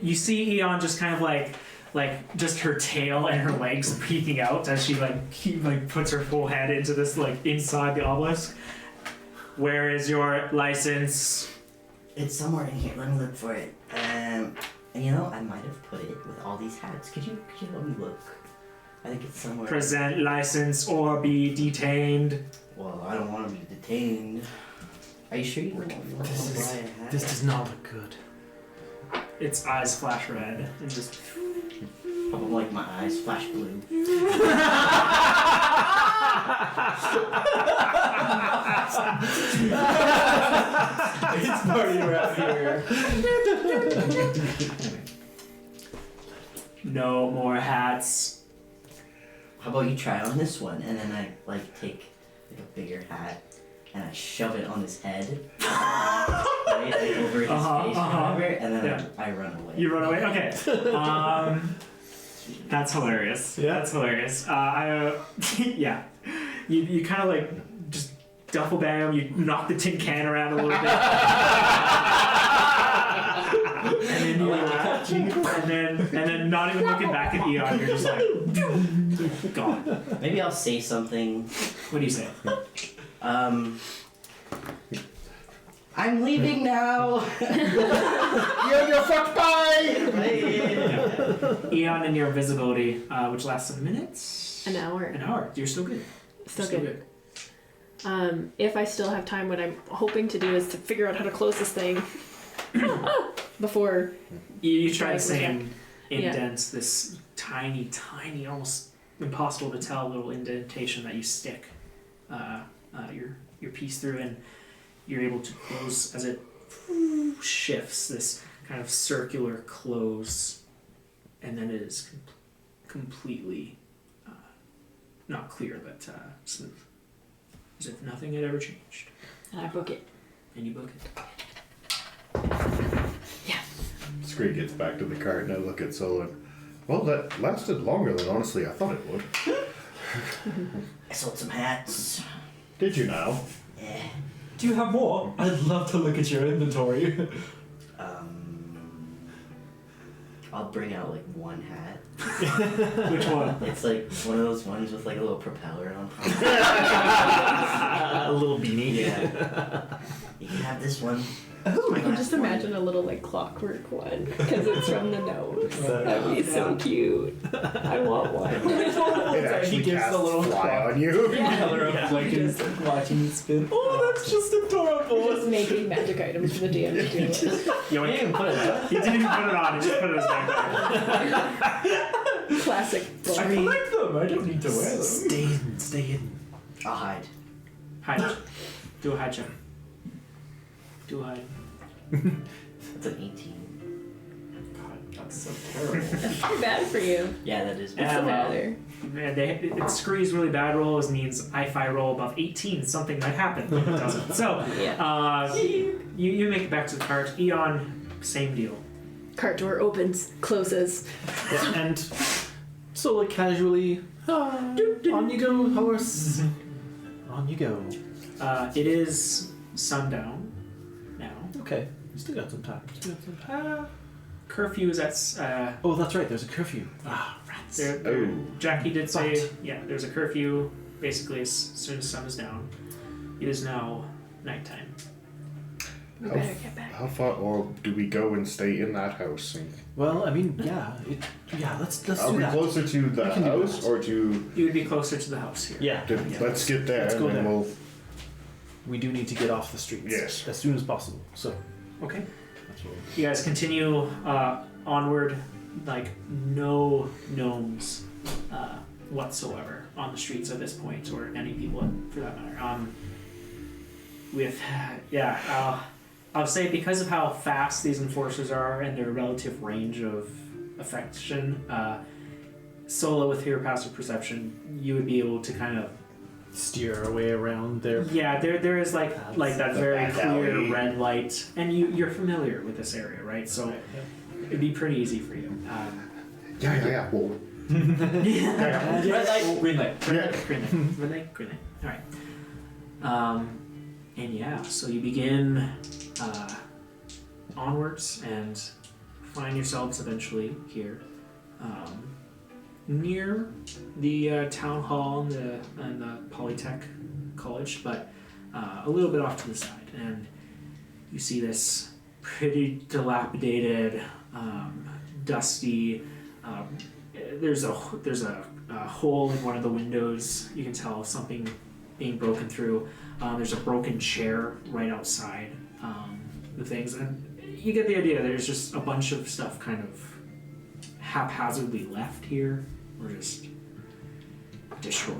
You see Eon just kind of like just her tail and her legs peeking out as she puts her full head into this inside the obelisk. Where is your license? It's somewhere in here. Let me look for it. And you know, I might have put it with all these hats. Could you help me look? I think it's somewhere. Present license or be detained. Well, I don't want to be detained. Are you sure you don't want me to buy a hat? This does not look good. Its eyes flash red and just. Oh, like my eyes flash blue. It's party around here. No more hats. How about you try on this one, and then I like take like a bigger hat and I shove it on his head, right, like over his face or whatever, and then I run away. You run away? Okay. That's hilarious. Yeah. That's hilarious. Yeah. You kind of like just duffel bag him, you knock the tin can around a little bit. And then you and then not even looking back at Eon, you're just like gone. Maybe I'll say something. What do you say? I'm leaving now. You're fucked, bye! Eon and your invisibility, which lasts a minute? An hour. An hour. You're still good. Still You're good. If I still have time, what I'm hoping to do is to figure out how to close this thing before. You try the Guys, same yeah. indents, this tiny, almost impossible to tell little indentation that you stick your piece through, and you're able to close as it shifts this kind of circular close, and then it is completely not clear but smooth, as if nothing had ever changed. And I book it. And you book it. Scree gets back to the cart and I look at Solon. Well, that lasted longer than honestly I thought it would. I sold some hats. Did you now? Yeah. Do you have more? I'd love to look at your inventory. I'll bring out like one hat. Which one? It's like one of those ones with like a little propeller on top. A little beanie. Yeah. You can have this one. I can just imagine a little like clockwork one because it's from the nose. That'd be so cute. I want one. It actually He gives casts the little fly clock. on you. Color of like watching it spin. Oh, that's just adorable. Just making magic items for the DM to do it. You didn't even put it on. He didn't even put it on. He just put it as back. Classic. I like them. I don't need to wear them. Stay hidden. Stay hidden. I'll hide. Hide. Do a hide check. Do a hide. It's an 18. God, that's so terrible. Too bad for you. Yeah, that is. What's the matter? Man, Scree's really bad rolls means if I roll above 18, something might happen. But it doesn't. So, you make it back to the cart. Eon, same deal. Cart door opens, closes. Yeah, and so like casually, on you go, horse. On you go. It is sundown now. Okay, we still got some time. Curfew is at. Oh, that's right. There's a curfew. Ah, rats. Jackie did say, But- there's a curfew basically as soon as sun is down. It is now nighttime. We better get back. How far, or do we go and stay in that house? And Well, I mean, let's are do we that. closer to the can do house that. or to? You would be closer to the house here. Yeah. Let's get there Let's go and then there. we'll. We do need to get off the streets. Yes. As soon as possible. So. Okay. That's what You guys continue onward, like no gnomes whatsoever on the streets at this point, or any people for that matter. I'll say because of how fast these enforcers are and their relative range of affection, solo with your passive perception, you would be able to kind of steer our way around there. Yeah, there is like that The very back clear alley. red light, and you're familiar with this area, right? So it'd be pretty easy for you. Yeah. Well, Red light, green light. Green light. All right. And yeah, so you begin onwards and find yourselves eventually here, near the town hall and the Polytech College, but a little bit off to the side, and you see this pretty dilapidated, dusty. There's a hole in one of the windows. You can tell something being broken through. There's a broken chair right outside the things, and you get the idea. There's just a bunch of stuff kind of haphazardly left here, or just destroyed.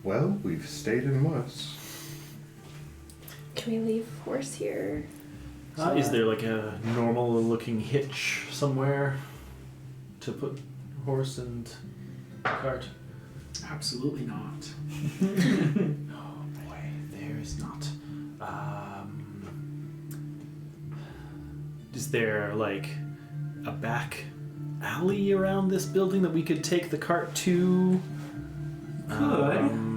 Well, we've stayed in worse. Can we leave horse here? Is there like a normal looking hitch somewhere to put horse and cart? Absolutely not. Oh boy, there is not. Is there like a back alley around this building that we could take the cart to?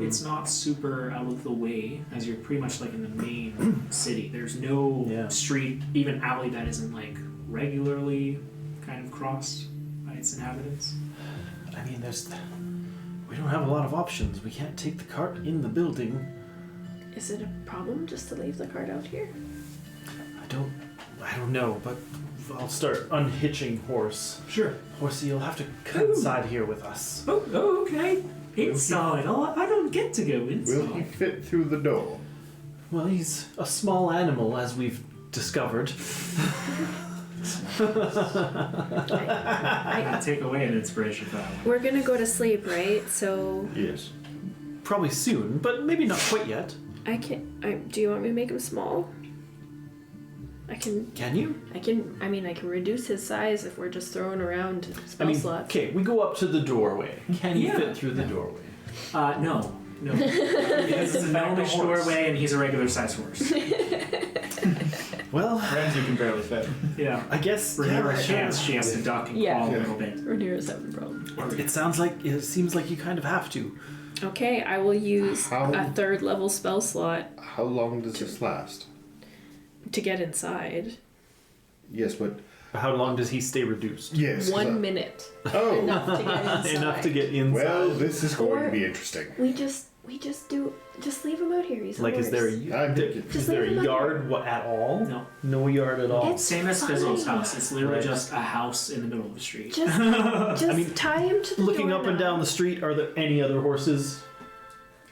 It's not super out of the way, as you're pretty much like in the main city. There's no street, even alley that isn't like regularly kind of crossed by its inhabitants. I mean, we don't have a lot of options. We can't take the cart in the building. Is it a problem just to leave the cart out here? I don't know, but I'll start unhitching horse. Sure. Horsey, you'll have to come inside here with us. Oh, okay. Inside. Oh, I don't get to go inside. Will he fit through the door? Well, he's a small animal, as we've discovered. I can take away an inspiration for that one. We're gonna go to sleep, right? So Yes. Probably soon, but maybe not quite yet. do you want me to make him small? Can you? I can reduce his size if we're just throwing around spell slots. Okay, we go up to the doorway. Can you Yeah. fit through the doorway? No. Because it's a gnomish doorway and he's a regular size horse. Well, Ramsey can barely fit. Yeah. I guess Rhaenyra's chance she has to duck and crawl a little bit. Rhaenyra's having a problem. It seems like you kind of have to. Okay, I will use How- a 3rd level spell slot How long does this last? to get inside. Yes, but How long does he stay reduced? yes. 1 minute. Oh, Enough to get inside. Enough to get inside. well, this is going to Or- be interesting. We just leave him out here. He's a Like, horse. is there Just a leave him yard at all? No. No yard at all. It's- Same as Fizzle's fine. house. It's literally Right. just a house in the middle of the street. Just tie him to the Looking up and doorknob. down the street, are there any other horses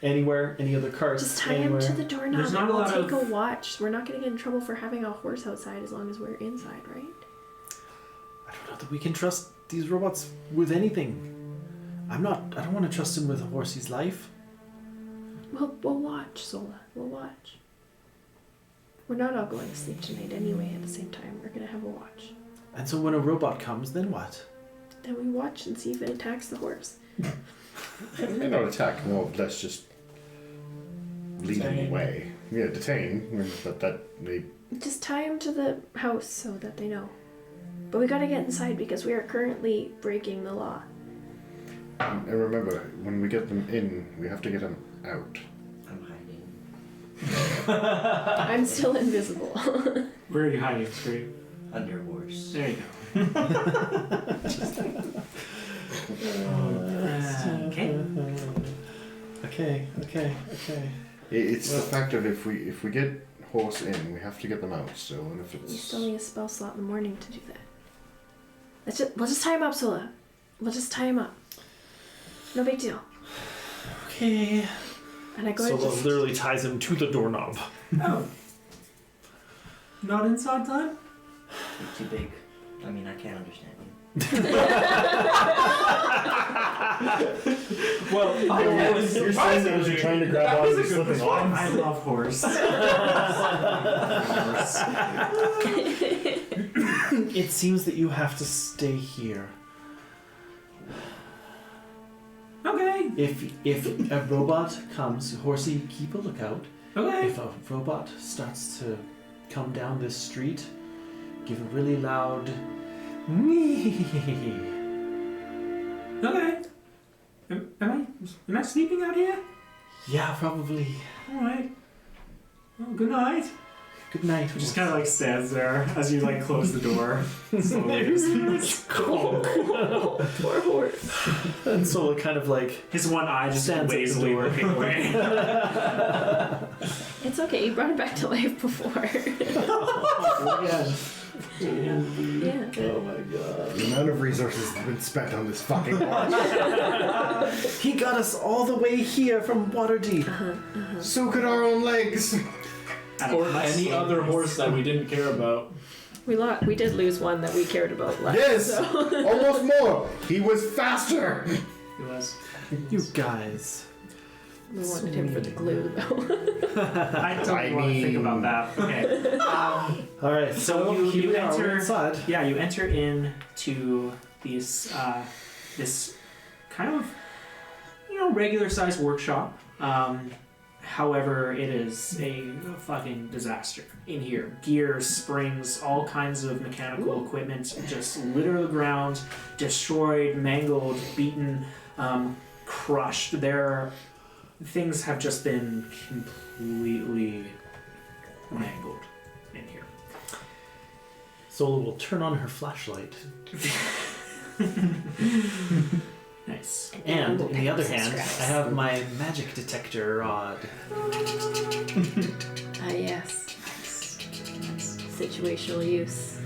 anywhere? Any other carts? Just tie anywhere? him to the doorknob There's not and a we'll lot take of- a watch. We're not going to get in trouble for having a horse outside as long as we're inside, right? I don't know that we can trust these robots with anything. I don't want to trust him with a horsey's life. We'll watch, Sola. We'll watch. We're not all going to sleep tonight anyway at the same time. We're going to have a watch. And so when a robot comes, then what? Then we watch and see if it attacks the horse. May not attack, more let's just lead him Detain. away. Yeah, detain, but that may. Just tie him to the house so that they know. But we gotta get inside because we are currently breaking the law. And remember, when we get them in, we have to get them out. I'm hiding. I'm still invisible. Where are you hiding, Scream? Under horse. There you go. Okay. It's the fact of if we get horse in, we have to get them out still, and if You it's still need a spell slot in the morning to do that. We'll just tie him up, Sola. We'll just tie him up. No big deal. Okay. And I go So to just... literally ties him to the doorknob. Oh. Not inside time? You're too big. I mean, I can't understand you. Well, you're saying that as you're trying to grab on and slipping off. I love horse. It seems that you have to stay here. Okay. If a robot comes, Horsey, keep a lookout. Okay. If a robot starts to come down this street, give a really loud Okay. Am I sleeping out here? Yeah, probably. Alright. Well, good night. Good night. Just kind of like stands there as you like close the door. Slowly. Poor horse. And so it kind of like His one eye just Stands at the lazily door. looking away. It's okay, you brought it back to life before. Yeah. oh my god. The amount of resources that have been spent on this fucking horse. He got us all the way here from Waterdeep. So could our own legs. or any other horse that we didn't care about. We did lose one that we cared about less. Yes, So. almost more. He was faster. He was. You guys. We wanted him for the glue, though. I don't want to think about that. Okay. All right. So So you we are enter inside. Yeah, you enter into these this kind of regular sized workshop. However, it is a fucking disaster in here. Gears, springs, all kinds of mechanical equipment just litter the ground, destroyed, mangled, beaten, crushed. Things have just been completely mangled in here. Zola will turn on her flashlight. Nice. And we'll in the pick up other some hand, scraps. I have my magic detector rod. Ah, yes. Situational use.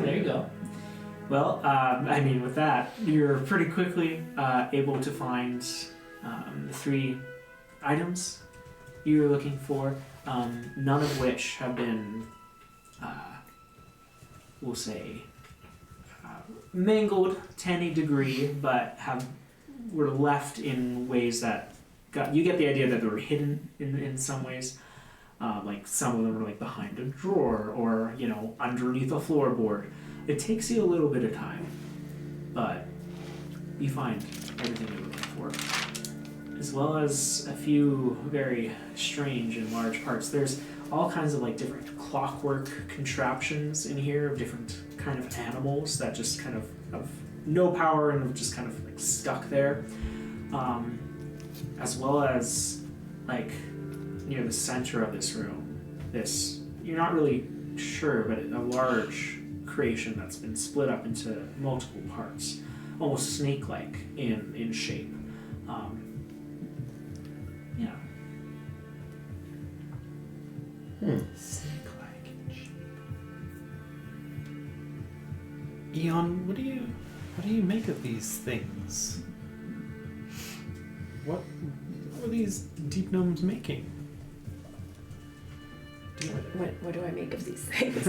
There you go. Well, with that, you're pretty quickly able to find the 3 items you're looking for, none of which have been, we'll say, mangled to any degree, but were left in ways that you get the idea that they were hidden in some ways. Like some of them are like behind a drawer or underneath a floorboard. It takes you a little bit of time, but you find everything you're looking for, as well as a few very strange and large parts. There's all kinds of like different clockwork contraptions in here of different kind of animals that just kind of have no power and have just kind of like stuck there, as well as like near the center of this room, you're not really sure, but a large creation that's been split up into multiple parts, almost snake-like in shape. Snake-like in shape. Eon, what do you make of these things? What are these deep gnomes making? What do I make of these things?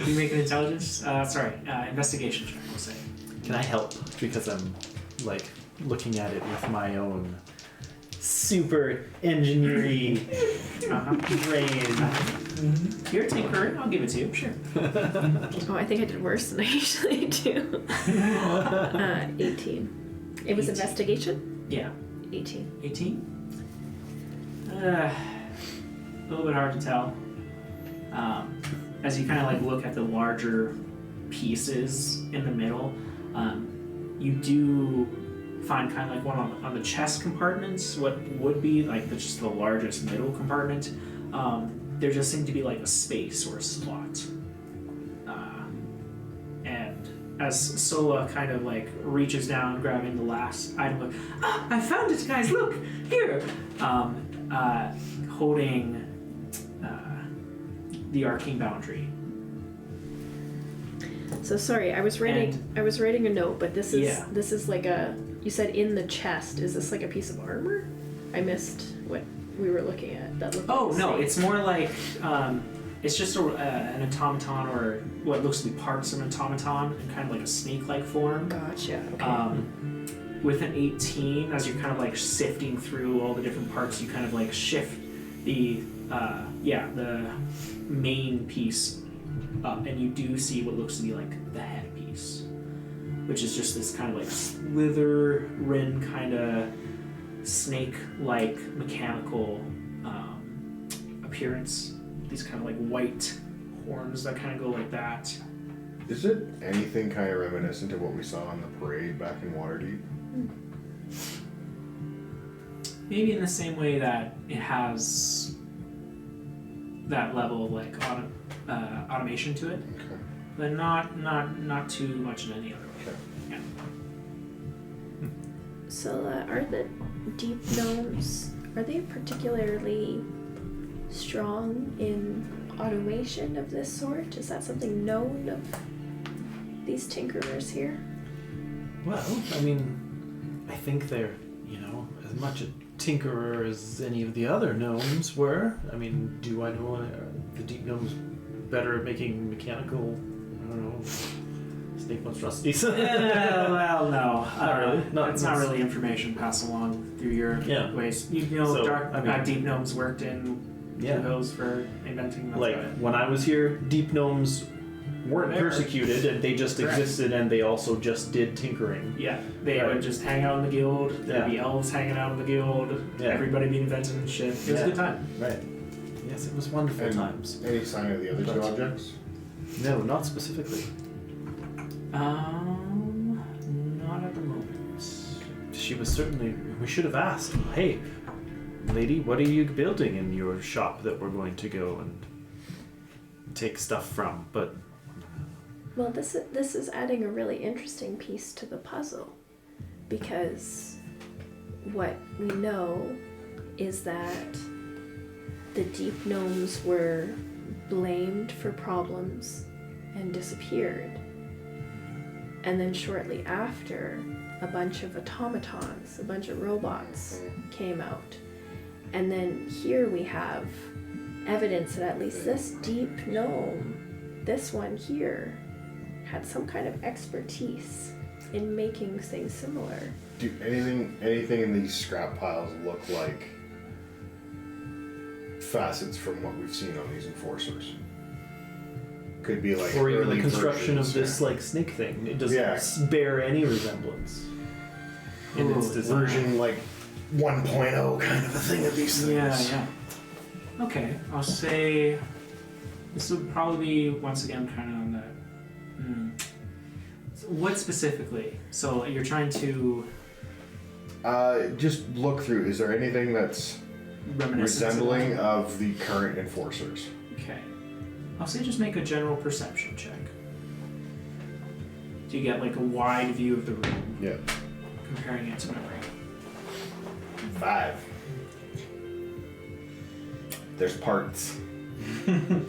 You make an intelligence, investigation check, we'll say. Can I help? Because I'm like looking at it with my own super engineering brain. You're tinkering, I'll give it to you, sure. Oh, I think I did worse than I usually do. 18. It was 18. investigation? Yeah. 18. 18? A little bit hard to tell. As you kind of like look at the larger pieces in the middle, you do find kind of like one on the chest compartments, what would be like just the largest middle compartment. There just seemed to be like a space or a slot. And as Sola kind of like reaches down, grabbing the last item, like, I found it, guys, look, here! Holding the arcane boundary. So sorry, I was writing a note, but this is like you said in the chest. Is this like a piece of armor? I missed what we were looking at. That looked Oh like no, snake. it's more like it's just an automaton, or what looks to be parts of an automaton in kind of like a snake-like form. Gotcha. Okay. With an 18, as you're kind of like sifting through all the different parts, you kind of like shift the main piece up, and you do see what looks to be like the head piece, which is just this kind of like Slytherin kind of snake-like mechanical appearance. These kind of like white horns that kind of go like that. Is it anything kind of reminiscent of what we saw on the parade back in Waterdeep? Maybe in the same way that it has that level of like automation to it, Okay. but not too much in any other way. Okay. Yeah. So are the deep gnomes, are they particularly strong in automation of this sort? Is that something known of these tinkerers here? Well, I mean, I think they're, as much a tinkerer as any of the other gnomes were. I mean, do I know the deep gnomes better at making mechanical, Snake most rusties. Well, no. Not really. No, it's not really information passed along through your ways. You know, So, Deep Gnomes worked in Two Hills for inventing. That's Like about it. when I was here, deep gnomes weren't There. persecuted, and they just Correct. existed, and they also just did tinkering. Yeah, they Right. would just hang out in the guild. There'd Yeah. be elves hanging out in the guild. Yeah. Everybody be inventing and shit. It was a good time. Right. Yes, it was wonderful And times. Any sign of the other two objects? No, not specifically. Not at the moment. She was certainly. We should have asked. Hey, lady, what are you building in your shop that we're going to go and take stuff from? But Well, this is adding a really interesting piece to the puzzle, because what we know is that the deep gnomes were blamed for problems and disappeared. And then shortly after, a bunch of automatons, a bunch of robots came out. And then here we have evidence that at least this deep gnome, this one here, had some kind of expertise in making things similar. Do anything in these scrap piles look like facets from what we've seen on these enforcers? Could be like or even early the construction of versions, this like snake thing. It doesn't Yeah. bear any resemblance in its Ooh, design. version like 1.0 kind of a thing of these things. Yeah. Okay, I'll say this would probably be once again kind of on that. So what specifically? So you're trying to Just look through. Is there anything that's reminisce resembling of the current enforcers? Okay. I'll say just make a general perception check. Do you get like a wide view of the room, Yeah. comparing it to memory? 5. There's parts.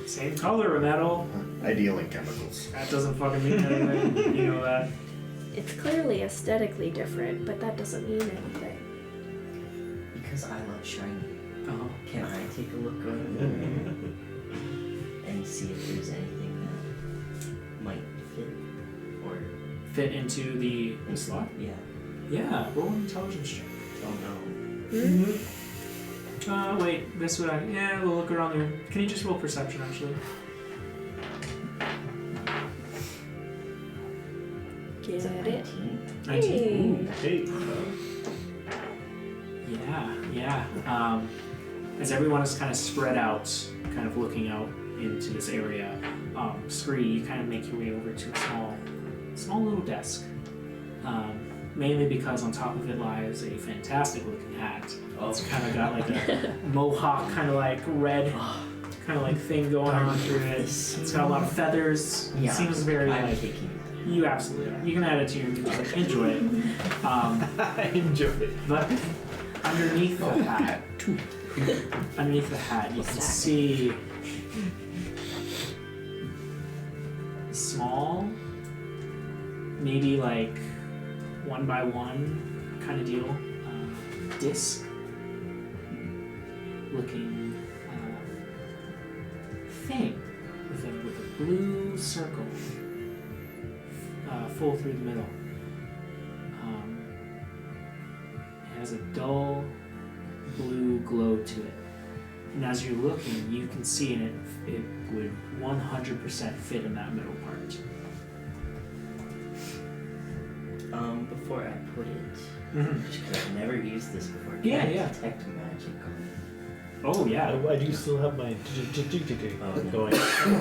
Same color of metal. Ideal in chemicals. That doesn't fucking mean anything. You know that. It's clearly aesthetically different, but that doesn't mean anything. Because I love shiny. Uh-huh. Can I take a look around and see if there's anything that might fit or Fit into the slot? Yeah. Yeah, roll an intelligence check. Oh no. Wait, this would we'll look around there. Can you just roll perception actually? Is Get it it? 19? 19. Hey. Yeah. As everyone is kind of spread out, kind of looking out into this area, Scree, you kind of make your way over to a small little desk. Mainly because on top of it lies a fantastic looking hat. It's kind of got like a mohawk, kind of like red, kind of like thing going on through it. It's got a lot of feathers. Yeah. It seems very I'm like. taking it. You absolutely are. You can add it to your music. Enjoy it. I enjoy it. But underneath the hat, you can see a small, maybe like 1x1 kind of deal, disc looking thing with a blue circle. Full through the middle. It has a dull blue glow to it. And as you're looking, you can see it would 100% fit in that middle part. Before I put it, Mm-hmm. just because I've never used this before, can Yeah, I yeah. detect magic on it? Oh yeah. I do still have my going.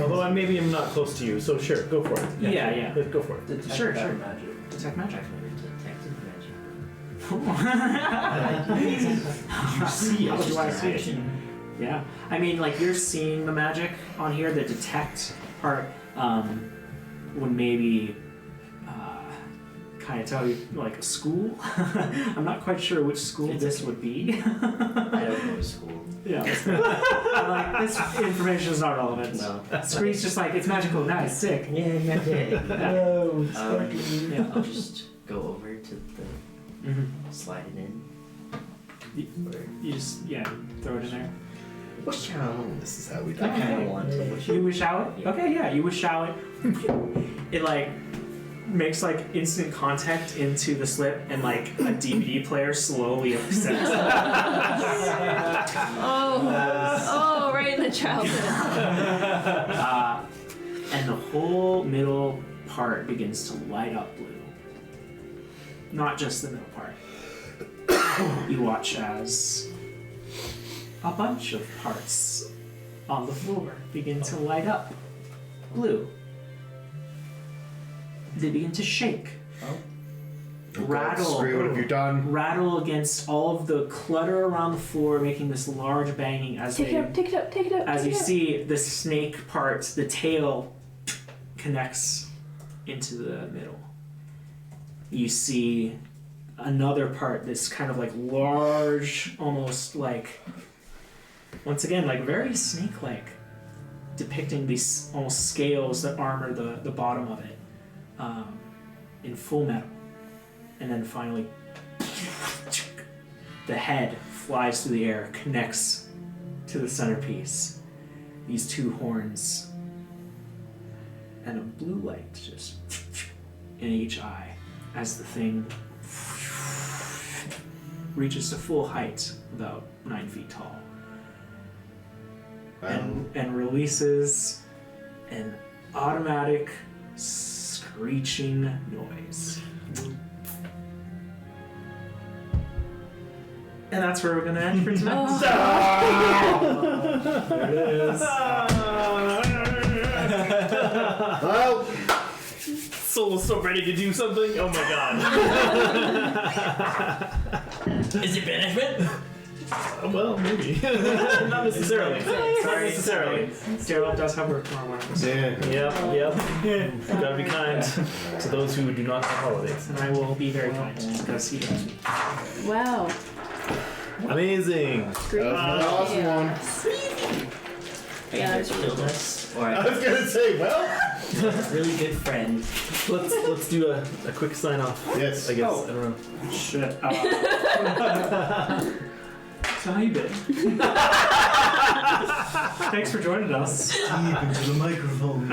Although maybe I'm not close to you, so sure, go for it. Yeah. Let's go for it. Detect Sure. magic. Detect magic. I've never detected magic. You see It's it. just I see it? action. Yeah. I mean, like, you're seeing the magic on here. The detect part would maybe kind of tell you, like, a school. I'm not quite sure which school this would be. I don't go to school. Yeah. Like, this information is not relevant. No. Scree's just like, it's magical. Nice. Sick. Yeah, magic. Yeah. I'll just go over to the slide it in. You just, throw it in there. Wish out. This is how we do I it. kind of want to wish You wish out it? Yeah. Okay, yeah, you wish out it. It like makes like instant contact into the slip, and like a DVD player slowly accepts it. Oh, right in the childhood. And the whole middle part begins to light up blue. Not just the middle part. You watch as a bunch of parts on the floor begin to light up blue. They begin to shake. Rattle. Screw, what have you done? Rattle against all of the clutter around the floor, making this large banging as Take it up. as you see the snake part, the tail connects into the middle. You see another part, this kind of like large, almost like, once again, like very snake-like, depicting these almost scales that armor the bottom of it, in full metal. And then finally, the head flies through the air, connects to the centerpiece. These two horns, and a blue light just in each eye as the thing reaches to full height, about 9 feet tall, and releases an automatic screeching noise. And that's where we're going to end for tonight. There it is. Well, Soul's so ready to do something. Oh my god. Is it banishment? Well, maybe. Not necessarily. Not necessarily. Darryll does have work tomorrow morning. Yep. Gotta be kind to those who do not have holidays. And I will be very kind because he does. Wow. Amazing. Great. awesome one. Are you guys killed us? Or I was gonna say, well, really good friend. let's do a quick sign off. Yes. I guess. Oh. I don't know. Shit. So how you been? Thanks for joining us. Deep into the microphone.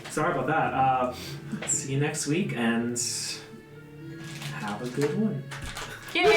Sorry about that. See you next week and have a good one. Yay!